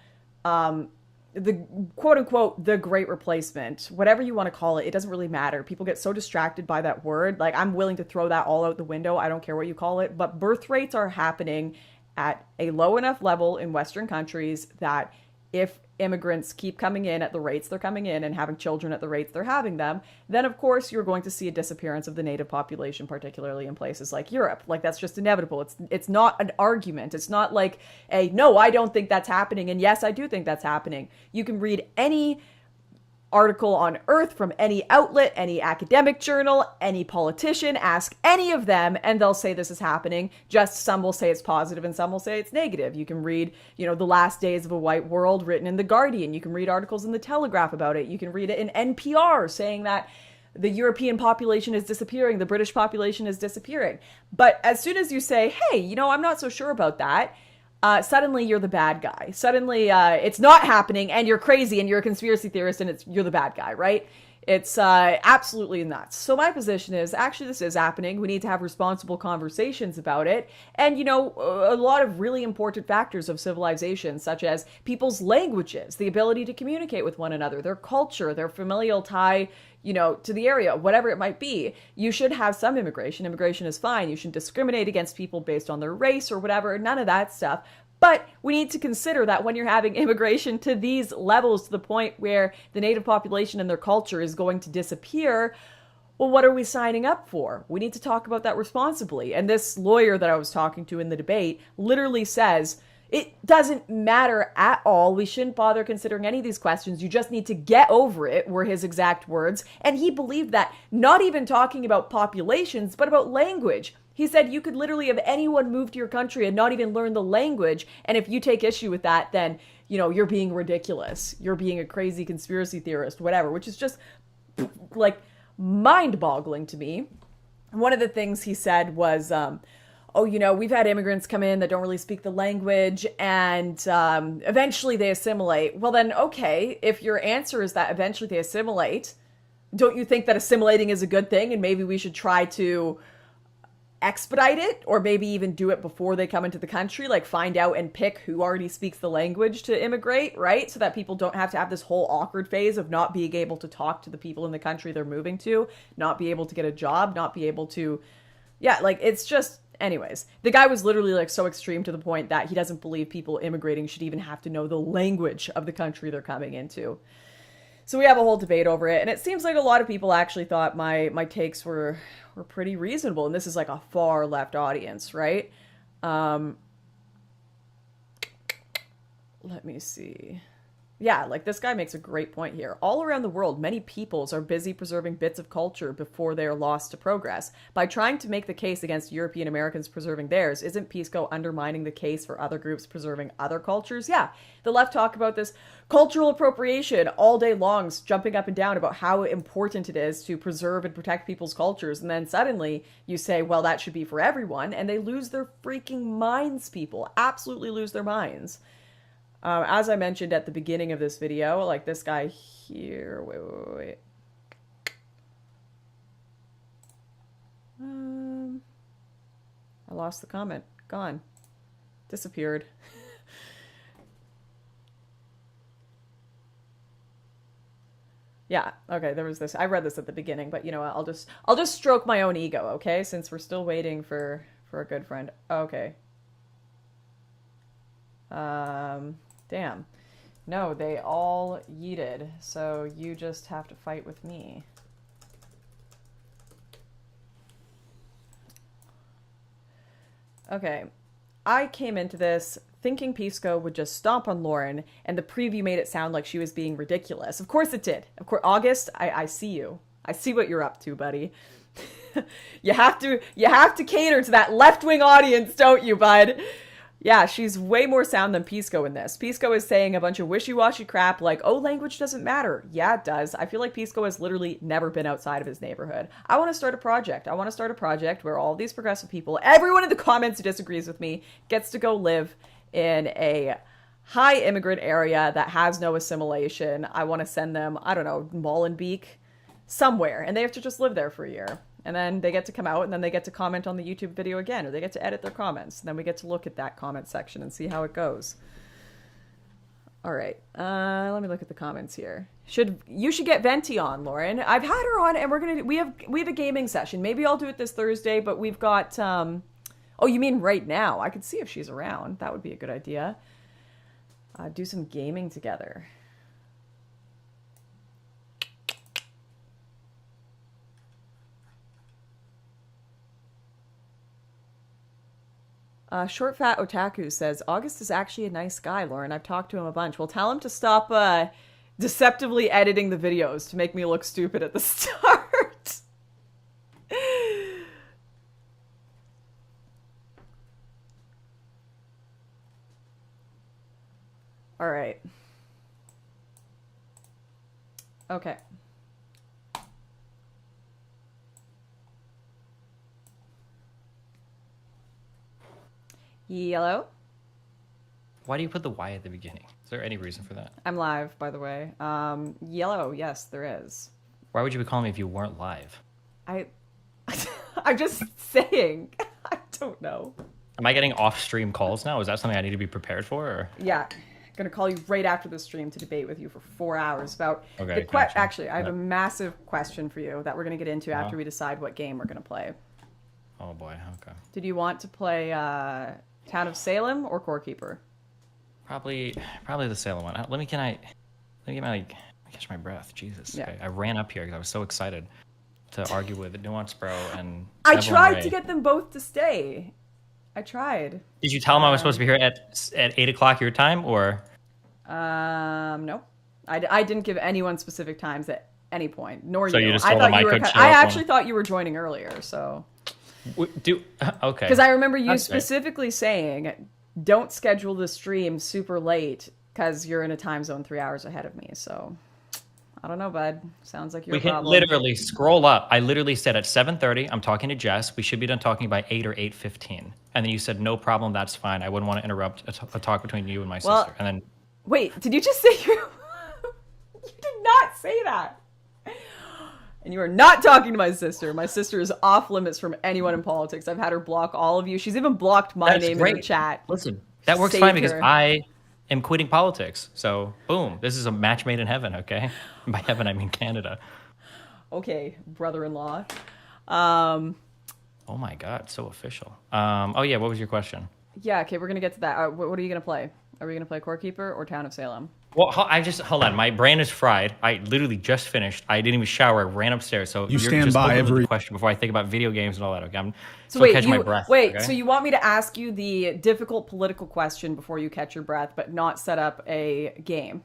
the quote-unquote the great replacement, whatever you want to call it, it doesn't really matter. People get so distracted by that word. Like, I'm willing to throw that all out the window. I don't care what you call it. But birth rates are happening at a low enough level in Western countries that if immigrants keep coming in at the rates they're coming in and having children at the rates they're having them, then of course you're going to see a disappearance of the native population, particularly in places like Europe. Like, that's just inevitable. It's not an argument. It's not like a, no, I don't think that's happening, and yes, I do think that's happening. You can read any article on Earth from any outlet, any academic journal, any politician, ask any of them, and they'll say this is happening. Just some will say it's positive and some will say it's negative. You can read, The Last Days of a White World written in The Guardian. You can read articles in The Telegraph about it. You can read it in NPR saying that the European population is disappearing, the British population is disappearing. But as soon as you say, hey, I'm not so sure about that, suddenly you're the bad guy. Suddenly it's not happening and you're crazy and you're a conspiracy theorist and you're the bad guy, right? It's absolutely nuts. So my position is, actually, this is happening. We need to have responsible conversations about it. And, a lot of really important factors of civilization, such as people's languages, the ability to communicate with one another, their culture, their familial tie, to the area, whatever it might be. You should have some immigration. Immigration is fine. You shouldn't discriminate against people based on their race or whatever. None of that stuff. But we need to consider that when you're having immigration to these levels, to the point where the native population and their culture is going to disappear, well, what are we signing up for? We need to talk about that responsibly. And this lawyer that I was talking to in the debate literally says, it doesn't matter at all. We shouldn't bother considering any of these questions. You just need to get over it, were his exact words. And he believed that, not even talking about populations, but about language. He said you could literally have anyone move to your country and not even learn the language. And if you take issue with that, then, you know, you're being ridiculous. You're being a crazy conspiracy theorist, whatever, which is just like mind-boggling to me. One of the things he said was, oh, you know, we've had immigrants come in that don't really speak the language and eventually they assimilate. Well, then, okay, if your answer is that eventually they assimilate, don't you think that assimilating is a good thing and maybe we should try to expedite it, or maybe even do it before they come into the country, like find out and pick who already speaks the language to immigrate, right? So that people don't have to have this whole awkward phase of not being able to talk to the people in the country they're moving to, not be able to get a job, not be able to, yeah, like it's just, anyways, the guy was literally like so extreme to the point that he doesn't believe people immigrating should even have to know the language of the country they're coming into. So we have a whole debate over it, and it seems like a lot of people actually thought my takes were pretty reasonable, and this is like a far left audience, right? Let me see. Yeah, like this guy makes a great point here. All around the world, many peoples are busy preserving bits of culture before they are lost to progress. By trying to make the case against European Americans preserving theirs, isn't Pisco undermining the case for other groups preserving other cultures? Yeah, the left talk about this cultural appropriation all day long, jumping up and down about how important it is to preserve and protect people's cultures. And then suddenly you say, well, that should be for everyone. And they lose their freaking minds, people. Absolutely lose their minds. As I mentioned at the beginning of this video, like this guy here, wait. I lost the comment. Gone. Disappeared. Yeah, okay, there was this. I read this at the beginning, but you know what, I'll just stroke my own ego, okay? Since we're still waiting for a good friend. Okay. Damn. No, they all yeeted, so you just have to fight with me. Okay. I came into this thinking Pisco would just stomp on Lauren, and the preview made it sound like she was being ridiculous. Of course it did. Of course, August, I see you. I see what you're up to, buddy. You have to cater to that left-wing audience, don't you, bud? Yeah, she's way more sound than Pisco in this. Pisco is saying a bunch of wishy-washy crap like, oh, language doesn't matter. Yeah, it does. I feel like Pisco has literally never been outside of his neighborhood. I want to start a project. I want to start a project where all these progressive people, everyone in the comments who disagrees with me, gets to go live in a high immigrant area that has no assimilation. I want to send them, I don't know, Molenbeek, somewhere, and they have to just live there for a year. And then they get to come out, and then they get to comment on the YouTube video again, or they get to edit their comments. And then we get to look at that comment section and see how it goes. All right, let me look at the comments here. You should get Venti on, Lauren. I've had her on, and we have a gaming session. Maybe I'll do it this Thursday, but we've got oh, you mean right now? I could see if she's around. That would be a good idea. Do some gaming together. Short Fat Otaku says, August is actually a nice guy, Lauren. I've talked to him a bunch. Well, tell him to stop deceptively editing the videos to make me look stupid at the start. All right. Okay. Yellow. Why do you put the Y at the beginning? Is there any reason for that? I'm live, by the way. Yellow, yes, there is. Why would you be calling me if you weren't live? I'm just saying. I don't know. Am I getting off-stream calls now? Is that something I need to be prepared for? Or? Yeah. I'm going to call you right after the stream to debate with you for 4 hours about... Okay, gotcha. Actually, I have a massive question for you that we're going to get into after we decide what game we're going to play. Oh, boy. Okay. Did you want to play Town of Salem or Core Keeper? Probably the Salem one. Let me catch my breath. Jesus. Yeah. Okay. I ran up here because I was so excited to argue with Nuance Bro and I Evelyn tried Ray. to get them both to stay. I tried. Did you tell them I was supposed to be here at 8 o'clock your time, or? No. I didn't give anyone specific times at any point, nor So you. you just I told thought them I you were. could show I up actually thought you were joining earlier, so. Okay. Because I remember you That's fair. specifically saying, "Don't schedule the stream super late because you're in a time zone 3 hours ahead of me." So, I don't know, bud. Sounds like your We can problem. literally scroll up. I literally said at 7:30, I'm talking to Jess. We should be done talking by 8 or 8:15. And then you said, no problem, that's fine. I wouldn't want to interrupt a talk between you and my Well- sister. And then Wait, did you just say you? You did not say that. And you are not talking to my sister. My sister is off limits from anyone in politics. I've had her block all of you. She's even blocked my That's name in great. the chat. Listen, that works Saved fine because her. I am quitting politics. So, boom, this is a match made in heaven, okay? By heaven, I mean Canada. Okay, brother-in-law. Oh my God, so official. Oh yeah, what was your question? Yeah, okay, we're going to get to that. What are you going to play? Are we going to play Core Keeper or Town of Salem? Well, hold on. My brain is fried. I literally just finished. I didn't even shower. I ran upstairs. So You you're stand just by open with every- the question before I think about video games and all that. Okay, I'm So still wait, catching my breath. okay? so you want me to ask you the difficult political question before you catch your breath, but not set up a game?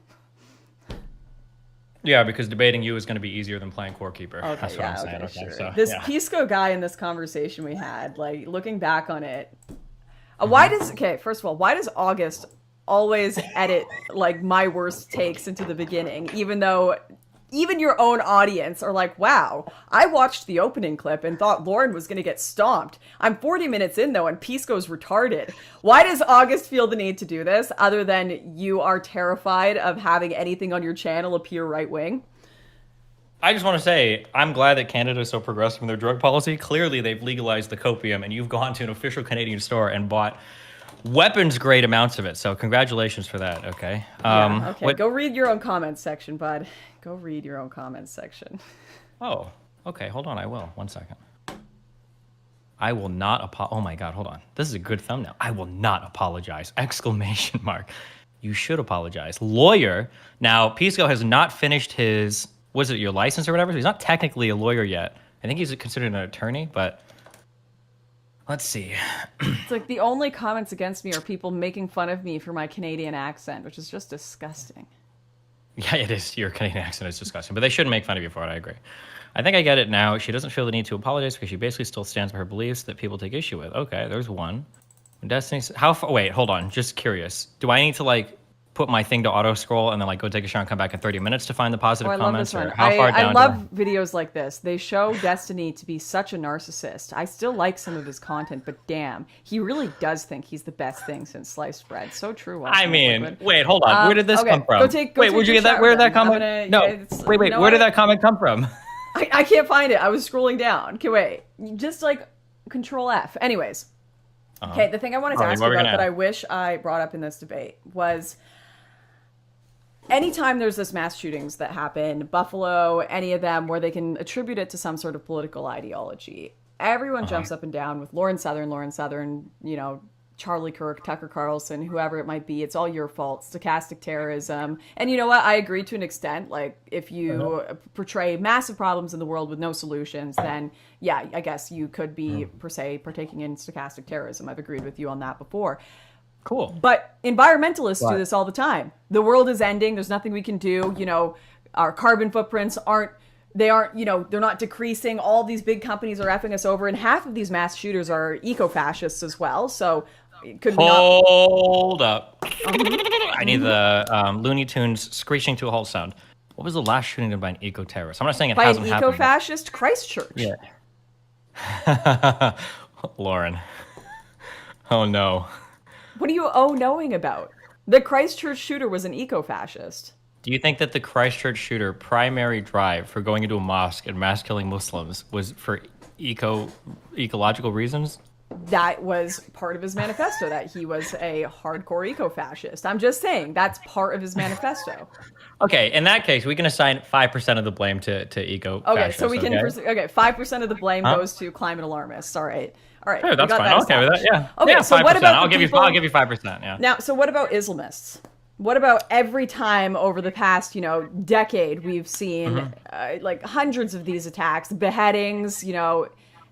Yeah, because debating you is going to be easier than playing Core Keeper. Okay, That's what yeah, I'm saying. okay, sure. So, This yeah. Pisco guy in this conversation we had, like, looking back on it, first of all, why does August always edit, like, my worst takes into the beginning, even though even your own audience are like, wow, I watched the opening clip and thought Lauren was going to get stomped. I'm 40 minutes in, though, and Pisco's retarded. Why does August feel the need to do this, other than you are terrified of having anything on your channel appear right-wing? I just want to say, I'm glad that Canada is so progressive in their drug policy. Clearly, they've legalized the copium, and you've gone to an official Canadian store and bought weapons-grade amounts of it. So congratulations for that, okay? Yeah, okay, what- go read your own comments section, bud. Go read your own comments section. Oh, okay. Hold on. I will. 1 second. I will not oh my God, hold on. This is a good thumbnail. I will not apologize. Exclamation mark. You should apologize. Lawyer. Now, Pisco has not finished his, was it your license or whatever? So he's not technically a lawyer yet. I think he's considered an attorney, but let's see. It's like the only comments against me are people making fun of me for my Canadian accent, which is just disgusting. Yeah, it is. Your Canadian accent is disgusting, but they shouldn't make fun of you for it. I agree. I think I get it now. She doesn't feel the need to apologize because she basically still stands by her beliefs that people take issue with. Okay, there's one. Destiny. How far? Wait, hold on. Just curious. Do I need to like put my thing to auto scroll and then like go take a shower and come back in 30 minutes to find the positive Oh, I love comments? this one. Or how far down? I love videos like this. They show Destiny to be such a narcissist. I still like some of his content, but damn, he really does think he's the best thing since sliced bread. So true. I mean, wait, hold on. Where did this okay, come from? go take wait, where'd you your get that? shower Where did that then. I'm comment? gonna- No, yeah, it's- wait. you know Where did what? that comment come from? I can't find it. I was scrolling down. Okay, wait. Just like Control F. Anyways. Okay, the thing I wanted to Alright, ask what you were we about gonna that I ask? wish I brought up in this debate was anytime there's this mass shootings that happen, Buffalo, any of them, where they can attribute it to some sort of political ideology, everyone jumps up and down with Lauren Southern, you know, Charlie Kirk, Tucker Carlson, whoever it might be. It's all your fault. Stochastic terrorism. And you know what? I agree to an extent. Like, if you portray massive problems in the world with no solutions, then yeah, I guess you could be, per se, partaking in stochastic terrorism. I've agreed with you on that before. Cool. But environmentalists do this all the time. The world is ending. There's nothing we can do. You know, our carbon footprints aren't, you know, they're not decreasing. All these big companies are effing us over. And half of these mass shooters are eco-fascists as well. So could we not? Hold up. I need the Looney Tunes screeching to a halt sound. What was the last shooting done by an eco-terrorist? I'm not saying it By an hasn't happened. eco-fascist? Christchurch. Yeah. Lauren. Oh no. What are you knowing about? The Christchurch shooter was an eco-fascist. Do you think that the Christchurch shooter primary drive for going into a mosque and mass killing Muslims was for ecological reasons? That was part of his manifesto, that he was a hardcore eco-fascist. I'm just saying, that's part of his manifesto. Okay, in that case, we can assign 5% of the blame to eco. Okay, so we can... Okay, 5% of the blame goes to climate alarmists. All right. All right. Hey, we that's got fine. that I'm okay with that. established. Yeah. Okay, Yeah, so 5%. what about I'll the give people... you. I'll give you 5%. Yeah. Now, so what about Islamists? What about every time over the past, decade we've seen like hundreds of these attacks, beheadings,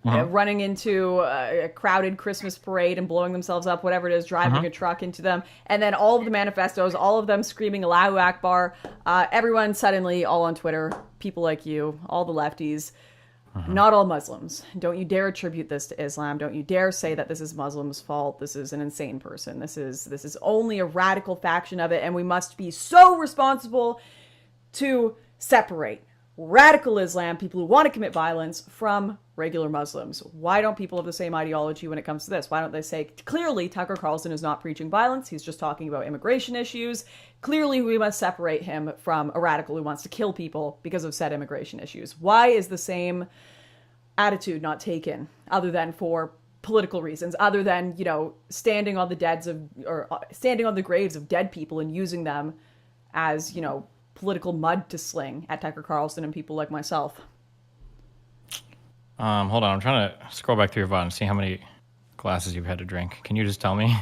running into a crowded Christmas parade and blowing themselves up, whatever it is, driving a truck into them, and then all of the manifestos, all of them screaming Allahu Akbar, everyone suddenly all on Twitter, people like you, all the lefties, not all Muslims. Don't you dare attribute this to Islam. Don't you dare say that this is Muslims' fault. This is an insane person. This is only a radical faction of it, and we must be so responsible to separate radical Islam, people who want to commit violence, from regular Muslims. Why don't people have the same ideology when it comes to this? Why don't they say, clearly, Tucker Carlson is not preaching violence. He's just talking about immigration issues. Clearly, we must separate him from a radical who wants to kill people because of said immigration issues. Why is the same attitude not taken, other than for political reasons, other than, standing on the graves of dead people and using them as, political mud to sling at Tucker Carlson and people like myself? Hold on. I'm trying to scroll back through your VOD and see how many glasses you've had to drink. Can you just tell me?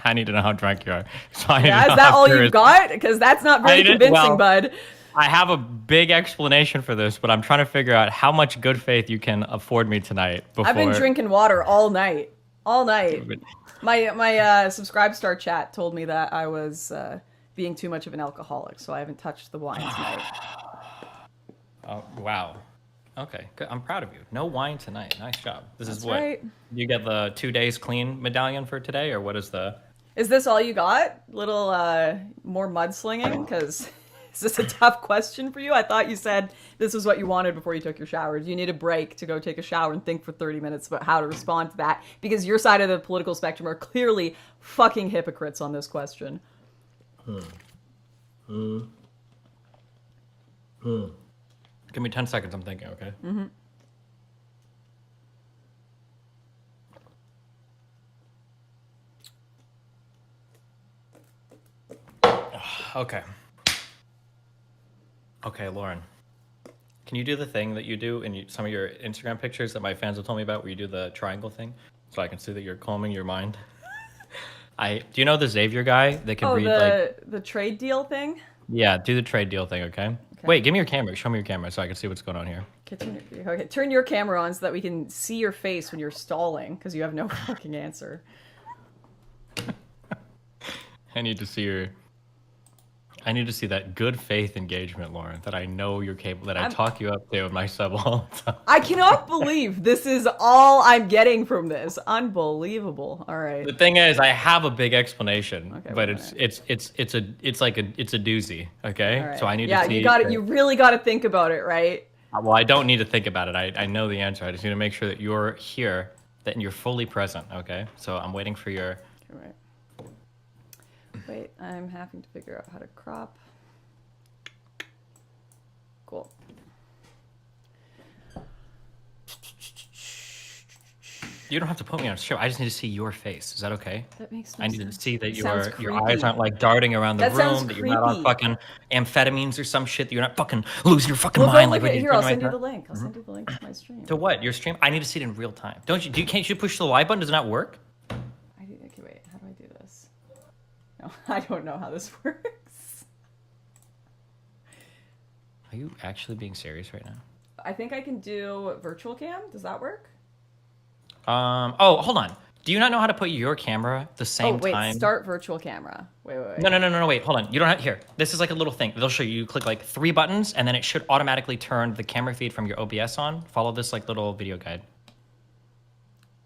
I need to know how drunk you are. So Is that all you've got? Because that's not very convincing, bud. I have a big explanation for this, but I'm trying to figure out how much good faith you can afford me tonight. I've been drinking water all night. All night. My Subscribe Star chat told me that I was being too much of an alcoholic, so I haven't touched the wine tonight. Oh, wow. Okay, good. I'm proud of you. No wine tonight. Nice job. This is what? Right. You get the 2 days clean medallion for today, or what is the... Is this all you got? Little more mudslinging? Because is this a tough question for you? I thought you said this was what you wanted before you took your shower. Do you need a break to go take a shower and think for 30 minutes about how to respond to that? Because your side of the political spectrum are clearly fucking hypocrites on this question. Give me 10 seconds, I'm thinking, okay? Mm-hmm. Okay. Okay, Lauren. Can you do the thing that you do in some of your Instagram pictures that my fans have told me about, where you do the triangle thing, so I can see that you're calming your mind? Do you know the Xavier guy that can read the trade deal thing? Yeah, do the trade deal thing, okay? Wait, give me your camera. Show me your camera so I can see what's going on here. Okay, turn your camera on so that we can see your face when you're stalling, because you have no fucking answer. I need to see that good faith engagement, Lauren, that I know you're capable, that I talk you up to with my sub all the time. I cannot believe this is all I'm getting from this. Unbelievable. All right. The thing is, I have a big explanation, okay, but it's a doozy. Okay, right. So I need to see. You really got to think about it, right? Well, I don't need to think about it. I know the answer. I just need to make sure that you're here, that you're fully present. Okay, so I'm waiting for your. Okay, right. Wait, I'm having to figure out how to crop. Cool. You don't have to put me on show. I just need to see your face. Is that okay? That makes no I need sense. to see that your creepy. eyes aren't like darting around the That sounds room, that you're not on creepy. fucking amphetamines or some shit, that you're not fucking losing your fucking Well, mind. go look Like at what here. you're I'll doing send you right the now. link. I'll send you the link to my stream. To what? Your stream? I need to see it in real time. Can't you push the Y button? Does it not work? Okay, wait. How do I do this? No, I don't know how this works. Are you actually being serious right now? I think I can do virtual cam. Does that work? Oh, hold on. Do you not know how to put your camera the same time? Oh, wait. Start virtual camera. Wait. No, wait. Hold on. You don't have... Here. This is like a little thing. They'll show you. You click like 3 buttons, and then it should automatically turn the camera feed from your OBS on. Follow this like little video guide.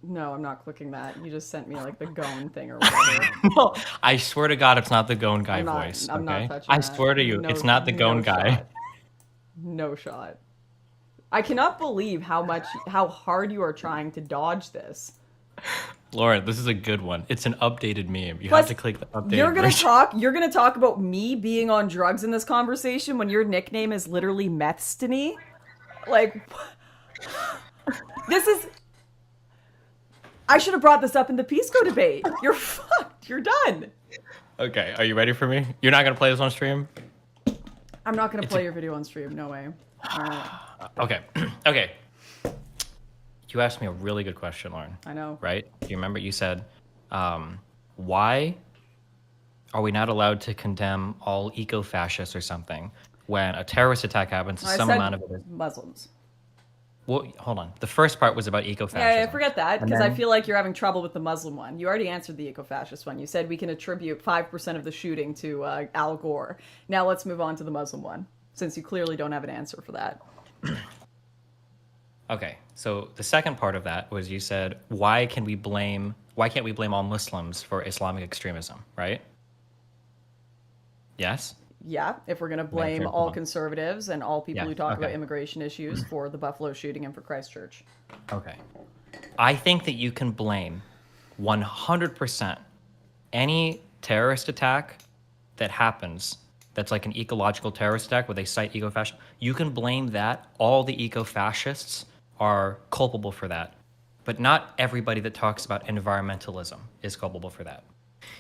No, I'm not clicking that. You just sent me like the Gone thing or whatever. No, I swear to God, it's not the Gone guy I'm not- voice. I'm okay? not touching I that. swear to you, it's not the Gone guy. shot. No shot. I cannot believe how hard you are trying to dodge this. Lauren, this is a good one. It's an updated meme. You Plus, have to click the updated You're gonna talk about me being on drugs in this conversation when your nickname is literally Methstony? Like, this is... I should have brought this up in the Pisco debate. You're fucked. You're done. Okay, are you ready for me? You're not gonna play this on stream? I'm not gonna play your video on stream. No way. All right. Okay. Okay. You asked me a really good question, Lauren. I know. Right? You remember you said, why are we not allowed to condemn all eco-fascists or something when a terrorist attack happens? I Some said amount of it is. Muslims. Well, hold on. The first part was about eco-fascism. Yeah, forget that, And because I then- feel like you're having trouble with the Muslim one. You already answered the eco-fascist one. You said we can attribute 5% of the shooting to Al Gore. Now let's move on to the Muslim one, since you clearly don't have an answer for that. Okay, so the second part of that was you said, why can't we blame all Muslims for Islamic extremism, right? Yes? Yeah, if we're going to blame sure, all hold on. conservatives and all people Yeah, who talk about okay. immigration issues for the Buffalo shooting and for Christchurch. Okay. I think that you can blame 100% any terrorist attack that happens that's like an ecological terrorist attack where they cite eco-fascism. You can blame that. All the eco-fascists are culpable for that. But not everybody that talks about environmentalism is culpable for that.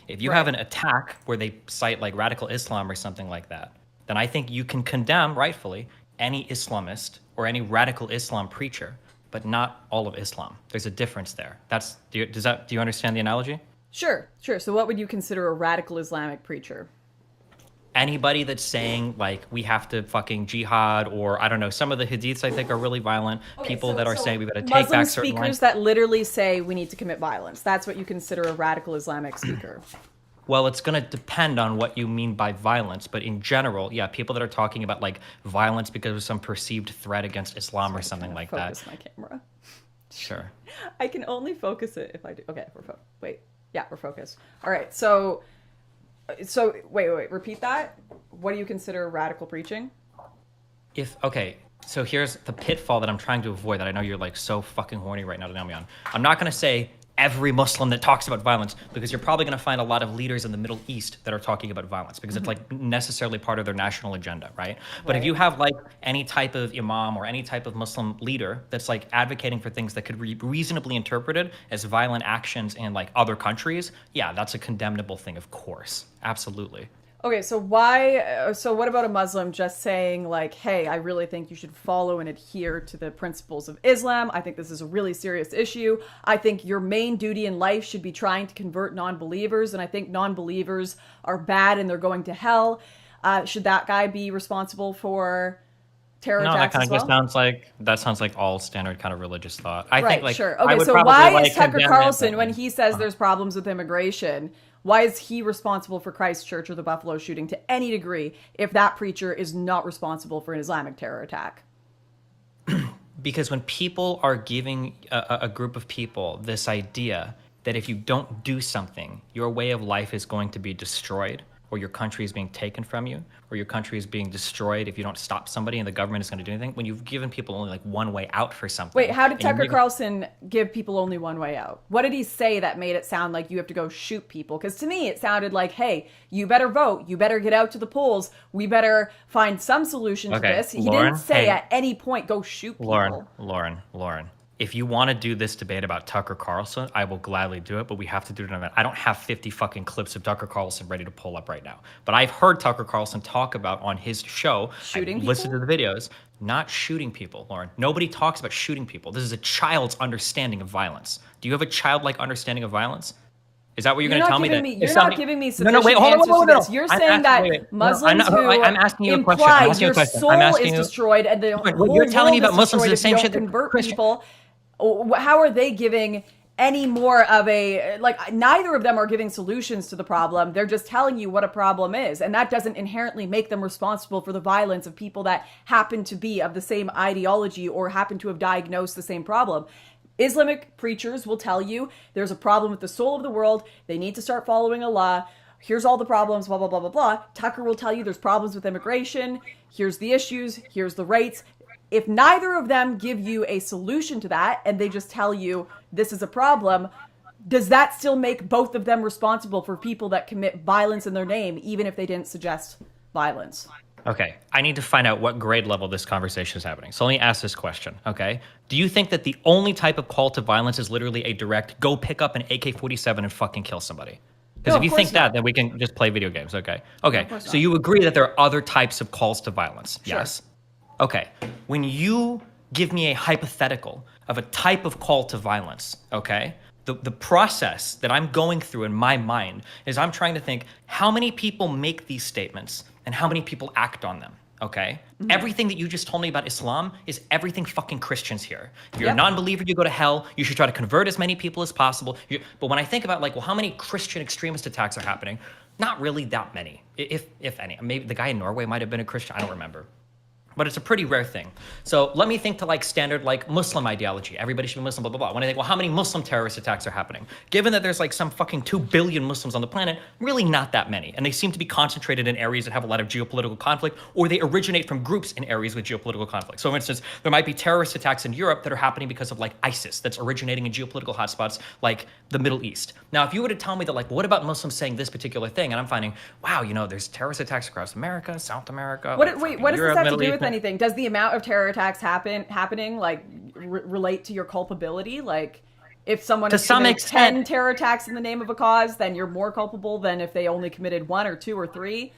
If you have an attack where they cite like radical Islam or something like that, then I think you can condemn, rightfully, any Islamist or any radical Islam preacher, but not all of Islam. There's a difference there. Do you understand the analogy? Sure. So what would you consider a radical Islamic preacher? Anybody that's saying like we have to fucking jihad, or I don't know, some of the hadiths I think are really violent. People that are saying we got to take Muslim back certain speakers lines. that literally say we need to commit violence. That's what you consider a radical Islamic speaker. Well, it's going to depend on what you mean by violence, but in general, yeah, people that are talking about like violence because of some perceived threat against Islam or something like that. Focus my camera. Sure. I can only focus it if I do. Okay, we're focused. All right, so wait, repeat that. What do you consider radical preaching? So here's the pitfall that I'm trying to avoid that I know you're like so fucking horny right now to nail me on. I'm not going to say every Muslim that talks about violence, because you're probably going to find a lot of leaders in the Middle East that are talking about violence because it's like necessarily part of their national agenda, right? But if you have like any type of imam or any type of Muslim leader that's like advocating for things that could be reasonably interpreted as violent actions in like other countries, yeah, that's a condemnable thing, of course. Absolutely. Okay, so what about a Muslim just saying like, hey, I really think you should follow and adhere to the principles of Islam. I think this is a really serious issue. I think your main duty in life should be trying to convert non-believers, and I think non-believers are bad and they're going to hell. Should that guy be responsible for terror attacks that kind as of just sounds like all standard kind of religious thought. I think like sure. I Okay, would so probably, why like, is Tucker condemn it, Carlson, but- when he says there's problems with immigration, why is he responsible for Christchurch or the Buffalo shooting to any degree if that preacher is not responsible for an Islamic terror attack? Because when people are giving a group of people this idea that if you don't do something, your way of life is going to be destroyed, or your country is being taken from you, or your country is being destroyed if you don't stop somebody and the government is going to do anything, when you've given people only like one way out for something. Wait, how did and you Tucker make- Carlson give people only one way out? What did he say that made it sound like you have to go shoot people? Because to me, it sounded like, hey, you better vote. You better get out to the polls. We better find some solution to Okay, this. He Lauren, didn't say hey. at any point, go shoot people. Lauren, if you want to do this debate about Tucker Carlson, I will gladly do it, but we have to do it on that. I don't have 50 fucking clips of Tucker Carlson ready to pull up right now. But I've heard Tucker Carlson talk about on his show, Shooting I've listened to the videos, not shooting people, Lauren. Nobody talks about shooting people. This is a child's understanding of violence. Do you have a childlike understanding of violence? Is that what you're going to tell me? You're not giving me sufficient wait, hold on, answers hold on, to no, this. no. You're I'm saying asking- that wait, wait. No, Muslims I'm asking you a question. imply I'm asking you your a question. soul I'm asking is you- destroyed and the What whole you're telling me world about is Muslims is the destroyed same if you shit don't that convert Christian- people. How are they giving any more of a, like, neither of them are giving solutions to the problem. They're just telling you what a problem is. And that doesn't inherently make them responsible for the violence of people that happen to be of the same ideology or happen to have diagnosed the same problem. Islamic preachers will tell you there's a problem with the soul of the world. They need to start following Allah. Here's all the problems, blah, blah, blah, blah, blah. Tucker will tell you there's problems with immigration. Here's the issues. Here's the rates. If neither of them give you a solution to that and they just tell you this is a problem, does that still make both of them responsible for people that commit violence in their name, even if they didn't suggest violence? Okay, I need to find out what grade level this conversation is happening. So let me ask this question, okay? Do you think that the only type of call to violence is literally a direct, go pick up an AK-47 and fucking kill somebody? Because No, if you of think course that, not. then we can just play video games, okay? Okay, course so not. you agree that there are other types of calls to violence, Sure. yes? Okay, when you give me a hypothetical of a type of call to violence, okay? The process that I'm going through in my mind is I'm trying to think how many people make these statements and how many people act on them, okay? Mm-hmm. Everything that you just told me about Islam is everything fucking Christians here. If you're a non-believer, you go to hell. You should try to convert as many people as possible. But when I think about like, well, how many Christian extremist attacks are happening? Not really that many, if any. Maybe the guy in Norway might have been a Christian. I don't remember. But it's a pretty rare thing. So let me think to like standard like Muslim ideology. Everybody should be Muslim, blah, blah, blah. When I think, well, how many Muslim terrorist attacks are happening? Given that there's like some fucking 2 billion Muslims on the planet, really not that many. And they seem to be concentrated in areas that have a lot of geopolitical conflict, or they originate from groups in areas with geopolitical conflict. So for instance, there might be terrorist attacks in Europe that are happening because of like ISIS that's originating in geopolitical hotspots like the Middle East. Now, if you were to tell me that like, what about Muslims saying this particular thing? And I'm finding, wow, you know, there's terrorist attacks across America, South America. What does this have to do with anything? Does the amount of terror attacks happening like relate to your culpability? Like if someone has committed 10 terror attacks in the name of a cause, then you're more culpable than if they only committed 1 or 2 or 3?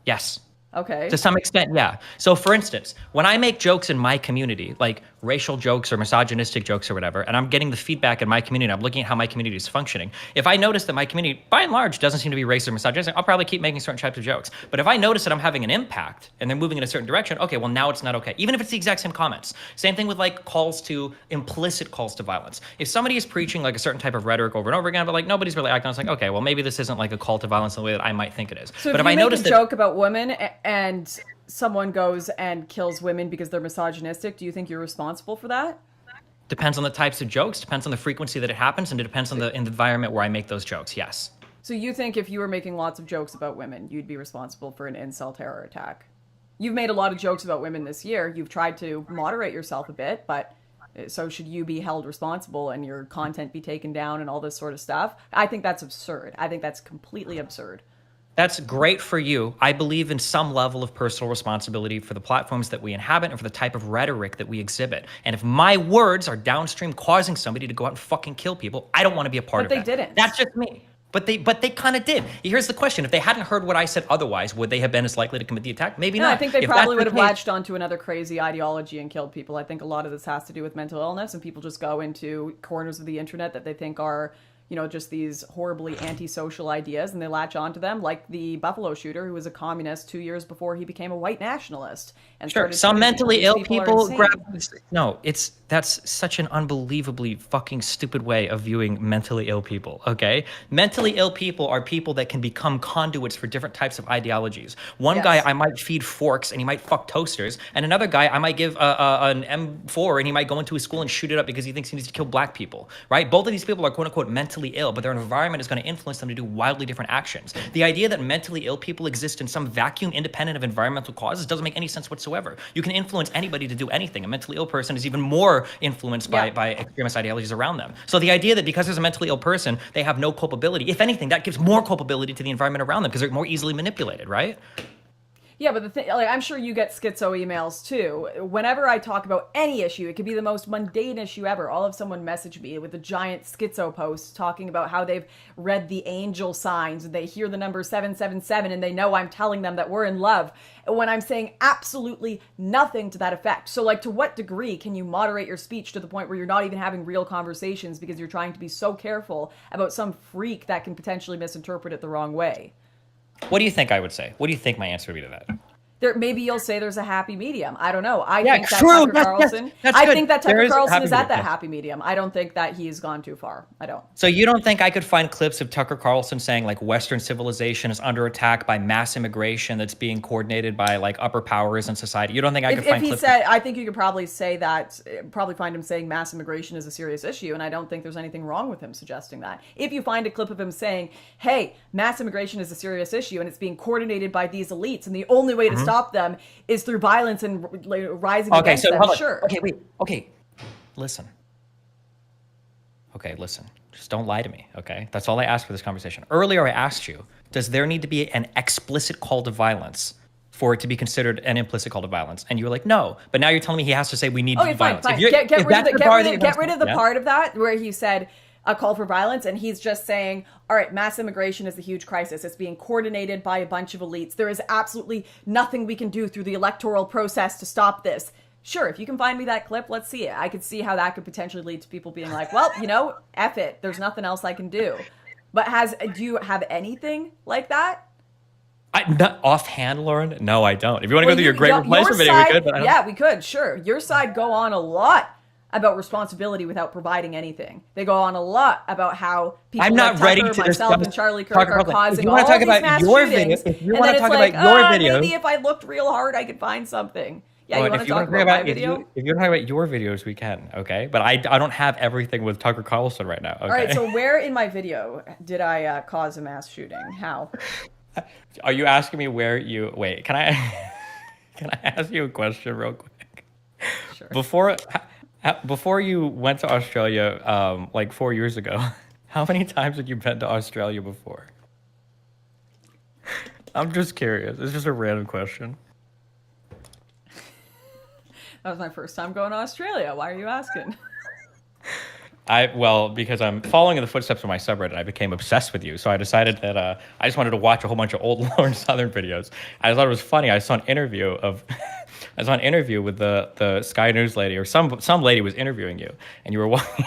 Yes. Okay. To some extent, yeah. So for instance, when I make jokes in my community, like racial jokes or misogynistic jokes or whatever, and I'm getting the feedback in my community, I'm looking at how my community is functioning. If I notice that my community, by and large, doesn't seem to be racist or misogynistic, I'll probably keep making certain types of jokes. But if I notice that I'm having an impact and they're moving in a certain direction, okay, well now it's not okay. Even if it's the exact same comments. Same thing with like implicit calls to violence. If somebody is preaching like a certain type of rhetoric over and over again, but like nobody's really acting, it's like, okay, well maybe this isn't like a call to violence in the way that I might think it is. So but if I notice a joke about women and someone goes and kills women because they're misogynistic, do you think you're responsible for that? Depends on the types of jokes, depends on the frequency that it happens, and it depends on the environment where I make those jokes, yes. So you think if you were making lots of jokes about women, you'd be responsible for an incel terror attack? You've made a lot of jokes about women this year. You've tried to moderate yourself a bit, but so should you be held responsible and your content be taken down and all this sort of stuff? I think that's absurd. I think that's completely absurd. That's great for you. I believe in some level of personal responsibility for the platforms that we inhabit and for the type of rhetoric that we exhibit. And if my words are downstream causing somebody to go out and fucking kill people, I don't want to be a part of that. But they didn't. That's just me. But they kind of did. Here's the question. If they hadn't heard what I said otherwise, would they have been as likely to commit the attack? Maybe not. I think they probably would have latched onto another crazy ideology and killed people. I think a lot of this has to do with mental illness, and people just go into corners of the internet that they think are, you know, just these horribly antisocial ideas, and they latch onto them, like the Buffalo shooter who was a communist 2 years before he became a white nationalist. And sure, some mentally ill people grab. No, that's such an unbelievably fucking stupid way of viewing mentally ill people, okay? Mentally ill people are people that can become conduits for different types of ideologies. One guy I might feed forks and he might fuck toasters, and another guy I might give an M4 and he might go into a school and shoot it up because he thinks he needs to kill black people, right? Both of these people are quote unquote mentally ill, but their environment is going to influence them to do wildly different actions. The idea that mentally ill people exist in some vacuum independent of environmental causes doesn't make any sense whatsoever. You can influence anybody to do anything. A mentally ill person is even more influenced by extremist ideologies around them. So the idea that because there's a mentally ill person, they have no culpability, if anything, that gives more culpability to the environment around them because they're more easily manipulated, right? Yeah, but the thing, like, I'm sure you get schizo emails too. Whenever I talk about any issue, it could be the most mundane issue ever. I'll have someone message me with a giant schizo post talking about how they've read the angel signs and they hear the number 777 and they know I'm telling them that we're in love when I'm saying absolutely nothing to that effect. So like, to what degree can you moderate your speech to the point where you're not even having real conversations because you're trying to be so careful about some freak that can potentially misinterpret it the wrong way? What do you think I would say? What do you think my answer would be to that? Maybe you'll say there's a happy medium. I don't know. I think that true. Tucker Carlson. That's I good. think that Tucker Carlson is at that medium. happy medium. I don't think that he's gone too far. I don't. So you don't think I could find clips of Tucker Carlson saying like Western civilization is under attack by mass immigration that's being coordinated by like upper powers in society? You don't think I could find clips? I think you could probably say that. Probably find him saying mass immigration is a serious issue, and I don't think there's anything wrong with him suggesting that. If you find a clip of him saying, "Hey, mass immigration is a serious issue, and it's being coordinated by these elites, and the only way to stop them is through violence and rising against them," sure. Okay, wait. Okay, listen. Just don't lie to me, okay? That's all I asked for this conversation. Earlier, I asked you, does there need to be an explicit call to violence for it to be considered an implicit call to violence? And you were like, no. But now you're telling me he has to say we need violence. Fine. Get rid of the part of that where he said a call for violence, and he's just saying, all right, mass immigration is a huge crisis. It's being coordinated by a bunch of elites. There is absolutely nothing we can do through the electoral process to stop this. Sure, if you can find me that clip, let's see it. I could see how that could potentially lead to people being like, well, you know, F it. There's nothing else I can do. But do you have anything like that? Not offhand, Lauren. No, I don't. If you want to go through your great replacement video, we could. But yeah, we could. Sure, your side go on a lot about responsibility without providing anything. They go on a lot about how people I'm not like ready Tucker, to myself, and Charlie Kirk are causing all these mass shootings. If you want to talk about your video, maybe if I looked real hard, I could find something. Yeah, you want to talk about my video? If you want to talk about your videos, we can. Okay, but I don't have everything with Tucker Carlson right now. Okay? All right, so where in my video did I cause a mass shooting? How? Are you asking me where you... Wait, can I ask you a question real quick? Sure. Before you went to Australia, like 4 years ago, how many times had you been to Australia before? I'm just curious. It's just a random question. That was my first time going to Australia. Why are you asking? Well, because I'm following in the footsteps of my subreddit, I became obsessed with you. So I decided that I just wanted to watch a whole bunch of old Lauren Southern videos. I thought it was funny. I saw an interview with the Sky News lady, or some lady was interviewing you, and you were watching.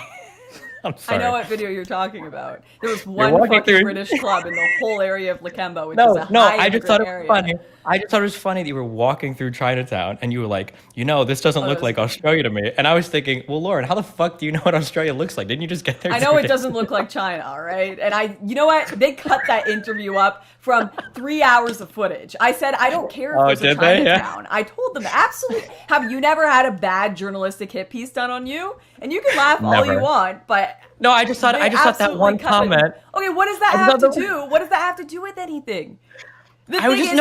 I'm sorry. I know what video you're talking about. There was one fucking British club in the whole area of Lakemba, which is a high I just thought it was area. funny. I just thought it was funny that you were walking through Chinatown and you were like, you know, this doesn't look like Australia to me. And I was thinking, well, Lauren, how the fuck do you know what Australia looks like? Didn't you just get there? I know it doesn't look like China, all right? And you know what? They cut that interview up from 3 hours of footage. I said, I don't care if it's a Chinatown. I told them, absolutely. Have you never had a bad journalistic hit piece done on you? And you can laugh all you want, but... No, I just thought that one comment. Okay, what does that have to do? What does that have to do with anything? The thing is,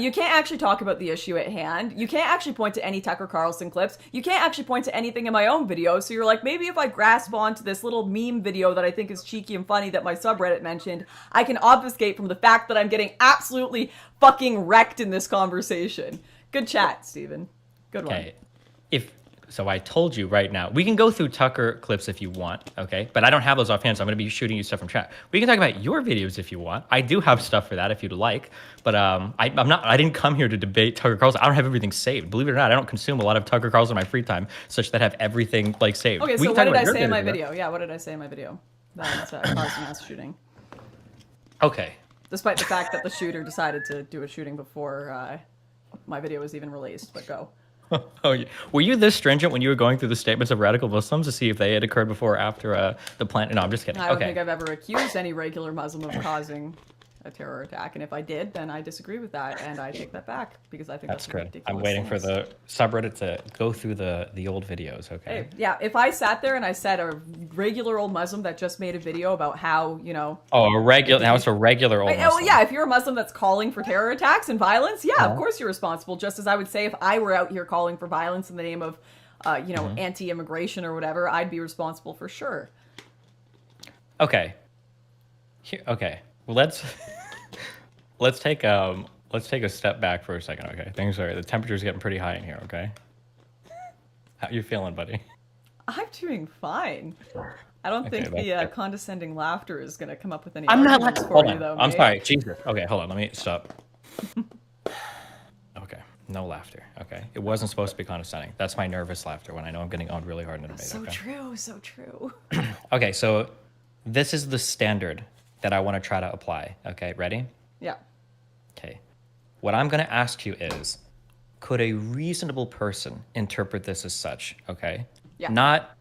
you can't actually talk about the issue at hand. You can't actually point to any Tucker Carlson clips. You can't actually point to anything in my own video. So you're like, maybe if I grasp onto this little meme video that I think is cheeky and funny that my subreddit mentioned, I can obfuscate from the fact that I'm getting absolutely fucking wrecked in this conversation. Good chat, Steven. Good one. Okay. So I told you right now, we can go through Tucker clips if you want, okay? But I don't have those offhand, so I'm going to be shooting you stuff from chat. We can talk about your videos if you want. I do have stuff for that if you'd like. But I didn't come here to debate Tucker Carlson. I don't have everything saved. Believe it or not, I don't consume a lot of Tucker Carlson in my free time, such that I have everything like saved. Okay, so what did I say in my video? Yeah, what did I say in my video? That's caused mass shooting. Okay. Despite the fact that the shooter decided to do a shooting before my video was even released, but go. Oh, were you this stringent when you were going through the statements of radical Muslims to see if they had occurred before or after the plan? No, I'm just kidding. I don't think I've ever accused any regular Muslim of causing a terror attack, and if I did, then I disagree with that, and I take that back because I think that's good. Ridiculous. I'm waiting for the subreddit to go through the old videos. Okay. Hey, yeah, if I sat there and I said a regular old Muslim that just made a video about how now it's a regular old Muslim. Oh yeah, if you're a Muslim that's calling for terror attacks and violence, yeah, of course you're responsible. Just as I would say if I were out here calling for violence in the name of anti-immigration or whatever, I'd be responsible for sure. Okay. Okay. Well, let's take a step back for a second. Okay, the temperature's getting pretty high in here. Okay, how you feeling, buddy? I'm doing fine. I don't think the condescending laughter is going to come up with any. I'm not arguments laughing. for you, though. I'm sorry, Jesus. Okay, hold on. Let me stop. Okay, no laughter. Okay, it wasn't supposed to be condescending. That's my nervous laughter when I know I'm getting owned really hard in a debate. So true, so true. Okay, so this is the standard that I want to try to apply. Okay, ready? Yeah. Okay. What I'm going to ask you is, could a reasonable person interpret this as such? Okay. Yeah. Not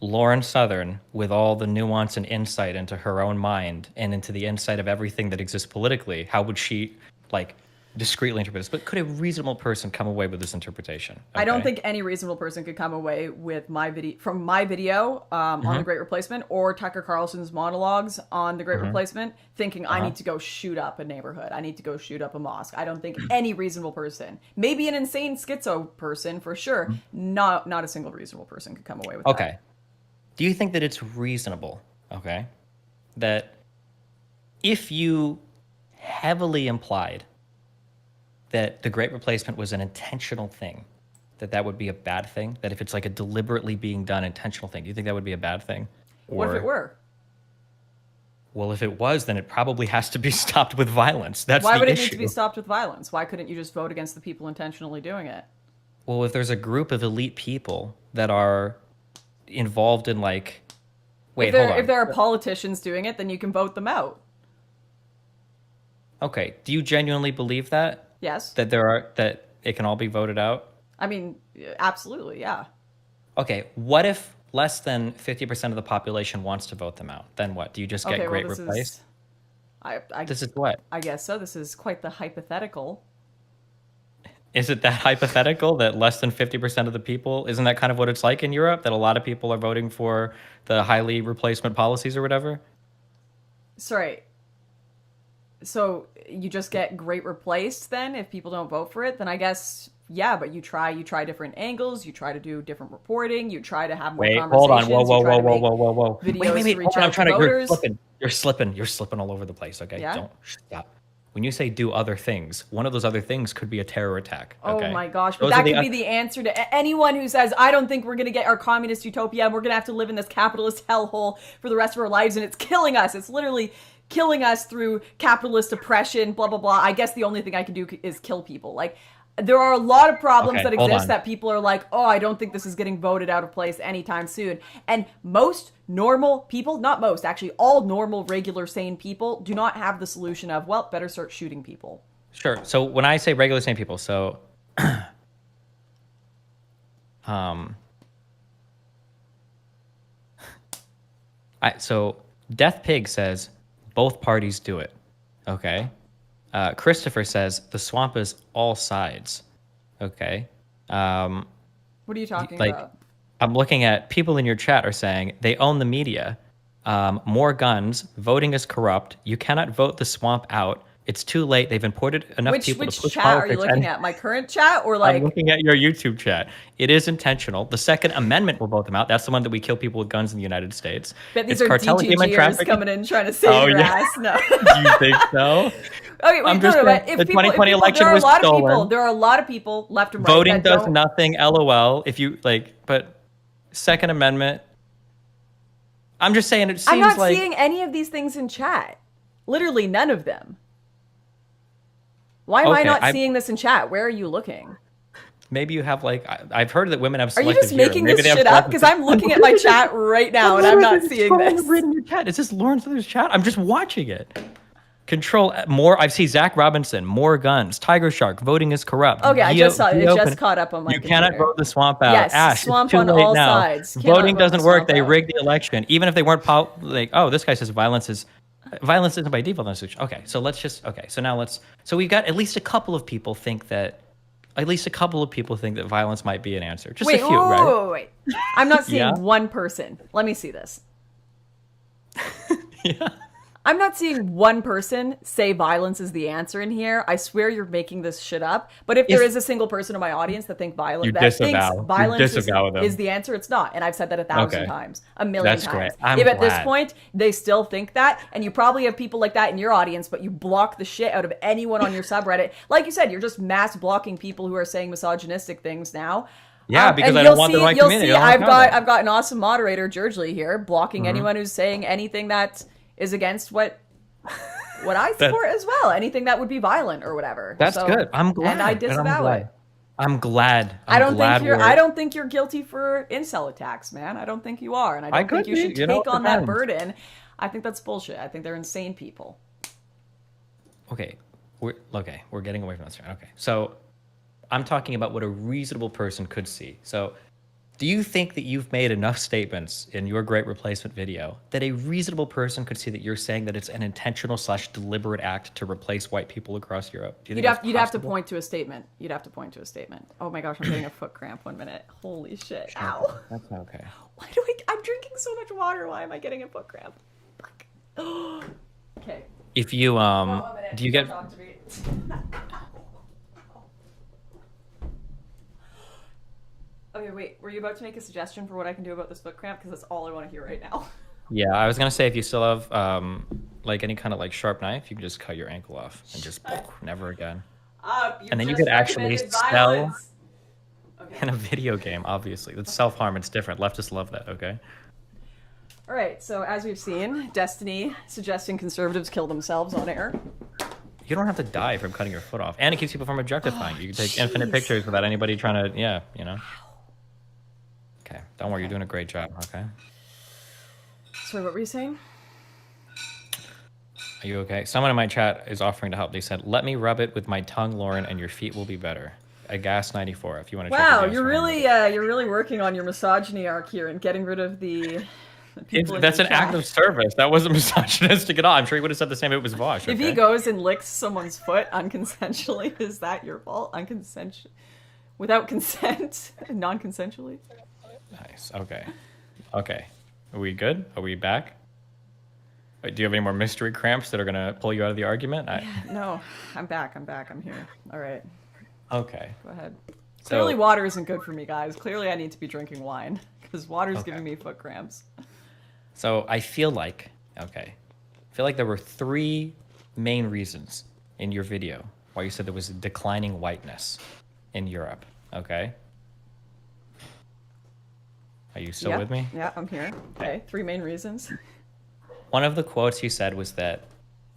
Lauren Southern with all the nuance and insight into her own mind and into the insight of everything that exists politically. How would she discreetly interpret this? But could a reasonable person come away with this interpretation? Okay? I don't think any reasonable person could come away with my video on the Great Replacement or Tucker Carlson's monologues on the Great Replacement thinking I need to go shoot up a neighborhood. I need to go shoot up a mosque. I don't think any reasonable person, maybe an insane schizo person for sure, not a single reasonable person could come away with that. Okay. Do you think that it's reasonable, okay, that if you heavily implied that the Great Replacement was an intentional thing, that would be a bad thing? That if it's like a deliberately being done intentional thing, do you think that would be a bad thing? What if it were? Well, if it was, then it probably has to be stopped with violence. That's Why the would it issue. need to be stopped with violence? Why couldn't you just vote against the people intentionally doing it? Well, if there's a group of elite people that are involved in like, wait, hold on. If there are politicians doing it, then you can vote them out. Okay, do you genuinely believe that? Yes. That it can all be voted out? I mean, absolutely, yeah. Okay, what if less than 50% of the population wants to vote them out? Then what? Do you just get great replaced? This is what? I guess so. This is quite the hypothetical. Is it that hypothetical that less than 50% of the people, isn't that kind of what it's like in Europe? That a lot of people are voting for the highly replacement policies or whatever? Sorry. So you just get great replaced then if people don't vote for it? Then I guess, yeah, but you try different angles, you try to do different reporting, you try to have more conversations. Hold on. Whoa. Videos Wait. to reach Hold on, out to voters. You're slipping all over the place, okay? Yeah? Don't stop. When you say do other things, one of those other things could be a terror attack. Okay? Oh my gosh, but that could be the answer to anyone who says, I don't think we're going to get our communist utopia and we're going to have to live in this capitalist hellhole for the rest of our lives and it's killing us. It's literally killing us through capitalist oppression, blah, blah, blah. I guess the only thing I can do is kill people. Like, there are a lot of problems that exist that people are like, oh, I don't think this is getting voted out of place anytime soon. And most normal people, not most, actually all normal, regular, sane people do not have the solution of, well, better start shooting people. Sure. So when I say regular sane people, so so Death Pig says both parties do it. Okay. Christopher says the swamp is all sides. Okay. What are you talking about? I'm looking at people in your chat are saying they own the media. More guns. Voting is corrupt. You cannot vote the swamp out. It's too late. They've imported enough people to push Which chat politics. are you looking at? My current chat or like? I'm looking at your YouTube chat. It is intentional. The Second Amendment will vote them out. That's the one that we kill people with guns in the United States. But these are DGGers coming in trying to save your ass. No. You think so? Okay, wait, The 2020 election was stolen. There are a lot of people left and right. Voting does nothing. LOL. If you like, but Second Amendment. I'm just saying. It seems like I'm not seeing any of these things in chat. Literally none of them. Why am I not seeing this in chat? Where are you looking? Maybe you have like I've heard that women have. Are you just making this shit up? Because I'm looking at my chat right now and I'm not seeing this. Reading your chat. Is this Lawrence Luther's chat? I'm just watching it. Control more. I see Zach Robinson. More guns. Tiger Shark. Voting is corrupt. Okay, I just saw it. It just caught up on my computer. Cannot vote the swamp out. Yes, Ash, swamp it's too on late all now. sides. Voting doesn't work. They rigged the election. Even if they weren't like, oh, this guy says violence isn't by default. Okay, so we've got at least a couple of people think that violence might be an answer. Just a few, right? Wait. I'm not seeing one person. Let me see this. Yeah. I'm not seeing one person say violence is the answer in here. I swear you're making this shit up. But if there is a single person in my audience that thinks violence is the answer, it's not. And I've said that 1,000 times, a million times. Great. If at this point they still think that, and you probably have people like that in your audience, but you block the shit out of anyone on your subreddit. Like you said, you're just mass blocking people who are saying misogynistic things now. Yeah, because I don't want the right community. You'll see, I've got an awesome moderator, Georgely, here, blocking anyone who's saying anything that is against what I support as well. Anything that would be violent or whatever. That's good. I'm glad. And I disavow it. I'm glad. I don't think you're guilty for incel attacks, man. I don't think you are, and I don't think you should take on that burden. I think that's bullshit. I think they're insane people. Okay, we're getting away from this. Okay, so I'm talking about what a reasonable person could see. So, do you think that you've made enough statements in your great replacement video that a reasonable person could see that you're saying that it's an intentional / deliberate act to replace white people across Europe? You'd have to point to a statement. Oh my gosh, I'm getting a foot cramp. 1 minute. Holy shit. Ow. That's okay. I'm drinking so much water. Why am I getting a foot cramp? Fuck. Okay. If you do you get Okay, wait. Were you about to make a suggestion for what I can do about this foot cramp? Because that's all I want to hear right now. Yeah, I was gonna say if you still have like any kind of like sharp knife, you can just cut your ankle off and just never again. And then you could actually sell in a video game. Obviously, that's self-harm. It's different. Leftists love that. Okay. All right. So as we've seen, Destiny suggesting conservatives kill themselves on air. You don't have to die from cutting your foot off, and it keeps people from objectifying. You can take infinite pictures without anybody trying to. Yeah, you know. Okay, don't worry. You're doing a great job. Okay. Sorry, what were you saying? Are you okay? Someone in my chat is offering to help. They said, "Let me rub it with my tongue, Lauren, and your feet will be better." A gas 94. If you want to. Wow, check you're really working on your misogyny arc here and getting rid of the people. That's in an your act chat. of service. That wasn't misogynistic at all. I'm sure he would have said the same if it was Vosh. If he goes and licks someone's foot unconsensually, is that your fault? Without consent, non-consensually. Nice. Okay. Okay. Are we good? Are we back? Wait, do you have any more mystery cramps that are gonna pull you out of the argument? No, I'm back. I'm here. All right. Okay. Go ahead. So- Clearly water isn't good for me, guys. Clearly I need to be drinking wine because water's giving me foot cramps. So I feel like there were 3 main reasons in your video why you said there was a declining whiteness in Europe. Okay. Are you still with me? Yeah, I'm here. Okay, 3 main reasons. One of the quotes you said was that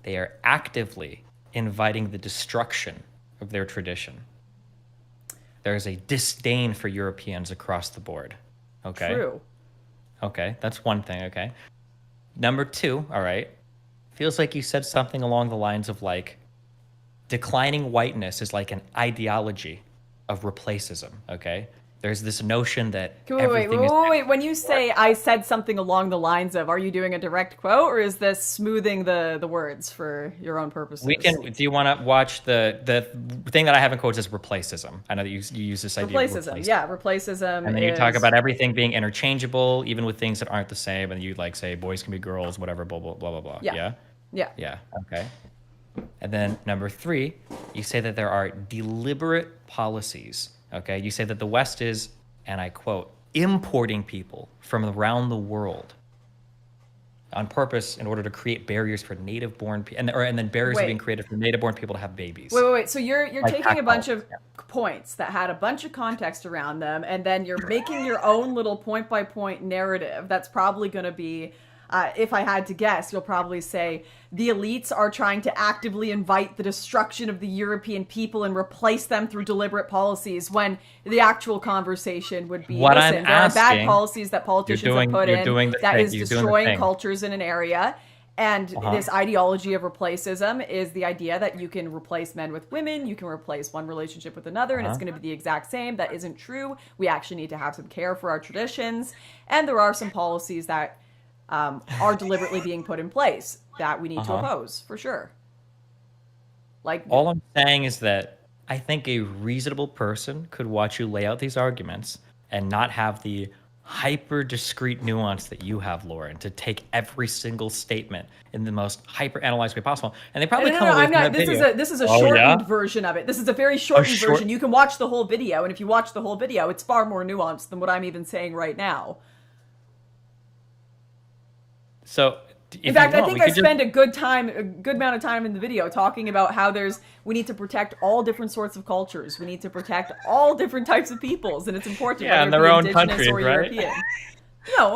they are actively inviting the destruction of their tradition. There is a disdain for Europeans across the board. Okay. True. Okay, that's one thing, okay. Number 2, all right, feels like you said something along the lines of like, declining whiteness is like an ideology of replacism, okay? There's this notion that everything is... Wait. When you say I said something along the lines of, are you doing a direct quote, or is this smoothing the words for your own purposes? Do you want to watch the thing that I have in quotes is replacism? I know that you use this idea of replacism. Yeah, replacism. And then you talk about everything being interchangeable, even with things that aren't the same, and you like say boys can be girls, whatever, blah, blah, blah, blah, blah. Yeah. Yeah, okay. And then number 3, you say that there are deliberate policies, okay? You say that the West is, and I quote, importing people from around the world on purpose in order to create barriers for native-born people, and then barriers are being created for native-born people to have babies. Wait. So you're Like taking a bunch of yeah. points that had a bunch of context around them, and then you're making your own little point-by-point narrative that's probably going to be, if I had to guess, you'll probably say, the elites are trying to actively invite the destruction of the European people and replace them through deliberate policies, when the actual conversation would be, What listen, I'm there are bad asking- policies that politicians have put you're in doing the that thing, is you're doing the destroying thing. cultures in an area. And this ideology of replacism is the idea that you can replace men with women, you can replace one relationship with another, and it's going to be the exact same. That isn't true. We actually need to have some care for our traditions. And there are some policies that are deliberately being put in place that we need to oppose, for sure. Like, All I'm saying is that I think a reasonable person could watch you lay out these arguments and not have the hyper discrete nuance that you have, Lauren, to take every single statement in the most hyper analyzed way possible. And they probably come away I'm from not. that This video. is a Oh, shortened yeah? version of it. This is a very shortened short- version. You can watch the whole video, and if you watch the whole video, it's far more nuanced than what I'm even saying right now. So, In fact, I think I spend a good amount of time in the video talking about how we need to protect all different sorts of cultures. We need to protect all different types of peoples, and it's important Yeah, whether in it their be own indigenous countries, or right? European. No,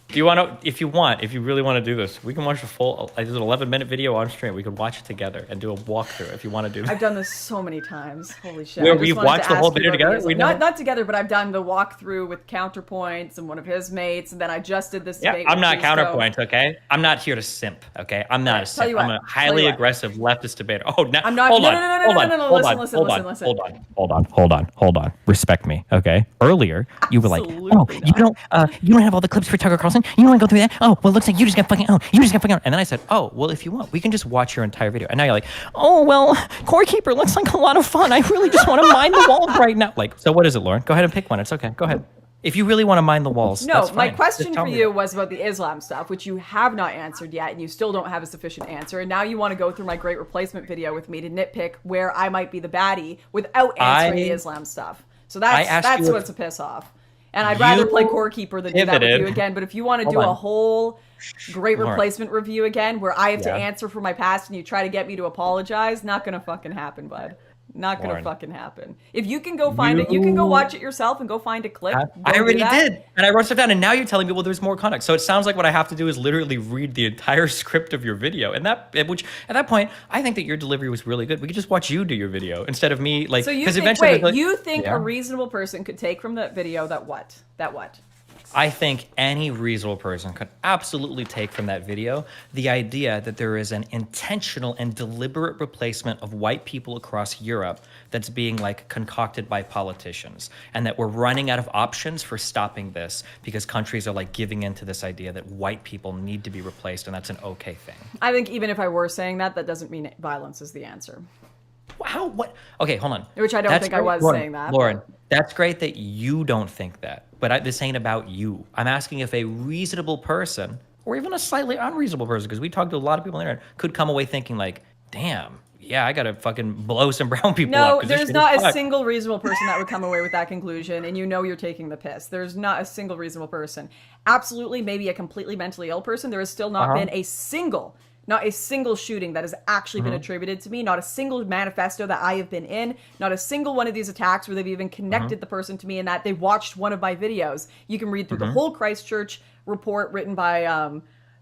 Do you want to, if you really want to do this, we can watch the full, there's an 11-minute video on stream. We could watch it together and do a walkthrough if you want to do that. I've done this so many times. Holy shit. Where I just we've wanted watched to the whole ask you video about together? these. Not together, but I've done the walkthrough with counterpoints and one of his mates, and then I just did this debate. I'm with not Sheepdog. counterpoint, okay? I'm not here to simp, okay? I'm not a simp. you I'm what, a highly aggressive leftist debater. Oh, no, I'm not- hold no, on, no, no, no, hold no, on, no, no, hold listen, on, listen, hold listen, on, listen. hold on. Respect me, okay? Earlier, you were like, Absolutely oh, not. you don't have all the clips for Tucker Carlson? You don't want to go through that? Oh, well, it looks like you just got fucking, And then I said, oh, well, if you want, we can just watch your entire video. And now you're like, oh, well, Core Keeper looks like a lot of fun. I really just want to mine the walls right now. Like, so what is it, Lauren? Go ahead and pick one. It's okay. Go ahead. If you really want to mine the walls, No, that's my fine. question Just tell for me. you was about the Islam stuff, which you have not answered yet, and you still don't have a sufficient answer. And now you want to go through my great replacement video with me to nitpick where I might be the baddie without answering the Islam stuff. So that's what's a piss off. And I'd rather play Core Keeper than do that with you again. But if you want to do a whole great replacement review again, where I have to answer for my past and you try to get me to apologize, not gonna fucking happen, bud. Not gonna Lauren. fucking happen. If you can go find it, you can go watch it yourself and go find a clip. I Go do already that. did, and I wrote stuff down, and now you're telling me, well, there's more context. So it sounds like what I have to do is literally read the entire script of your video, and which at that point, I think that your delivery was really good. We could just watch you do your video instead of me, like, So you because think, eventually, wait, you think Yeah. a reasonable person could take from that video that what? That what? I think any reasonable person could absolutely take from that video the idea that there is an intentional and deliberate replacement of white people across Europe that's being like concocted by politicians, and that we're running out of options for stopping this because countries are like giving in to this idea that white people need to be replaced, and that's an okay thing. I think even if I were saying that, that doesn't mean violence is the answer. How? What? Okay, hold on. Which I don't That's think I great, was Lauren, saying that. Lauren, that's great that you don't think that, but this ain't about you. I'm asking if a reasonable person, or even a slightly unreasonable person, because we talked to a lot of people on the internet, could come away thinking like, damn, yeah, I gotta fucking blow some brown people up. No, 'cause this there's shit not is a fucked. single reasonable person that would come away with that conclusion, and you know you're taking the piss. There's not a single reasonable person. Absolutely, maybe a completely mentally ill person. There has still not been a single shooting that has actually been attributed to me, not a single manifesto that I have been in, not a single one of these attacks where they've even connected the person to me and that they watched one of my videos. You can read through the whole Christchurch report written by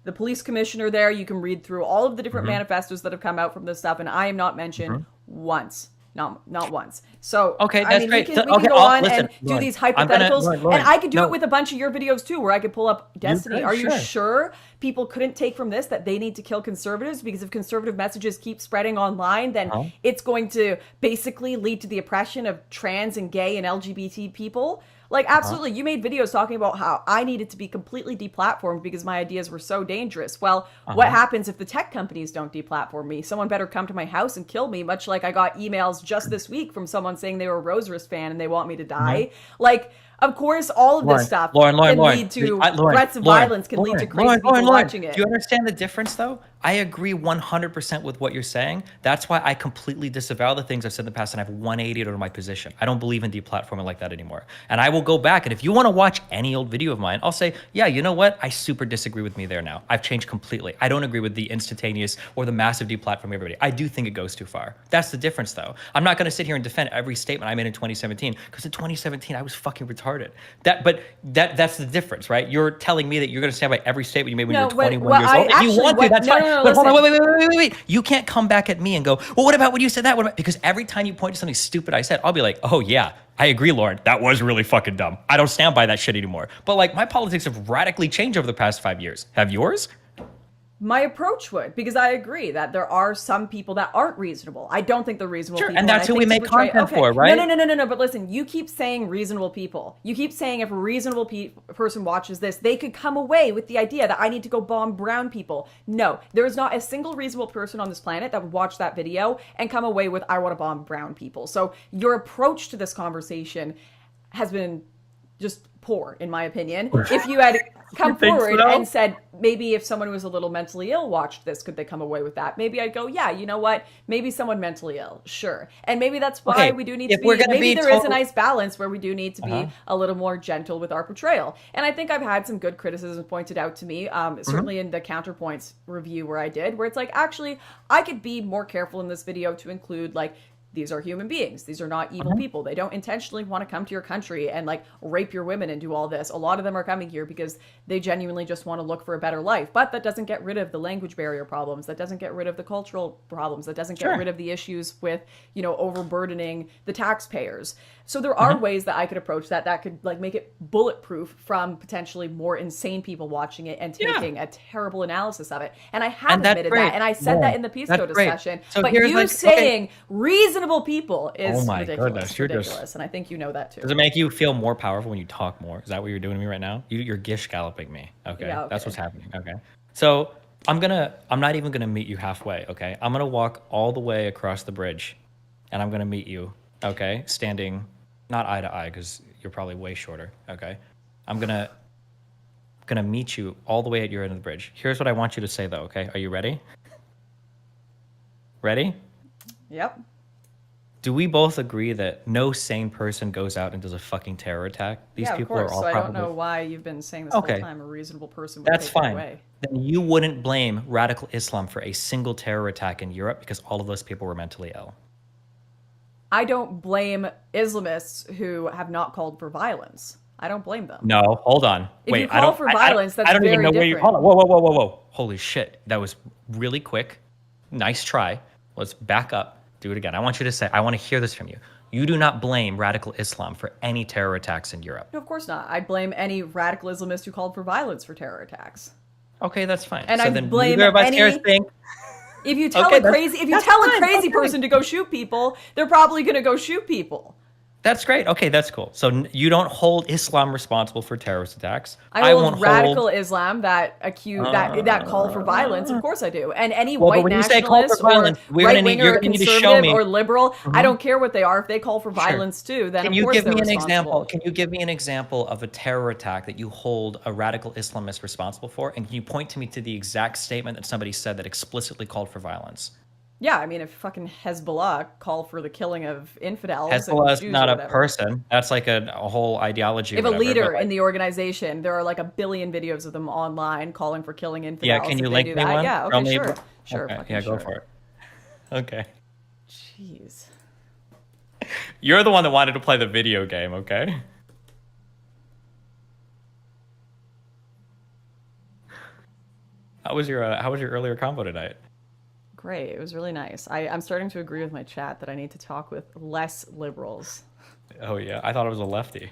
the police commissioner there. You can read through all of the different manifestos that have come out from this stuff, and I am not mentioned once. Not once. So Okay, I that's mean, great. we can Okay, go on listen, and do Lauren, these I'm gonna- hypotheticals, Lauren, and I could do no. it with a bunch of your videos too, where I could pull up Destiny. could, Are you sure. sure people couldn't take from this that they need to kill conservatives? Because if conservative messages keep spreading online, then it's going to basically lead to the oppression of trans and gay and LGBT people. Like, absolutely, you made videos talking about how I needed to be completely deplatformed because my ideas were so dangerous. Well, what happens if the tech companies don't deplatform me? Someone better come to my house and kill me, much like I got emails just this week from someone saying they were a Roserist fan and they want me to die. Like, of course, all of this stuff can lead to threats of violence, can lead to crazy people watching it. Do you understand the difference, though? I agree 100% with what you're saying. That's why I completely disavow the things I've said in the past, and I've 180'd over my position. I don't believe in deplatforming like that anymore. And I will go back, and if you want to watch any old video of mine, I'll say, yeah, you know what? I super disagree with me there now. I've changed completely. I don't agree with the instantaneous or the massive deplatforming of everybody. I do think it goes too far. That's the difference, though. I'm not going to sit here and defend every statement I made in 2017, because in 2017, I was fucking retarded. That's the difference, right? You're telling me that you're going to stand by every statement you made when you were 21 years old. If you want to, that's fine. But hold on, wait. You can't come back at me and go, well, what about when you said that? What about? Because every time you point to something stupid I said, I'll be like, oh yeah, I agree, Lauren. That was really fucking dumb. I don't stand by that shit anymore. But like, my politics have radically changed over the past 5 years. Have yours? My approach would, because I agree that there are some people that aren't reasonable. I don't think they're reasonable Sure, people. and that's I who think we to make portray- content for, right? No. But listen, you keep saying reasonable people. You keep saying if a reasonable person watches this, they could come away with the idea that I need to go bomb brown people. No, there is not a single reasonable person on this planet that would watch that video and come away with I want to bomb brown people. So your approach to this conversation has been just poor, in my opinion. If you had come forward and said, maybe if someone who was a little mentally ill watched this, could they come away with that? Maybe I'd go, yeah, you know what? Maybe someone mentally ill, sure. And maybe that's why we do need to be, maybe there is a nice balance where we do need to be a little more gentle with our portrayal. And I think I've had some good criticisms pointed out to me, certainly in the Counterpoints review where I did, where it's like, actually, I could be more careful in this video to include, like, these are human beings. These are not evil people. They don't intentionally want to come to your country and like rape your women and do all this. A lot of them are coming here because they genuinely just want to look for a better life. But that doesn't get rid of the language barrier problems. That doesn't get rid of the cultural problems. That doesn't get rid of the issues with, you know, overburdening the taxpayers. So there are ways that I could approach that could like make it bulletproof from potentially more insane people watching it and taking a terrible analysis of it. And I have admitted that. And I said that in the Pisco discussion. So but here's you like, saying reasonable people is Oh my ridiculous. goodness, you're just- Ridiculous. And I think you know that too. Does it make you feel more powerful when you talk more? Is that what you're doing to me right now? You're gish galloping me. Okay. Yeah, okay. That's what's happening. Okay. So I'm not even gonna meet you halfway. Okay. I'm gonna walk all the way across the bridge, and I'm gonna meet you. Okay. Standing, not eye to eye, because you're probably way shorter. Okay. I'm gonna meet you all the way at your end of the bridge. Here's what I want you to say though. Okay. Are you ready? Ready? Yep. Do we both agree that no sane person goes out and does a fucking terror attack? These yeah, people of course. are all so probably... I don't know why you've been saying this Okay. whole time. A reasonable person would That's take it fine. away. Then you wouldn't blame radical Islam for a single terror attack in Europe because all of those people were mentally ill. I don't blame Islamists who have not called for violence. I don't blame them. No, hold on. If Wait, you call for violence, that's I don't very even know where you. different. Hold on. Whoa. Holy shit. That was really quick. Nice try. Let's back up. Do it again. I want you to say, I want to hear this from you. You do not blame radical Islam for any terror attacks in Europe. No, of course not. I blame any radical Islamist who called for violence for terror attacks. Okay, that's fine. And so I then blame neither of us any- here think. If you tell Okay, a crazy person to go shoot people, they're probably going to go shoot people. That's great. Okay, that's cool. So you don't hold Islam responsible for terrorist attacks. I hold won't radical Islam that that call for violence. Of course I do. And any Well, but white when you say call nationalist for violence, or you're gonna right-winger or need to show conservative me. or liberal, I don't care what they are. If they call for violence too, then Can of you course give they're me an responsible. example? Can you give me an example of a terror attack that you hold a radical Islamist responsible for? And can you point to me to the exact statement that somebody said that explicitly called for violence? Yeah, I mean, if fucking Hezbollah call for the killing of infidels, Hezbollah and is Jews not or a whatever. person. That's like a whole ideology. If or a whatever, leader but, like, in the organization, there are like 1 billion videos of them online calling for killing infidels. yeah, can you if they link do me that. one? Yeah, Show okay, me- sure. Okay, fucking yeah, go sure. for it. Okay. Jeez. You're the one that wanted to play the video game, okay? How was your earlier combo tonight? Great. It was really nice. I'm starting to agree with my chat that I need to talk with less liberals. Oh yeah, I thought it was a lefty.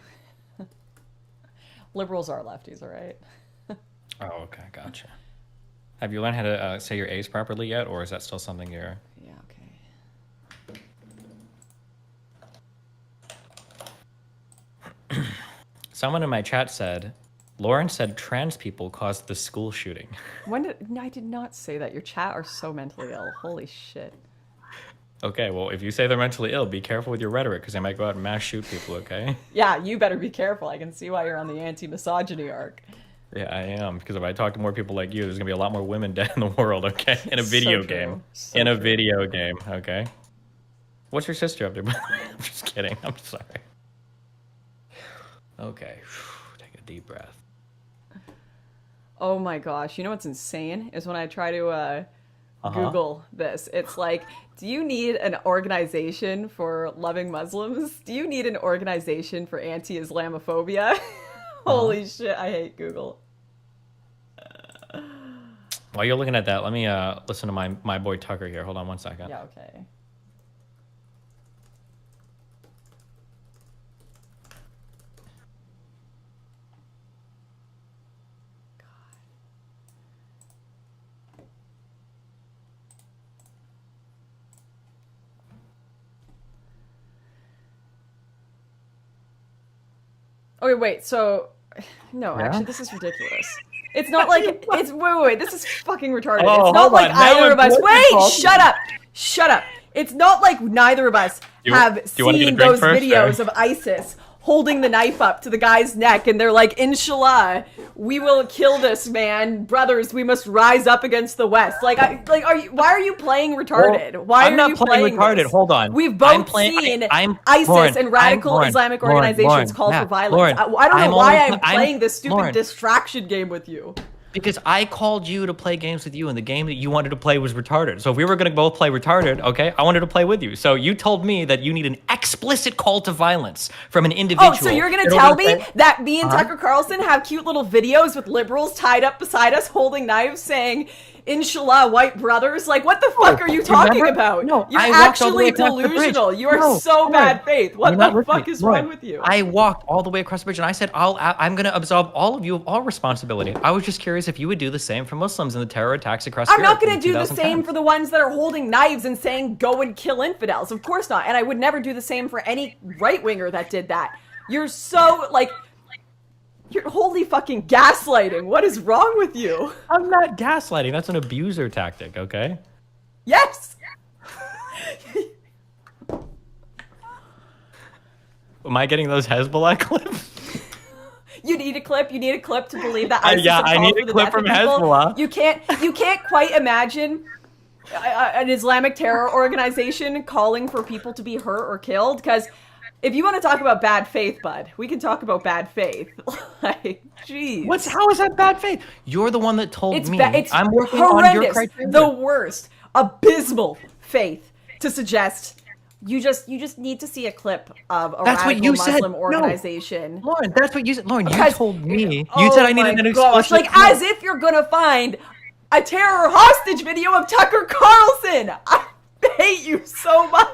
Liberals are lefties, all right? Oh, okay, gotcha. Have you learned how to say your A's properly yet, or is that still something you're... Yeah, okay. Someone in my chat said, Lauren said trans people caused the school shooting. No, I did not say that. Your chat are so mentally ill. Holy shit. Okay, well, if you say they're mentally ill, be careful with your rhetoric, because they might go out and mass shoot people, okay? Yeah, you better be careful. I can see why you're on the anti-misogyny arc. Yeah, I am, because if I talk to more people like you, there's going to be a lot more women dead in the world, okay? In a video So true. game. So In a true. video game, okay? What's your sister up to? I'm just kidding. I'm sorry. Okay, take a deep breath. Oh my gosh. You know what's insane? Is when I try to Google this. It's like, do you need an organization for loving Muslims? Do you need an organization for anti-Islamophobia? Holy shit, I hate Google. While you're looking at that, let me listen to my boy Tucker here. Hold on one second. Yeah, okay. Okay, wait, so... No, Yeah? actually, this is ridiculous. It's not like... Wait, this is fucking retarded. Oh, it's not hold like on, now either of us... it's Wait, fault. shut up! It's not like neither of us have do you wanna get a seen drink those first, videos or- of ISIS holding the knife up to the guy's neck, and they're like, Inshallah, we will kill this man. Brothers, we must rise up against the West. Why are you playing retarded? Why I'm are not you playing retarded. this? Hold on. We've I'm both playing- seen I'm- ISIS Lauren, and radical Lauren, Islamic Lauren, organizations call Lauren, for violence. Lauren, I don't know I'm why only- I'm playing this stupid Lauren. distraction game with you. Because I called you to play games with you, and the game that you wanted to play was retarded. So if we were going to both play retarded, okay, I wanted to play with you. So you told me that you need an explicit call to violence from an individual. Oh, so you're going to in tell order me play- that me and Tucker Carlson have cute little videos with liberals tied up beside us holding knives saying, Inshallah, white brothers? Like, what the fuck are you talking remember? about? No, You're I walked all the way actually across the bridge. delusional. You are No, so Lauren, bad faith. What you're the not listening. fuck is Lauren, wrong with you? I walked all the way across the bridge, and I said, I'm going to absolve all of you of all responsibility. I was just curious if you would do the same for Muslims in the terror attacks across I'm Europe not going in to do the 2010. same for the ones that are holding knives and saying, go and kill infidels. Of course not. And I would never do the same for any right-winger that did that. You're so, you're holy fucking gaslighting. What is wrong with you? I'm not gaslighting. That's an abuser tactic, okay? Yes! Am I getting those Hezbollah clips? You need a clip. You need a clip to believe that I ISIS have need called a for the clip death from of people. Hezbollah. You can't quite imagine an Islamic terror organization calling for people to be hurt or killed. Because if you want to talk about bad faith, bud, we can talk about bad faith. Jeez. How is that bad faith? You're the one that told It's me. it's I'm working horrendous. on your criteria. The worst, abysmal faith to suggest You just need to see a clip of a That's what radical you said. Muslim No. organization. Lauren, that's what you said. Lauren, you Because- told me. Oh You said I my needed an gosh, explicit. like as if you're gonna find a terror hostage video of Tucker Carlson. I hate you so much.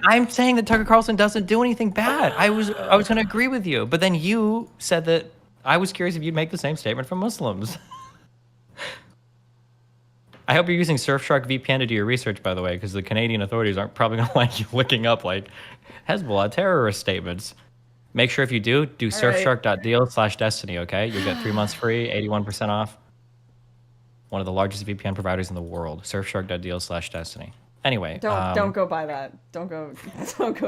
I'm saying that Tucker Carlson doesn't do anything bad. I was going to agree with you, but then you said that I was curious if you'd make the same statement from Muslims. I hope you're using Surfshark VPN to do your research, by the way, because the Canadian authorities aren't probably going to like you looking up like Hezbollah terrorist statements. Make sure if you do surfshark.deal/destiny, okay? You'll get 3 months free, 81% off. One of the largest VPN providers in the world, surfshark.deal/destiny. Anyway, Don't go buy that. Don't go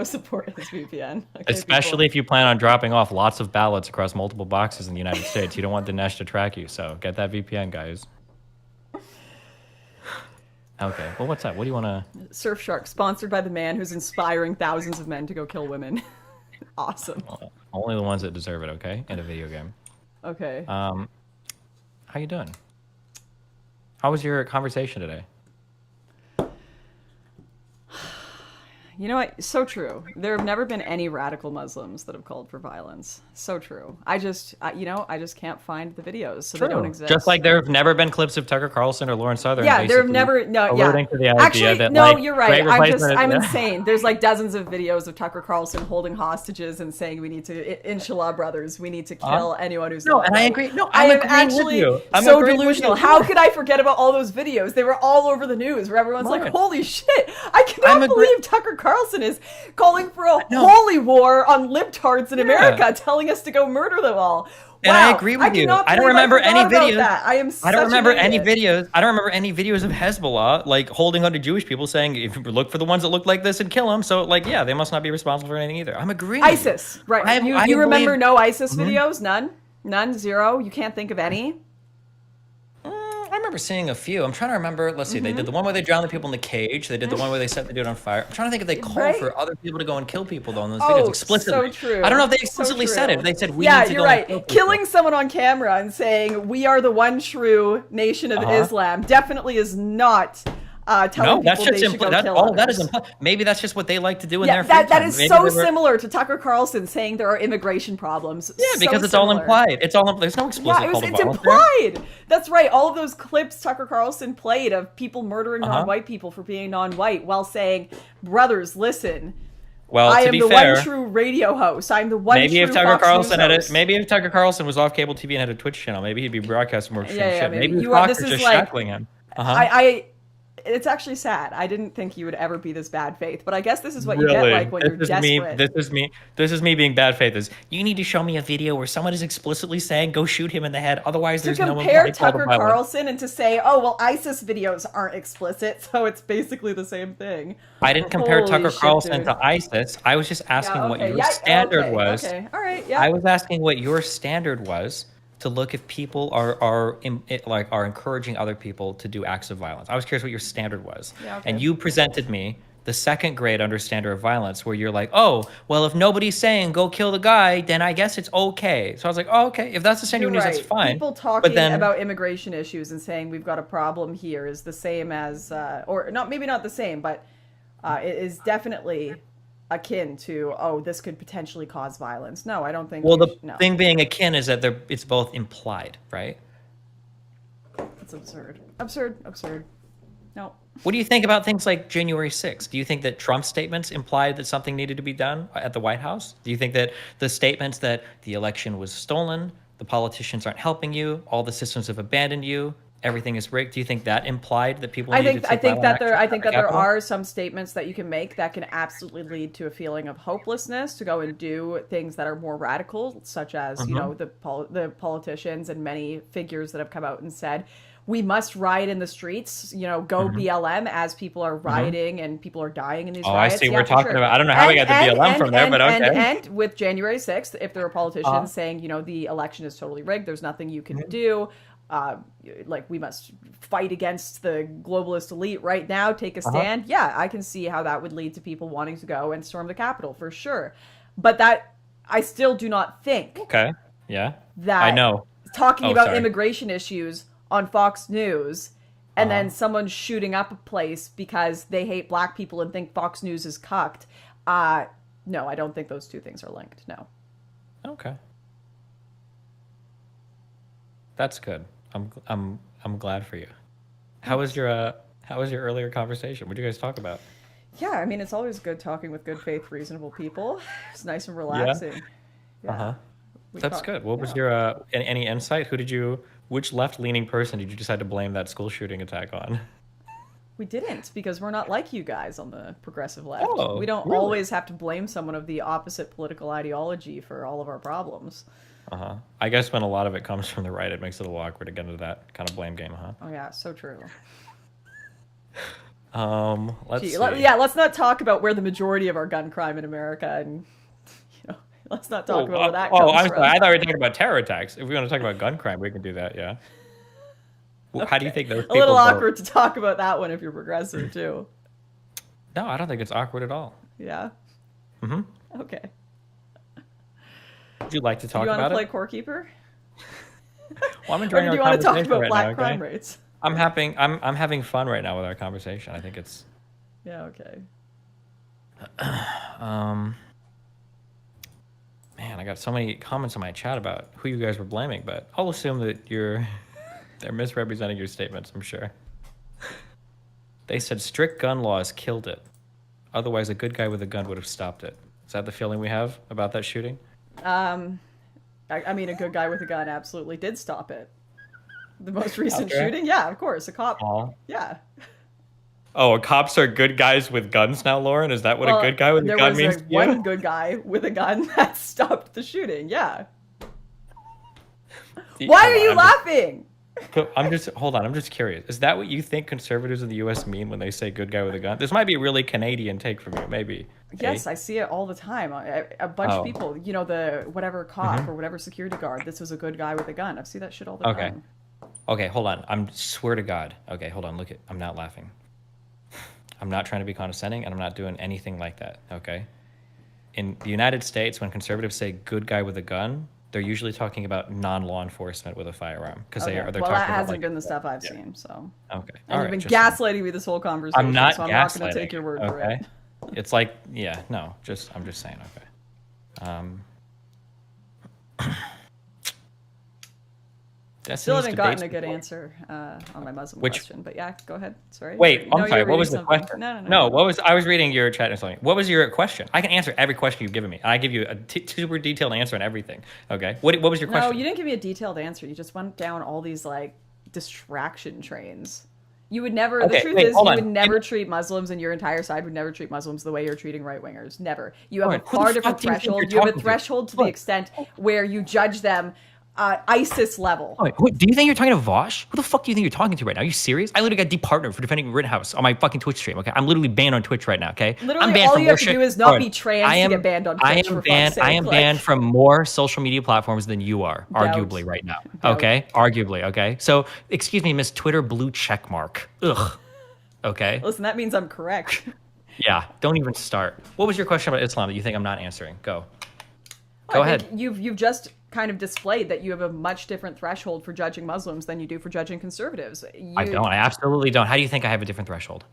support his VPN. Okay, especially if you plan on dropping off lots of ballots across multiple boxes in the United States. You don't want Dinesh to track you, so get that VPN, guys. Okay, well, what's that? What do you want to... Surfshark, sponsored by the man who's inspiring thousands of men to go kill women. Awesome. Only the ones that deserve it, okay? In a video game. Okay. How you doing? How was your conversation today? You know what? So true. There have never been any radical Muslims that have called for violence. So true. I just can't find the videos, so they don't exist. Just like there have never been clips of Tucker Carlson or Lauren Southern. Yeah, there have never. No, yeah. To the idea Actually, that, no, like, you're right. great I'm replacement- insane. There's like dozens of videos of Tucker Carlson holding hostages and saying we need to, inshallah, brothers, we need to kill anyone who's No, not and I white. agree. No, I I'm am agreeing actually with you. I'm so agreeing with delusional. you. How could I forget about all those videos? They were all over the news where everyone's like, Lauren. "Holy shit! I cannot I'm believe Tucker Carlson is calling for a holy war on libtards in America, telling us to go murder them all." And Wow, I agree with you. cannot I don't believe remember any forgot about videos. that. I don't remember any videos. I don't remember any videos of Hezbollah like holding onto Jewish people, saying if you look for the ones that look like this and kill them. So like, yeah, they must not be responsible for anything either. I'm agreeing. with you. ISIS, right? I You remember believe- no ISIS videos? None, zero. You can't think of any. I remember seeing a few. I'm trying to remember. Let's see. They did the one where they drowned the people in the cage. They did the one where they set the dude on fire. I'm trying to think if they called Right. for other people to go and kill people though in those Oh, videos explicitly. so true. I don't know if they So explicitly true. said it. They said we Yeah, need to you're go right. and kill people. Killing someone on camera and saying we are the one true nation of Islam definitely is not telling No, that's people just they should go that. kill All that is others. maybe that's just what they like to do in Yeah, their free that time. is Maybe so they were- similar to Tucker Carlson saying there are immigration problems. Yeah, because it's all implied. It's all there's no explicit Yeah, call to it's violence there. implied. That's right. All of those clips Tucker Carlson played of people murdering non-white people for being non-white while saying, "Brothers, listen. Well, I to am be the fair, one true radio host. I'm the one maybe true if Tucker Fox Carlson News had host." maybe if Tucker Carlson was off cable TV and had a Twitch channel, maybe he'd be broadcasting more extreme Yeah, shit. maybe. Maybe You Fox this is is just like- shackling him. It's actually sad. I didn't think you would ever be this bad faith, but I guess this is what you get like when you're desperate. This is me being bad faith. Is you need to show me a video where someone is explicitly saying go shoot him in the head. Otherwise, To there's no compare implied call to Tucker violence. Carlson and to say, "Oh, well, ISIS videos aren't explicit, so it's basically the same thing." I didn't compare Holy Tucker shit, Carlson dude. to ISIS. I was just asking Yeah, what okay. your Yeah, standard okay, was. Okay, all right, yeah. I was asking what your standard was to look if people are encouraging other people to do acts of violence. I was curious what your standard was. Yeah, okay. And you presented me the second grade understander of violence where you're like, oh, well, if nobody's saying go kill the guy, then I guess it's okay. So I was like, oh, okay. If that's the standard You're you use, right. that's fine. People talking but then, about immigration issues and saying we've got a problem here is the same as, or not, maybe not the same, but it is definitely akin to, oh, this could potentially cause violence. No, I don't think. well, the no, thing being akin is that it's both implied, right? it's absurd. Absurd. No. What do you think about things like January 6th? Do you think that Trump's statements implied that something needed to be done at the White House? Do you think that the statements that the election was stolen, the politicians aren't helping you, all the systems have abandoned you, everything is rigged? Do you think that implied that people needed to I think that there Capitol? are some statements that you can make that can absolutely lead to a feeling of hopelessness to go and do things that are more radical, such as you know the politicians and many figures that have come out and said we must riot in the streets, you know, go BLM as people are rioting and people are dying in these riots. I see. Yeah, We're for talking sure. about. I don't know how we got the BLM from there, but okay. And with January 6th, if there are politicians saying, you know, the election is totally rigged, there's nothing you can do. Like we must fight against the globalist elite right now, take a stand. Yeah, I can see how that would lead to people wanting to go and storm the Capitol for sure. But that I still do not think Okay. Yeah. that I know. talking Oh, about sorry. immigration issues on Fox News and then someone shooting up a place because they hate black people and think Fox News is cucked. No, I don't think those two things are linked. No. Okay. That's good. I'm glad for you. How was your earlier conversation? What did you guys talk about? Yeah, I mean, it's always good talking with good faith, reasonable people. It's nice and relaxing. Yeah. Uh-huh. That's talk- good. What was yeah. your any insight? Which left-leaning person did you decide to blame that school shooting attack on? We didn't, because we're not like you guys on the progressive left. Oh, We don't really? always have to blame someone of the opposite political ideology for all of our problems. Uh-huh. I guess when a lot of it comes from the right, it makes it a little awkward to get into that kind of blame game, huh? Oh yeah, so true. Let's see. Let's not talk about where the majority of our gun crime in America, and let's not talk about where that comes I'm from. sorry. I thought we were talking about terror attacks. If we want to talk about gun crime, we can do that, yeah. Well, how do you think those people A little vote? awkward to talk about that one if you're progressive too. No, I don't think it's awkward at all. Yeah. Mm-hmm. Okay. Would you like to talk Do you want about to play it? Core Keeper? Well, I'm Or enjoying do you our want to talk conversation about right black now, crime okay? rates? I'm having fun right now with our conversation. I think it's Yeah. Okay. man, I got so many comments in my chat about who you guys were blaming, but I'll assume that they're misrepresenting your statements, I'm sure. They said strict gun laws killed it. Otherwise, a good guy with a gun would have stopped it. Is that the feeling we have about that shooting? I mean, a good guy with a gun absolutely did stop it. The most recent Okay. shooting? Yeah, of course. A cop. Aw. Yeah. Oh, cops are good guys with guns now, Lauren? Is that what Well, a good guy with a there gun was means to one you? good guy with a gun that stopped the shooting. Yeah. Come Why are on, you laughing? Hold on, I'm just curious. Is that what you think conservatives in the U.S. mean when they say good guy with a gun? This might be a really Canadian take from you, maybe. Okay? Yes, I see it all the time. A bunch Oh. of people, the whatever cop or whatever security guard, this was a good guy with a gun. I see that shit all the Okay. time. Okay, hold on. Swear to God. Okay, hold on. I'm not laughing. I'm not trying to be condescending, and I'm not doing anything like that, okay? In the United States, when conservatives say good guy with a gun, they're usually talking about non-law enforcement with a firearm. Because Okay. they're Well, talking that about, hasn't like, been the stuff I've seen, so. Okay. And you've been just- gaslighting me this whole conversation, I'm not so I'm gaslighting. not going to take your word for okay? it. It's like, yeah, no, I'm just saying, okay. Still haven't Destiny's gotten debates a good before. answer on my Muslim Which- question, but yeah, go ahead. Sorry. Wait, No, I'm sorry. you're What was reading the something. question? No. I was reading your chat or something. What was your question? I can answer every question you've given me. I give you a super detailed answer on everything. Okay. What was your question? No, you didn't give me a detailed answer. You just went down all these like distraction trains. You would never. The Okay, truth wait, is, hold you on. would never treat Muslims, and your entire side would never treat Muslims the way you're treating right wingers. Never. You have Lauren, a who the far fuck different do you think threshold. you're You have a talking to? threshold to the Look. extent where you judge them ISIS level. Wait, do you think you're talking to Vosh? Who the fuck do you think you're talking to right now? Are you serious? I literally got departnered for defending Rittenhouse on my fucking Twitch stream. Okay, I'm literally banned on Twitch right now. Okay, Literally, I'm banned all from you more have to shit. do is not Lauren, be trans to get banned on Twitch. I am for banned. fuck's I sake. am Like, banned from more social media platforms than you are, arguably right now. Doubt. Okay, arguably. Okay, so excuse me, Miss Twitter blue check mark. Ugh. Okay. Listen, that means I'm correct. Yeah. Don't even start. What was your question about Islam that you think I'm not answering? Go. Go I ahead. think you've just kind of displayed that you have a much different threshold for judging Muslims than you do for judging conservatives. I don't. I absolutely don't. How do you think I have a different threshold?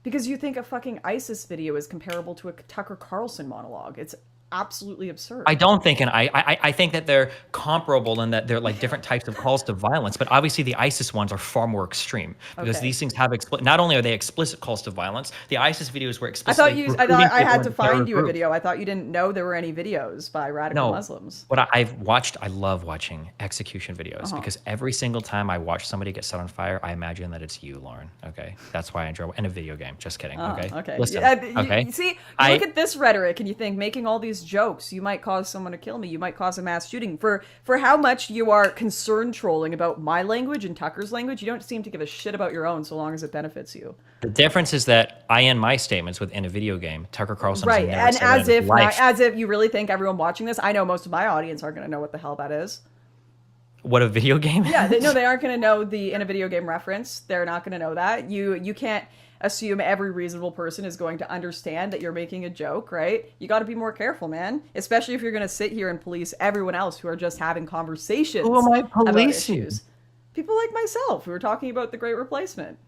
Because you think a fucking ISIS video is comparable to a Tucker Carlson monologue. It's absolutely absurd. I don't think, and I think that they're comparable in that they're like different types of calls to violence. But obviously, the ISIS ones are far more extreme because Okay. these things have not only are they explicit calls to violence, the ISIS videos were I explicitly. thought I had to find you a video. I thought you didn't know there were any videos by radical No. Muslims. What I've watched, I love watching execution videos Uh-huh. because every single time I watch somebody get set on fire, I imagine that it's you, Lauren. Okay, that's why I enjoy. And a video game. Just kidding. Okay. Okay. Listen. Yeah, okay. You see, you look at this rhetoric and you think making all these jokes, you might cause someone to kill me. You might cause a mass shooting. For how much you are concerned trolling about my language and Tucker's language, you don't seem to give a shit about your own so long as it benefits you. The difference is that I end my statements within a video game. Tucker Carlson Right. has never And said that in his life. as if you really think everyone watching this, I know most of my audience aren't going to know what the hell that is. What a video game? Yeah, they aren't going to know the in a video game reference. They're not going to know that. You can't assume every reasonable person is going to understand that you're making a joke, right? You got to be more careful, man. Especially if you're going to sit here and police everyone else who are just having conversations Who am I about policing? issues. People like myself who are talking about the Great Replacement.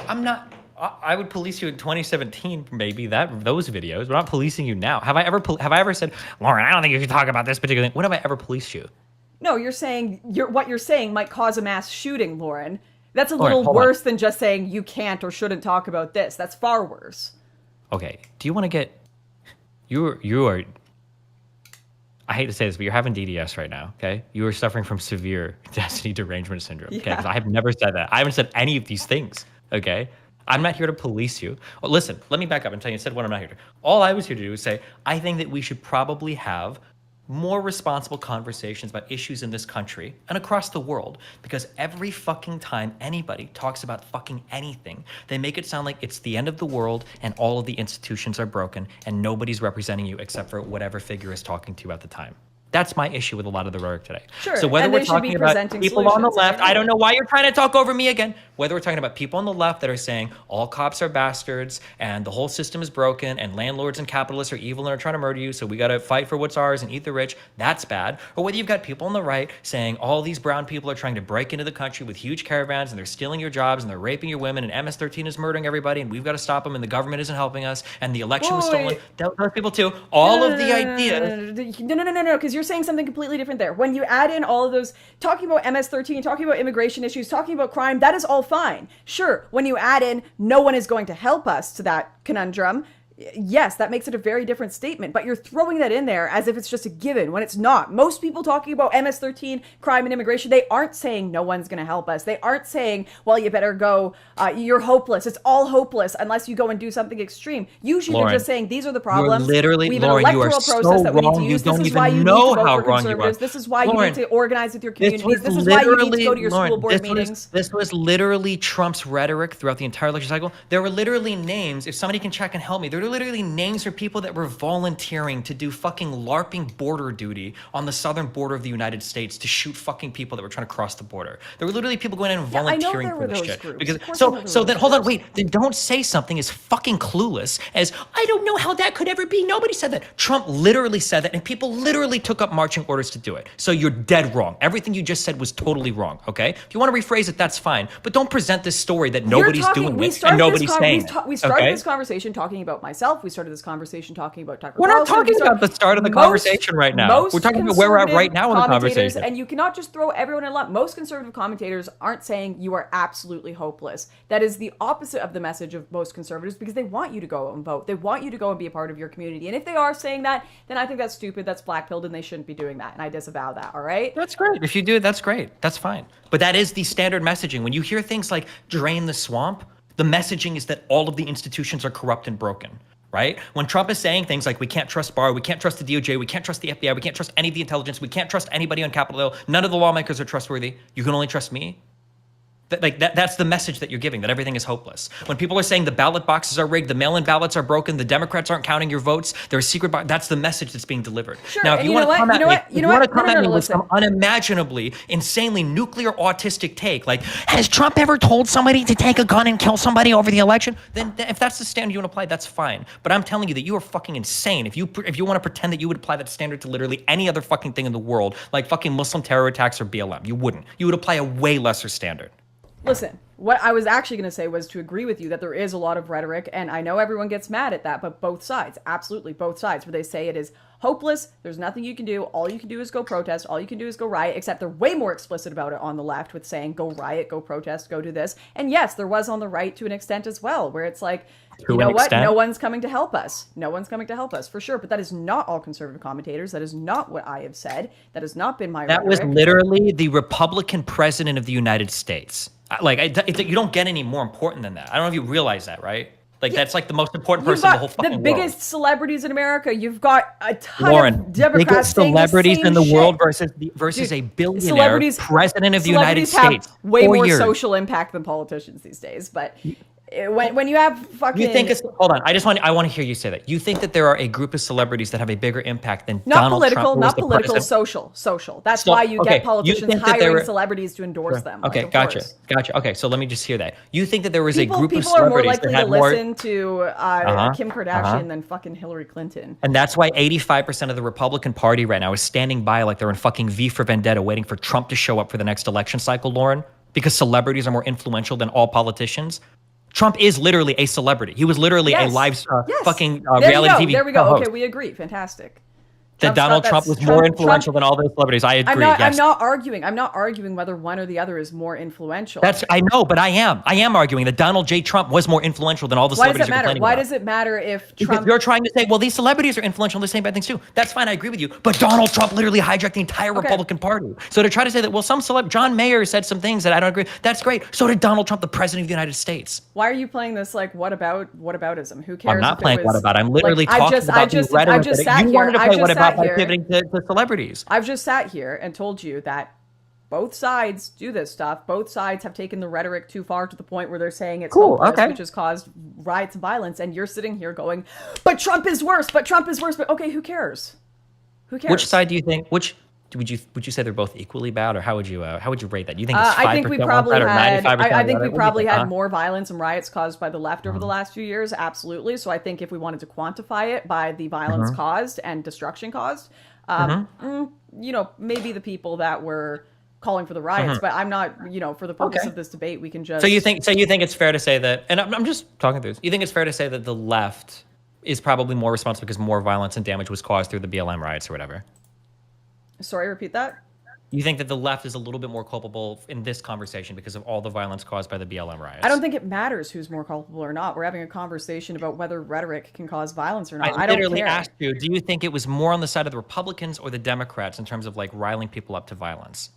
I'm not. I would police you in 2017, maybe those videos. We're not policing you now. Have I ever said, Lauren, I don't think you should talk about this particular thing? When have I ever policed you? No, you're saying what you're saying might cause a mass shooting, Lauren. That's a Lauren, little hold on. worse than just saying you can't or shouldn't talk about this. That's far worse. Okay. Do you want to get? You are. I hate to say this, but you're having DDS right now. Okay. You are suffering from severe destiny derangement syndrome. Okay. 'Cause I have never said that. I haven't said any of these things. Okay. I'm not here to police you. Well, listen, let me back up and tell you instead what I'm not here to do. All I was here to do is say, I think that we should probably have more responsible conversations about issues in this country and across the world, because every fucking time anybody talks about fucking anything, they make it sound like it's the end of the world and all of the institutions are broken and nobody's representing you except for whatever figure is talking to you at the time. That's my issue with a lot of the rhetoric today. Sure, So whether and we're they should be talking about presenting people on the solutions, left, right? I don't know why you're trying to talk over me again. Whether we're talking about people on the left that are saying all cops are bastards and the whole system is broken and landlords and capitalists are evil and are trying to murder you, so we got to fight for what's ours and eat the rich, that's bad. Or whether you've got people on the right saying all these brown people are trying to break into the country with huge caravans and they're stealing your jobs and they're raping your women and MS-13 is murdering everybody and we've got to stop them and the government isn't helping us and the election was stolen. Those people too. All of the ideas. No, because you're saying something completely different there. When you add in all of those, talking about MS-13, talking about immigration issues, talking about crime, that is all fine. Sure, when you add in, no one is going to help us to that conundrum, yes, that makes it a very different statement, but you're throwing that in there as if it's just a given when it's not. Most people talking about MS-13, crime and immigration, they aren't saying no one's going to help us. They aren't saying, well, you better go, you're hopeless. It's all hopeless unless you go and do something extreme. Usually Lauren, they're just saying these are the problems. Literally, we have an Lauren, you are electoral so process that we need wrong. to You use. don't This is even why you know need to vote how for wrong you are. conservatives. This is why you Lauren, need to organize with your This communities. was This is why you need to literally- go to your Lauren, school board this meetings. this was literally Trump's rhetoric throughout the entire election cycle. There were literally names, if somebody can check and help me, there were literally names for people that were volunteering to do fucking LARPing border duty on the southern border of the United States to shoot fucking people that were trying to cross the border. There were literally people going in and Yeah, I know volunteering there for were this those shit. groups. Because Of course I know there so were then those hold on, groups. wait. Then don't say something as fucking clueless as I don't know how that could ever be. Nobody said that. Trump literally said that, and people literally took up marching orders to do it. So you're dead wrong. Everything you just said was totally wrong. Okay? If you want to rephrase it, that's fine. But don't present this story that nobody's doing it and nobody's saying it. We started okay? this conversation talking about myself. We started this conversation talking about Tucker We're not Carlson. talking about the start of the conversation right now. We're talking about where we're at right now in the conservative commentators, conversation. And you cannot just throw everyone in a lump. Most conservative commentators aren't saying you are absolutely hopeless. That is the opposite of the message of most conservatives because they want you to go and vote. They want you to go and be a part of your community. And if they are saying that, then I think that's stupid. That's black-pilled and they shouldn't be doing that. And I disavow that, all right? That's great. If you do it, that's great. That's fine. But that is the standard messaging. When you hear things like drain the swamp, the messaging is that all of the institutions are corrupt and broken. Right? When Trump is saying things like we can't trust Barr, we can't trust the DOJ, we can't trust the FBI, we can't trust any of the intelligence, we can't trust anybody on Capitol Hill, none of the lawmakers are trustworthy, you can only trust me. That's the message that you're giving, that everything is hopeless. When people are saying the ballot boxes are rigged, the mail-in ballots are broken, the Democrats aren't counting your votes, there's secret that's the message that's being delivered. Sure, now, if and you want to come at me with listen. some unimaginably, insanely nuclear autistic take, like, has Trump ever told somebody to take a gun and kill somebody over the election? Then if that's the standard you want to apply, that's fine. But I'm telling you that you are fucking insane. If you want to pretend that you would apply that standard to literally any other fucking thing in the world, like fucking Muslim terror attacks or BLM, you wouldn't. You would apply a way lesser standard. Listen, what I was actually going to say was to agree with you that there is a lot of rhetoric, and I know everyone gets mad at that, but both sides, absolutely both sides, where they say it is hopeless, there's nothing you can do, all you can do is go protest, all you can do is go riot, except they're way more explicit about it on the left with saying go riot, go protest, go do this. And yes, there was on the right to an extent as well, where it's like, you know what, no one's coming to help us. No one's coming to help us, for sure. But that is not all conservative commentators. That is not what I have said. That has not been my That rhetoric. was literally the Republican president of the United States. You don't get any more important than that. I don't know if you realize that, right? Like, that's like the most important person in the whole fucking the world. biggest celebrities in America. You've got a ton Lauren, of Democrats biggest saying celebrities the same in the shit. world versus a billionaire president of the United Celebrities States. have way 4 more years. social impact than politicians these days. But when you have fucking... You think hold on, I want to hear you say that. You think that there are a group of celebrities that have a bigger impact than Not Donald political, Trump? not political, social. That's why you get politicians hiring celebrities to endorse them. Okay, like, gotcha. Okay, so let me just hear that. You think that there was a group of people are more celebrities likely that to had more... listen to Kim Kardashian than fucking Hillary Clinton. And that's why 85% of the Republican Party right now is standing by like they're in fucking V for Vendetta waiting for Trump to show up for the next election cycle, Lauren, because celebrities are more influential than all politicians. Trump is literally a celebrity. He was literally a live fucking reality TV. There we go. host. Okay, we agree. Fantastic. That Donald Trump was more influential than all those celebrities. I agree. I'm not arguing. I'm not arguing whether one or the other is more influential. I know, but I am arguing that Donald J. Trump was more influential than all the celebrities. Why does it matter? Why does it matter if Trump? Because you're trying to say, well, these celebrities are influential. They're saying bad things too. That's fine. I agree with you. But Donald Trump literally hijacked the entire Republican Party. So to try to say that, well, John Mayer said some things that I don't agree. That's great. So did Donald Trump, the president of the United States. Why are you playing this like whataboutism? Who cares? I'm not playing what about. I'm literally like, talking about the rhetoric that you wanted to play what about by pivoting to celebrities. I've just sat here and told you that both sides do this stuff. Both sides have taken the rhetoric too far to the point where they're saying it's hopeless, which has caused riots and violence. And you're sitting here going, but Trump is worse, but Trump is worse. But okay, who cares? Who cares? Which side do you think, would you say they're both equally bad, or how would you rate that? Do you think it's 5% I think we probably had, I think we probably had more violence and riots caused by the left over the last few years. Absolutely. So I think if we wanted to quantify it by the violence caused and destruction caused, maybe the people that were calling for the riots, but I'm not, for the purpose of this debate, we can just. So you think it's fair to say that, and I'm just talking through this. You think it's fair to say that the left is probably more responsible because more violence and damage was caused through the BLM riots or whatever? Sorry, repeat that. You think that the left is a little bit more culpable in this conversation because of all the violence caused by the BLM riots? I don't think it matters who's more culpable or not. We're having a conversation about whether rhetoric can cause violence or not. I don't literally care. asked you, do you think it was more on the side of the Republicans or the Democrats in terms of like riling people up to violence?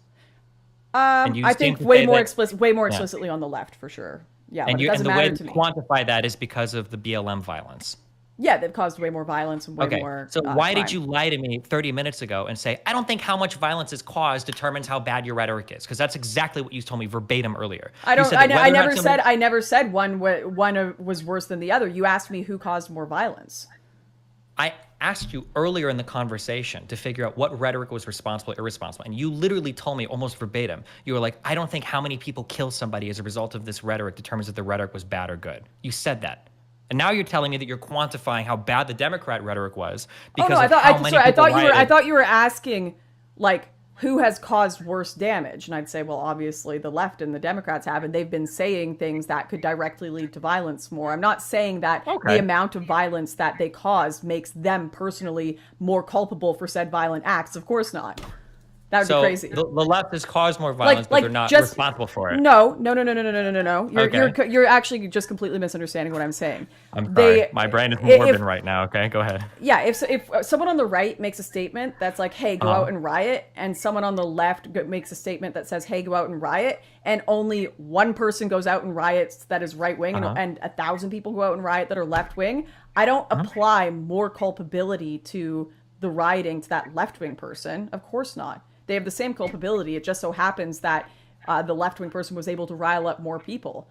I think way more explicitly on the left for sure. Yeah, and but it doesn't the way matter to to me. quantify that is because of the BLM violence. Yeah, they've caused way more violence and way more. So why crime. did you lie to me 30 minutes ago and say, I don't think how much violence is caused determines how bad your rhetoric is? Because that's exactly what you told me verbatim earlier. I never said one was worse than the other. You asked me who caused more violence. I asked you earlier in the conversation to figure out what rhetoric was responsible, irresponsible. And you literally told me almost verbatim. You were like, I don't think how many people kill somebody as a result of this rhetoric determines if the rhetoric was bad or good. You said that. And now you're telling me that you're quantifying how bad the Democrat rhetoric was because I thought you were asking like who has caused worse damage, and I'd say, well, obviously the left and the Democrats have, and they've been saying things that could directly lead to violence more. I'm not saying that the amount of violence that they cause makes them personally more culpable for said violent acts. Of course not. That would be crazy. The left has caused more violence, but they're not responsible for it. No. You're actually just completely misunderstanding what I'm saying. I'm sorry. My brain is morbid right now. Okay, go ahead. Yeah, if someone on the right makes a statement that's like, hey, go out and riot, and someone on the left makes a statement that says, hey, go out and riot, and only one person goes out and riots that is right wing, and 1,000 people go out and riot that are left wing, I don't apply more culpability to the rioting to that left wing person. Of course not. They have the same culpability. It just so happens that the left-wing person was able to rile up more people.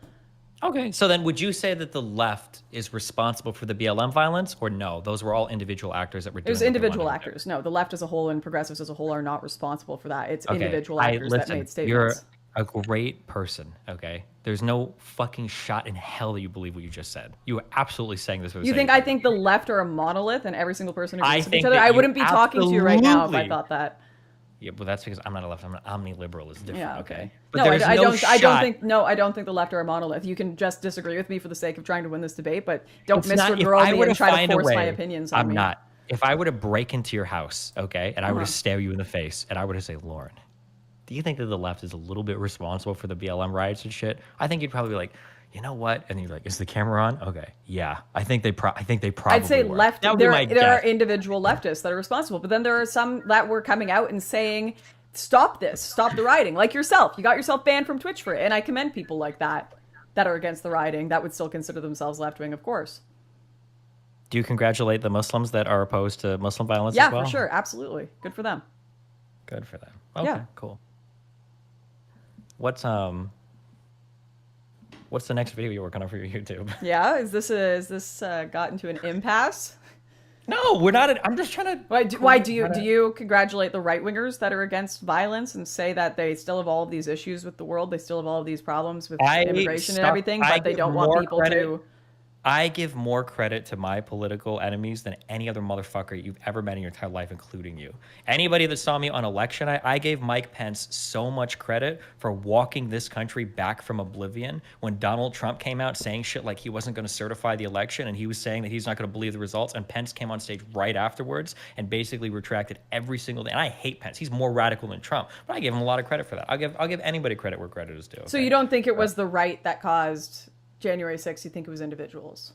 Okay, so then would you say that the left is responsible for the BLM violence, or no? Those were all individual actors that were doing it. It was individual actors. No, the left as a whole and progressives as a whole are not responsible for that. It's individual actors that made statements. You're a great person, okay? There's no fucking shot in hell that you believe what you just said. You were absolutely saying this. I think the left are a monolith and every single person agrees with each other? I wouldn't be talking to you right now if I thought that. Yeah, but that's because I'm not a left. I'm an omni-liberal. It's different. Yeah, okay. But I don't think the left are a monolith. You can just disagree with me for the sake of trying to win this debate, but don't misregard me and try to force my opinions on me. I'm not. If I were to break into your house, okay, and I were to stare you in the face, and I were to say, Lauren, do you think that the left is a little bit responsible for the BLM riots and shit? I think you'd probably be like, you know what? And you're like, is the camera on? Okay, yeah. I think they probably. I'd say were. left. There are individual leftists that are responsible, but then there are some that were coming out and saying, "Stop this! Stop the rioting!" Like yourself, you got yourself banned from Twitch for it, and I commend people like that are against the rioting that would still consider themselves left wing, of course. Do you congratulate the Muslims that are opposed to Muslim violence as well? Yeah, for sure, absolutely. Good for them. Good for them. Okay, cool. What's the next video you're working on for your YouTube? Yeah, is this got into an impasse? No, we're not. I'm just trying to. Why do you congratulate the right wingers that are against violence and say that they still have all of these issues with the world, they still have all of these problems with immigration and everything, but they don't want people to I give more credit to my political enemies than any other motherfucker you've ever met in your entire life, including you. Anybody that saw me on election night, I gave Mike Pence so much credit for walking this country back from oblivion when Donald Trump came out saying shit like he wasn't going to certify the election and he was saying that he's not going to believe the results, and Pence came on stage right afterwards and basically retracted every single thing. And I hate Pence. He's more radical than Trump, but I give him a lot of credit for that. I'll give anybody credit where credit is due. So okay? you don't think it was the right that caused January 6th? You think it was individuals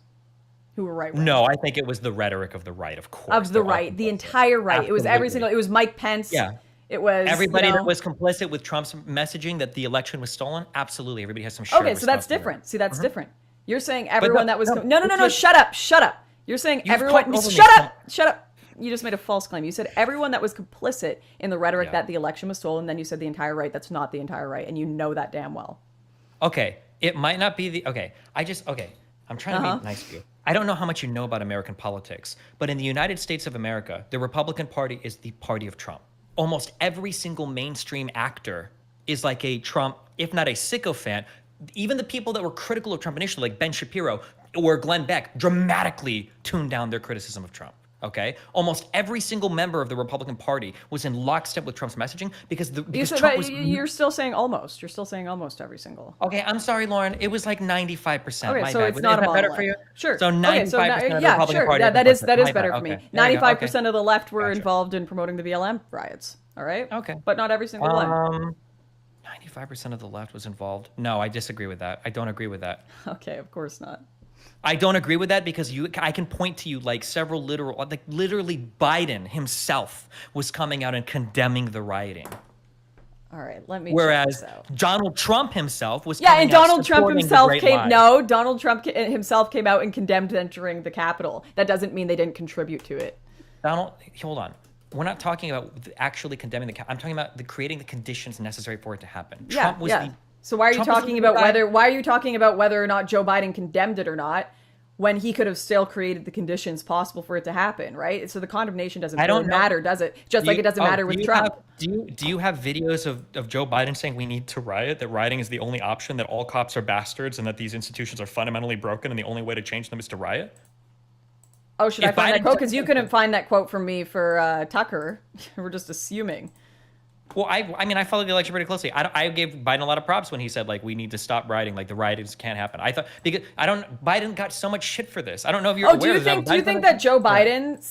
who were right? No, I think it was the rhetoric of the right, of course. Of the right, the entire right. Absolutely. It was every single. It was Mike Pence. Yeah. It was everybody you know, that was complicit with Trump's messaging that the election was stolen. Absolutely, everybody has some share. Okay, so that's different. See, that's Mm-hmm. different. You're saying everyone that was no, no. Shut up. You're saying You've everyone. talked over me Shut up. You just made a false claim. You said everyone that was complicit in the rhetoric Yeah. that the election was stolen. Then you said the entire right. That's not the entire right, and you know that damn well. Okay, it might not be the okay. I'm trying to be nice to you. I don't know how much you know about American politics, but in the United States of America, the Republican Party is the party of Trump. Almost every single mainstream actor is like a Trump, if not a sycophant. Even the people that were critical of Trump initially, like Ben Shapiro or Glenn Beck, dramatically tuned down their criticism of Trump. Okay, almost every single member of the Republican Party was in lockstep with Trump's messaging because Trump was. You're still saying almost. You're still saying almost every single. Okay, I'm sorry, Lauren. It was like 95%. Okay, my so bad. it's Is not a that better monolith. for you? Sure. So 95% of the Republican sure. Party. That is My better bad. for me. Okay. There you go. 95% of the left were Gotcha. involved in promoting the BLM riots. All right. Okay. But not every single one. 95% of the left was involved. No, I disagree with that. I don't agree with that. Okay, of course not. I don't agree with that because I can point to you like several literally Biden himself was coming out and condemning the rioting. All right, let me. Whereas check this out. Donald Trump himself was Yeah, coming and out Donald Trump supporting the himself Great came. Lie. No, Donald Trump himself came out and condemned entering the Capitol. That doesn't mean they didn't contribute to it. Hold on. We're not talking about actually condemning the. I'm talking about creating the conditions necessary for it to happen. Trump was the. So why are you Trump was talking the about guy- whether? Why are you talking about whether or not Joe Biden condemned it or not, when he could have still created the conditions possible for it to happen, right? So the condemnation doesn't really matter, does it? Just like it doesn't matter with Trump. Do you have videos of Joe Biden saying we need to riot, that rioting is the only option, that all cops are bastards, and that these institutions are fundamentally broken, and the only way to change them is to riot? Oh, should I If find that Biden- quote? Because you couldn't find that quote from me for Tucker. We're just assuming. Well, I mean, I followed the election pretty closely. I gave Biden a lot of props when he said, like, we need to stop rioting. Like, the riotings can't happen. I thought, because Biden got so much shit for this. I don't know if you're aware of that. Do you think that Joe Biden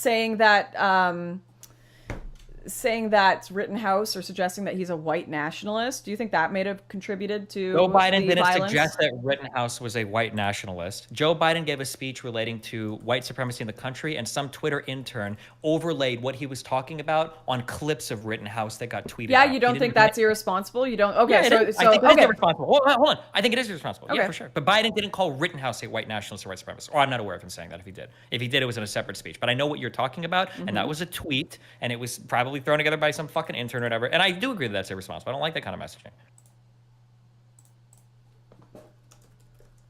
saying that Rittenhouse or suggesting that he's a white nationalist, do you think that may have contributed to Joe Biden the didn't violence? suggest that Rittenhouse was a white nationalist. Joe Biden gave a speech relating to white supremacy in the country, and some Twitter intern overlaid what he was talking about on clips of Rittenhouse that got tweeted Yeah, out. you don't think that's irresponsible? You don't? Okay, Yeah, so I think it is okay. irresponsible. Hold on. I think it is irresponsible. Yeah, Okay. for sure. But Biden didn't call Rittenhouse a white nationalist or white supremacist. Or I'm not aware of him saying that if he did. If he did, it was in a separate speech. But I know what you're talking about, and that was a tweet, and it was probably thrown together by some fucking intern or whatever. And I do agree that that's irresponsible. I don't like that kind of messaging.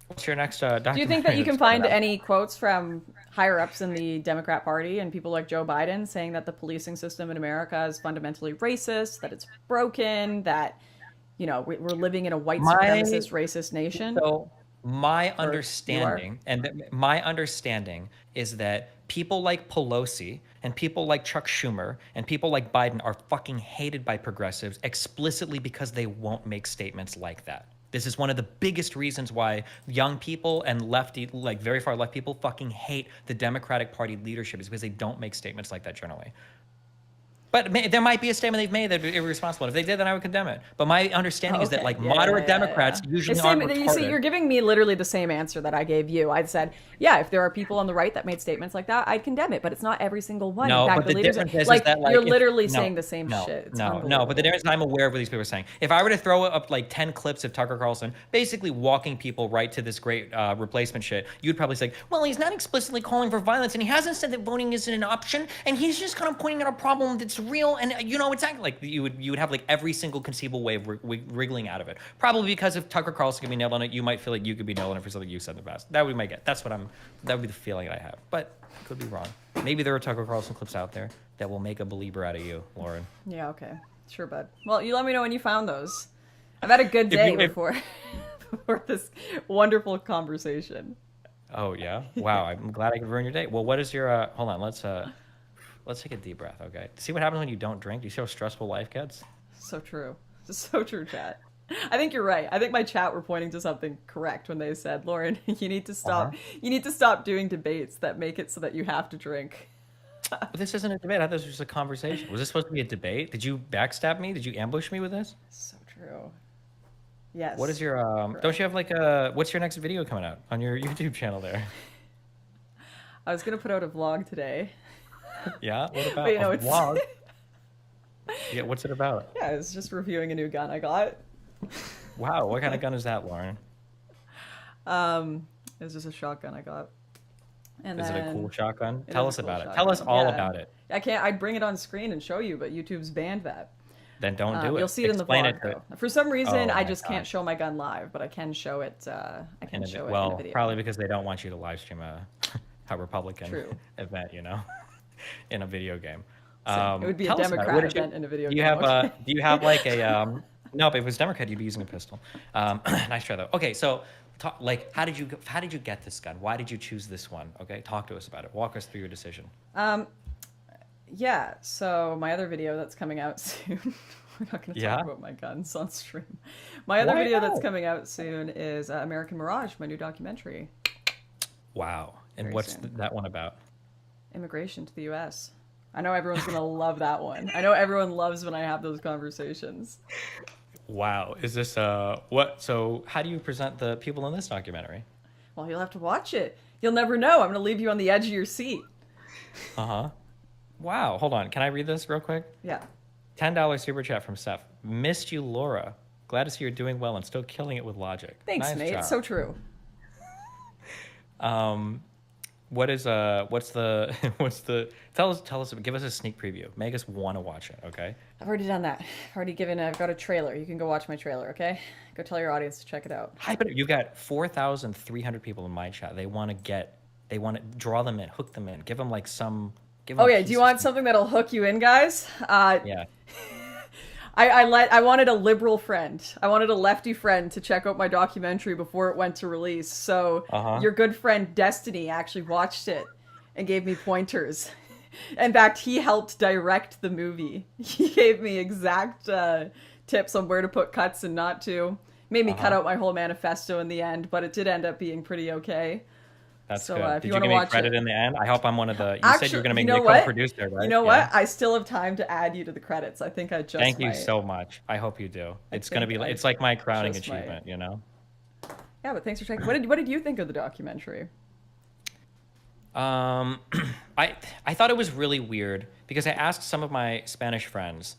What's your next Do you think that you can find any quotes from higher ups in the Democrat Party and people like Joe Biden saying that the policing system in America is fundamentally racist, that it's broken, that, you know, we're living in a white supremacist, racist nation? So my understanding is that people like Pelosi and people like Chuck Schumer and people like Biden are fucking hated by progressives explicitly because they won't make statements like that. This is one of the biggest reasons why young people and lefty, like very far left people, fucking hate the Democratic Party leadership, is because they don't make statements like that generally. But there might be a statement they've made that is irresponsible. If they did, then I would condemn it. But my understanding is that, like, moderate Democrats usually aren't retarded. You see, you're giving me literally the same answer that I gave you. I'd said, yeah, if there are people on the right that made statements like that, I'd condemn it. But it's not every single one. No, in fact, but the leaders difference is like, that, like, you're literally saying the same no, shit. It's no, unbelievable. but the difference is I'm aware of what these people are saying. If I were to throw up like 10 clips of Tucker Carlson basically walking people right to this great replacement shit, you'd probably say, well, he's not explicitly calling for violence, and he hasn't said that voting isn't an option, and he's just kind of pointing out a problem that's real, and you know, it's not like you would have like every single conceivable way of wriggling out of it. Probably because if Tucker Carlson could be nailed on it, you might feel like you could be nailed on it for something you said in the past. That would be my guess. That would be the feeling I have. But I could be wrong. Maybe there are Tucker Carlson clips out there that will make a believer out of you, Lauren. Yeah, okay. Sure, bud. Well, you let me know when you found those. I've had a good day before this wonderful conversation. Oh yeah. Wow. I'm glad I could ruin your day. Well, what is your? Hold on. Let's take a deep breath. Okay. See what happens when you don't drink. Do you see how stressful life gets? So true. So true, chat. I think you're right. I think my chat were pointing to something correct when they said, Lauren, you need to stop. You need to stop doing debates that make it so that you have to drink. But this isn't a debate. I thought this was just a conversation. Was this supposed to be a debate? Did you backstab me? Did you ambush me with this? So true. Yes. What is your don't you have like a what's your next video coming out on your YouTube channel there? I was gonna put out a vlog today. Yeah? What about But, you know, a it's vlog? Yeah, what's it about? Yeah, I was just reviewing a new gun I got. Wow, what kind of gun is that, Lauren? It was just a shotgun I got. And Is it a then cool shotgun? it Tell is us a cool about it. Tell us shotgun. all Yeah. about it. I can't. I'd bring it on screen and show you, but YouTube's banned that. Then don't do it. You'll see it Explain in the vlog. it to- Though. For some reason, Oh I my just can't God. show my gun live, but I can show it. I can show it in a Well, video. probably because they don't want you to live stream a Republican True. event, you know, in a video game. So it would be a tell us about it. Democrat What did event in a video do you game. have okay. do you have like a no, but if it was Democrat, you'd be using a pistol. Nice try though. Okay, so how did you get this gun? Why did you choose this one? Okay, talk to us about it. Walk us through your decision. Yeah, so my other video that's coming out soon. We're not going to Yeah? talk about my guns on stream. My other Why video that's not? coming out soon is American Mirage, my new documentary. Wow. And Very what's soon. that one about? Immigration to the U.S. I know everyone's going to love that one. I know everyone loves when I have those conversations. Wow. Is this what? So how do you present the people in this documentary? Well, you'll have to watch it. You'll never know. I'm going to leave you on the edge of your seat. Uh-huh. Wow. Hold on. Can I read this real quick? Yeah. $10 super chat from Seth. Missed you, Laura. Glad to see you're doing well and still killing it with logic. Thanks, Nice mate. job. So true. What's the tell us give us a sneak preview. Make us want to watch it, okay? I've already done that. I've got a trailer. You can go watch my trailer, okay? Go tell your audience to check it out. Hype it. You got 4,300 people in my chat. They want to draw them in, hook them in, give them like some give them Okay, do you want something that'll hook you in, guys? Yeah. I wanted a liberal friend. I wanted a lefty friend to check out my documentary before it went to release. So your good friend Destiny actually watched it and gave me pointers. In fact, he helped direct the movie. He gave me exact tips on where to put cuts and not to. Made me cut out my whole manifesto in the end, but it did end up being pretty okay. That's So, good. if Did you you wanna give me watch credit it- in the end? I hope I'm one of the. You said you were going to make you me know a what? co-producer, right? You know Yeah. what? I still have time to add you to the credits. I think I just Thank you might. so much. I hope you do. It's going to be think I it's like my crowning just might. achievement, you know. Yeah, but thanks for checking. What did you think of the documentary? I thought it was really weird because I asked some of my Spanish friends.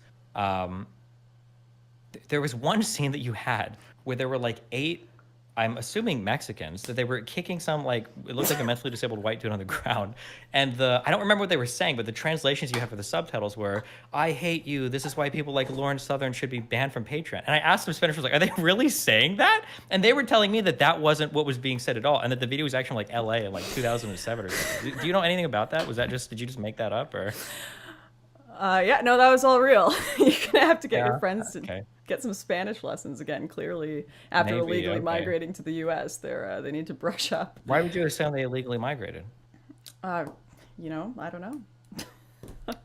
There was one scene that you had where there were like 8, I'm assuming Mexicans, that they were kicking some like it looked like a mentally disabled white dude on the ground, and I don't remember what they were saying, but the translations you have for the subtitles were "I hate you. This is why people like Lauren Southern should be banned from Patreon." And I asked them Spanish, I was like, "Are they really saying that?" And they were telling me that that wasn't what was being said at all, and that the video was actually like L.A. in like 2007 or something. Do you know anything about that? Was that did you just make that up or? Yeah, no, that was all real. You're gonna have to get Yeah? your friends to Okay. get some Spanish lessons again. Clearly, after Maybe, illegally okay. migrating to the U.S., they need to brush up. Why would you assume they illegally migrated? I don't know.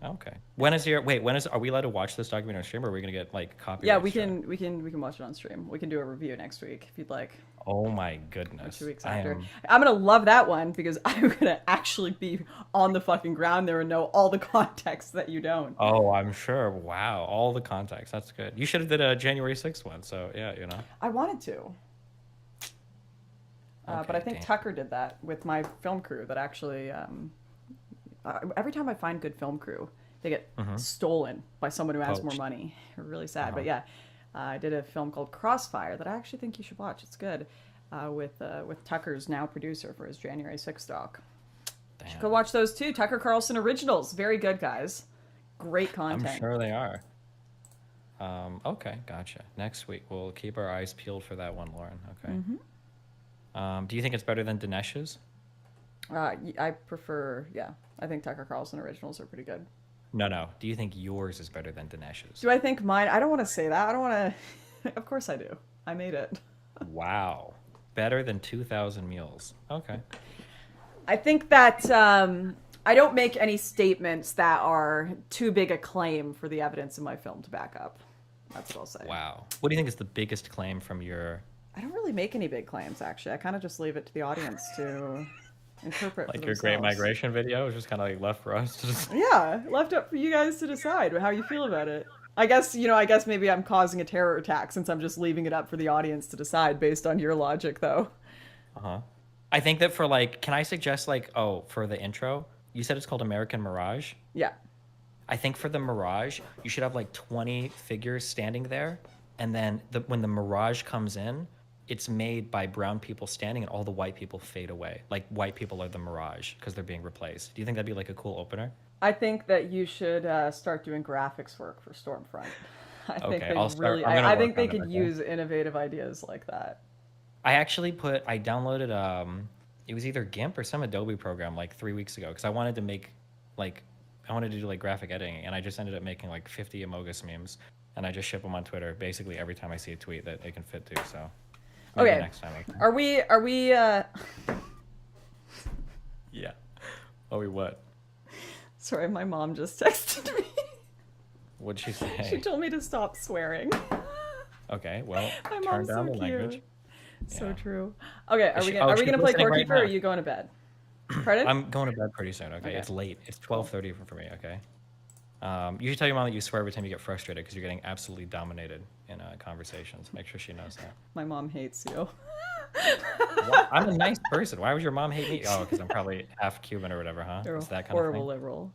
Okay. When are we allowed to watch this documentary on stream, or are we gonna get like copyright? Yeah, we strike? can watch it on stream. We can do a review next week if you'd like. Oh my goodness. 2 weeks I after. am- I'm gonna love that one because I'm gonna actually be on the fucking ground there and know all the context that you don't. Oh, I'm sure. Wow, all the context. That's good. You should have did a January 6th one. So yeah, you know. I wanted to. But I think damn. Tucker did that with my film crew that actually, every time I find good film crew, they get stolen by someone who has more Poached. money. Really sad. But yeah, I did a film called Crossfire that I actually think you should watch. It's good. With Tucker's now producer for his January 6th doc. You should go watch those too. Tucker Carlson Originals. Very good, guys. Great content. I'm sure they are. Okay, gotcha. Next week we'll keep our eyes peeled for that one, Lauren. Okay. Do you think it's better than Dinesh's? I prefer, I think Tucker Carlson Originals are pretty good. No. Do you think yours is better than Dinesh's? Do I think mine? I don't want to say that. I don't want to. Of course I do. I made it. Wow. Better than 2,000 mules. Okay. I think that I don't make any statements that are too big a claim for the evidence in my film to back up. That's what I'll say. Wow. What do you think is the biggest claim from your... I don't really make any big claims, actually. I kind of just leave it to the audience to interpret Like for your Great themselves. Migration video is just kind of like left for us to just... Yeah, left up for you guys to decide how you feel about it. I guess maybe I'm causing a terror attack since I'm just leaving it up for the audience to decide based on your logic, though. Uh-huh. I think that for like, can I suggest like, for the intro, you said it's called American Mirage? Yeah. I think for the Mirage, you should have like 20 figures standing there. And then when the Mirage comes in, it's made by brown people standing and all the white people fade away. Like white people are the Mirage because they're being replaced. Do you think that'd be like a cool opener? I think that you should start doing graphics work for Stormfront. I think they could use innovative ideas like that. I downloaded, it was either GIMP or some Adobe program like 3 weeks ago because I wanted to do like graphic editing, and I just ended up making like 50 Amogus memes, and I just ship them on Twitter basically every time I see a tweet that it can fit to. So maybe okay, next time I can. Are we Yeah. Are we what? Sorry, my mom just texted me. What'd she say? She told me to stop swearing. Okay, well, My turn mom's down so the cute. language. So Yeah. true. Okay, are we she's gonna play listening Corekeeper right or are now. you going to bed? Pardon? I'm going to bed pretty soon. Okay, Okay. it's late. It's 12:30 for me. Okay. You should tell your mom that you swear every time you get frustrated because you're getting absolutely dominated in conversations. Make sure she knows that. My mom hates you. Well, I'm a nice person. Why would your mom hate me? Oh, because I'm probably half Cuban or whatever, huh? You're It's a that kind horrible of thing. liberal.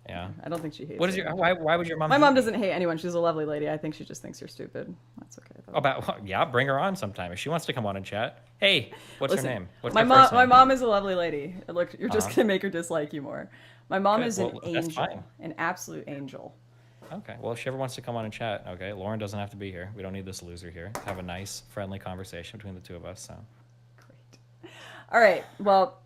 Yeah. I don't think she hates What is you. your? Why would your mom? My hate mom me? doesn't hate anyone. She's a lovely lady. I think she just thinks you're stupid. That's okay though. Yeah, bring her on sometime if she wants to come on and chat. Hey, what's Listen, her name? What's my her mom. first My name? mom is a lovely lady. Look, you're just Uh-huh. gonna make her dislike you more. My mom Good. is an Well, that's angel, fine. an absolute angel. Okay. Well, if she ever wants to come on and chat, okay. Lauren doesn't have to be here. We don't need this loser here. Have a nice, friendly conversation between the two of us. So. Great. All right. Well,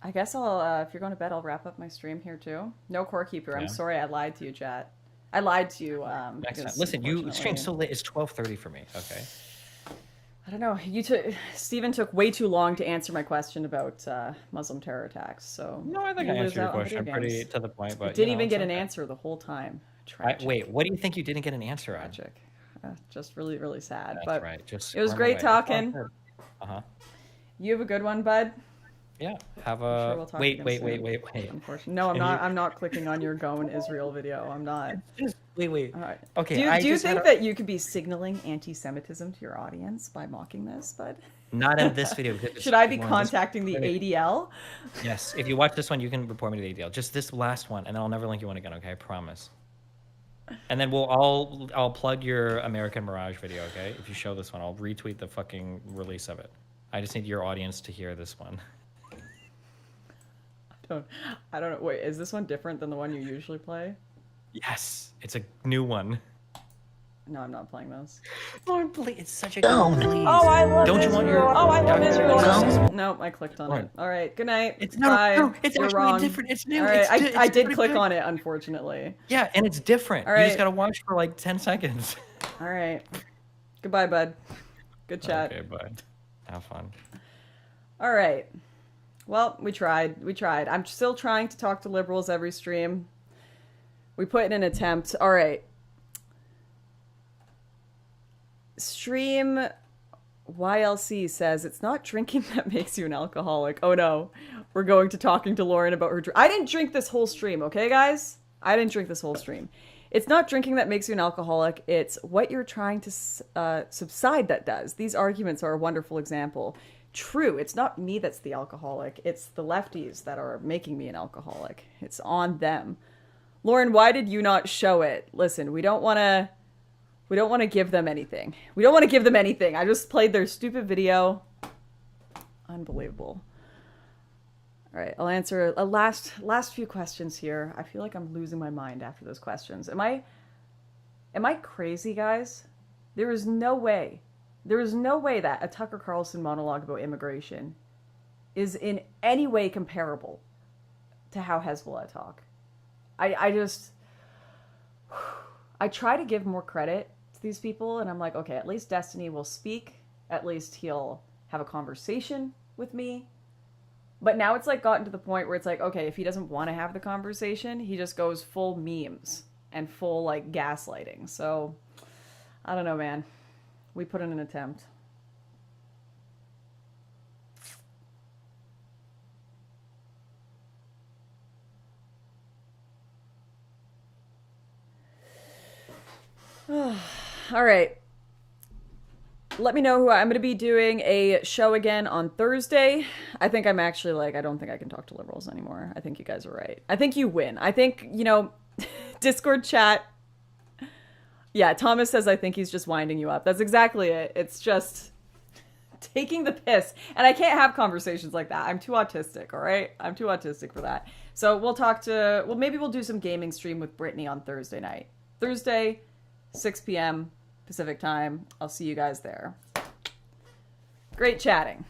I guess I'll. If you're going to bed, I'll wrap up my stream here too. No Corekeeper. I'm Yeah. sorry, I lied to you, chat. I lied to you. Next time. because Listen, you unfortunately- stream so late. It's 12:30 for me. Okay. I don't know. Steven took way too long to answer my question about Muslim terror attacks. So No, I think you I lose answered your out on question video pretty games. to the point. But I didn't you know, even it's get an okay. answer the whole time. Tragic. Wait, what do you think you didn't get an answer on? Tragic. Just really, really sad. That's but right. Just it was run great away. talking. Uh huh. You have a good one, bud. Yeah. Have I'm a sure we'll talk wait. again Wait. soon. Unfortunately, no, I'm Can not. you- I'm not clicking on your Go and Israel video. I'm not. Wait. All right. Okay. Do you just had think a- that you could be signaling anti-Semitism to your audience by mocking this, bud? Not in this video. because Should I be it's one of this- contacting the Wait. ADL? Yes. If you watch this one, you can report me to the ADL. Just this last one, and then I'll never link you one again. Okay, I promise. And then I'll plug your American Mirage video. Okay, if you show this one, I'll retweet the fucking release of it. I just need your audience to hear this one. I don't know. Wait, is this one different than the one you usually play? Yes, it's a new one. No, I'm not playing those. Lauren, please, it's such a good please. Oh, I love Don't you want your? Oh, I love Israel. Israel. Nope, I clicked on it. Lauren. All right, good night. It's Bye. no, it's You're actually wrong. different. It's new. All right, It's I did different. click on it, unfortunately. Yeah, and it's different. All You right. just gotta watch for like 10 seconds. All right. Goodbye, bud. Good chat. Okay, bye. Have fun. All right. Well, we tried. I'm still trying to talk to liberals every stream. We put in an attempt. All right. Stream YLC says it's not drinking that makes you an alcoholic. Oh no. We're going to talking to Lauren about her I didn't drink this whole stream, okay guys? I didn't drink this whole stream. It's not drinking that makes you an alcoholic. It's what you're trying to subside that does. These arguments are a wonderful example. True, it's not me that's the alcoholic. It's the lefties that are making me an alcoholic. It's on them. Lauren, why did you not show it? Listen, we don't want to give them anything. We don't want to give them anything. I just played their stupid video. Unbelievable. All right, I'll answer a last few questions here. I feel like I'm losing my mind after those questions. Am I crazy, guys? There is no way that a Tucker Carlson monologue about immigration is in any way comparable to how Hezbollah talk. I try to give more credit to these people, and I'm like, okay, at least Destiny will speak. At least he'll have a conversation with me. But now it's like gotten to the point where it's like, okay, if he doesn't want to have the conversation, he just goes full memes and full like gaslighting. So I don't know, man. We put in an attempt. All right. Let me know who I'm going to be doing a show again on Thursday. I think I'm actually like, I don't think I can talk to liberals anymore. I think you guys are right. I think you win. I think, you know, Discord chat. Yeah, Thomas says, I think he's just winding you up. That's exactly it. It's just taking the piss. And I can't have conversations like that. I'm too autistic, all right? I'm too autistic for that. So well, maybe we'll do some gaming stream with Brittany on Thursday night. Thursday, 6 p.m. Pacific time. I'll see you guys there. Great chatting.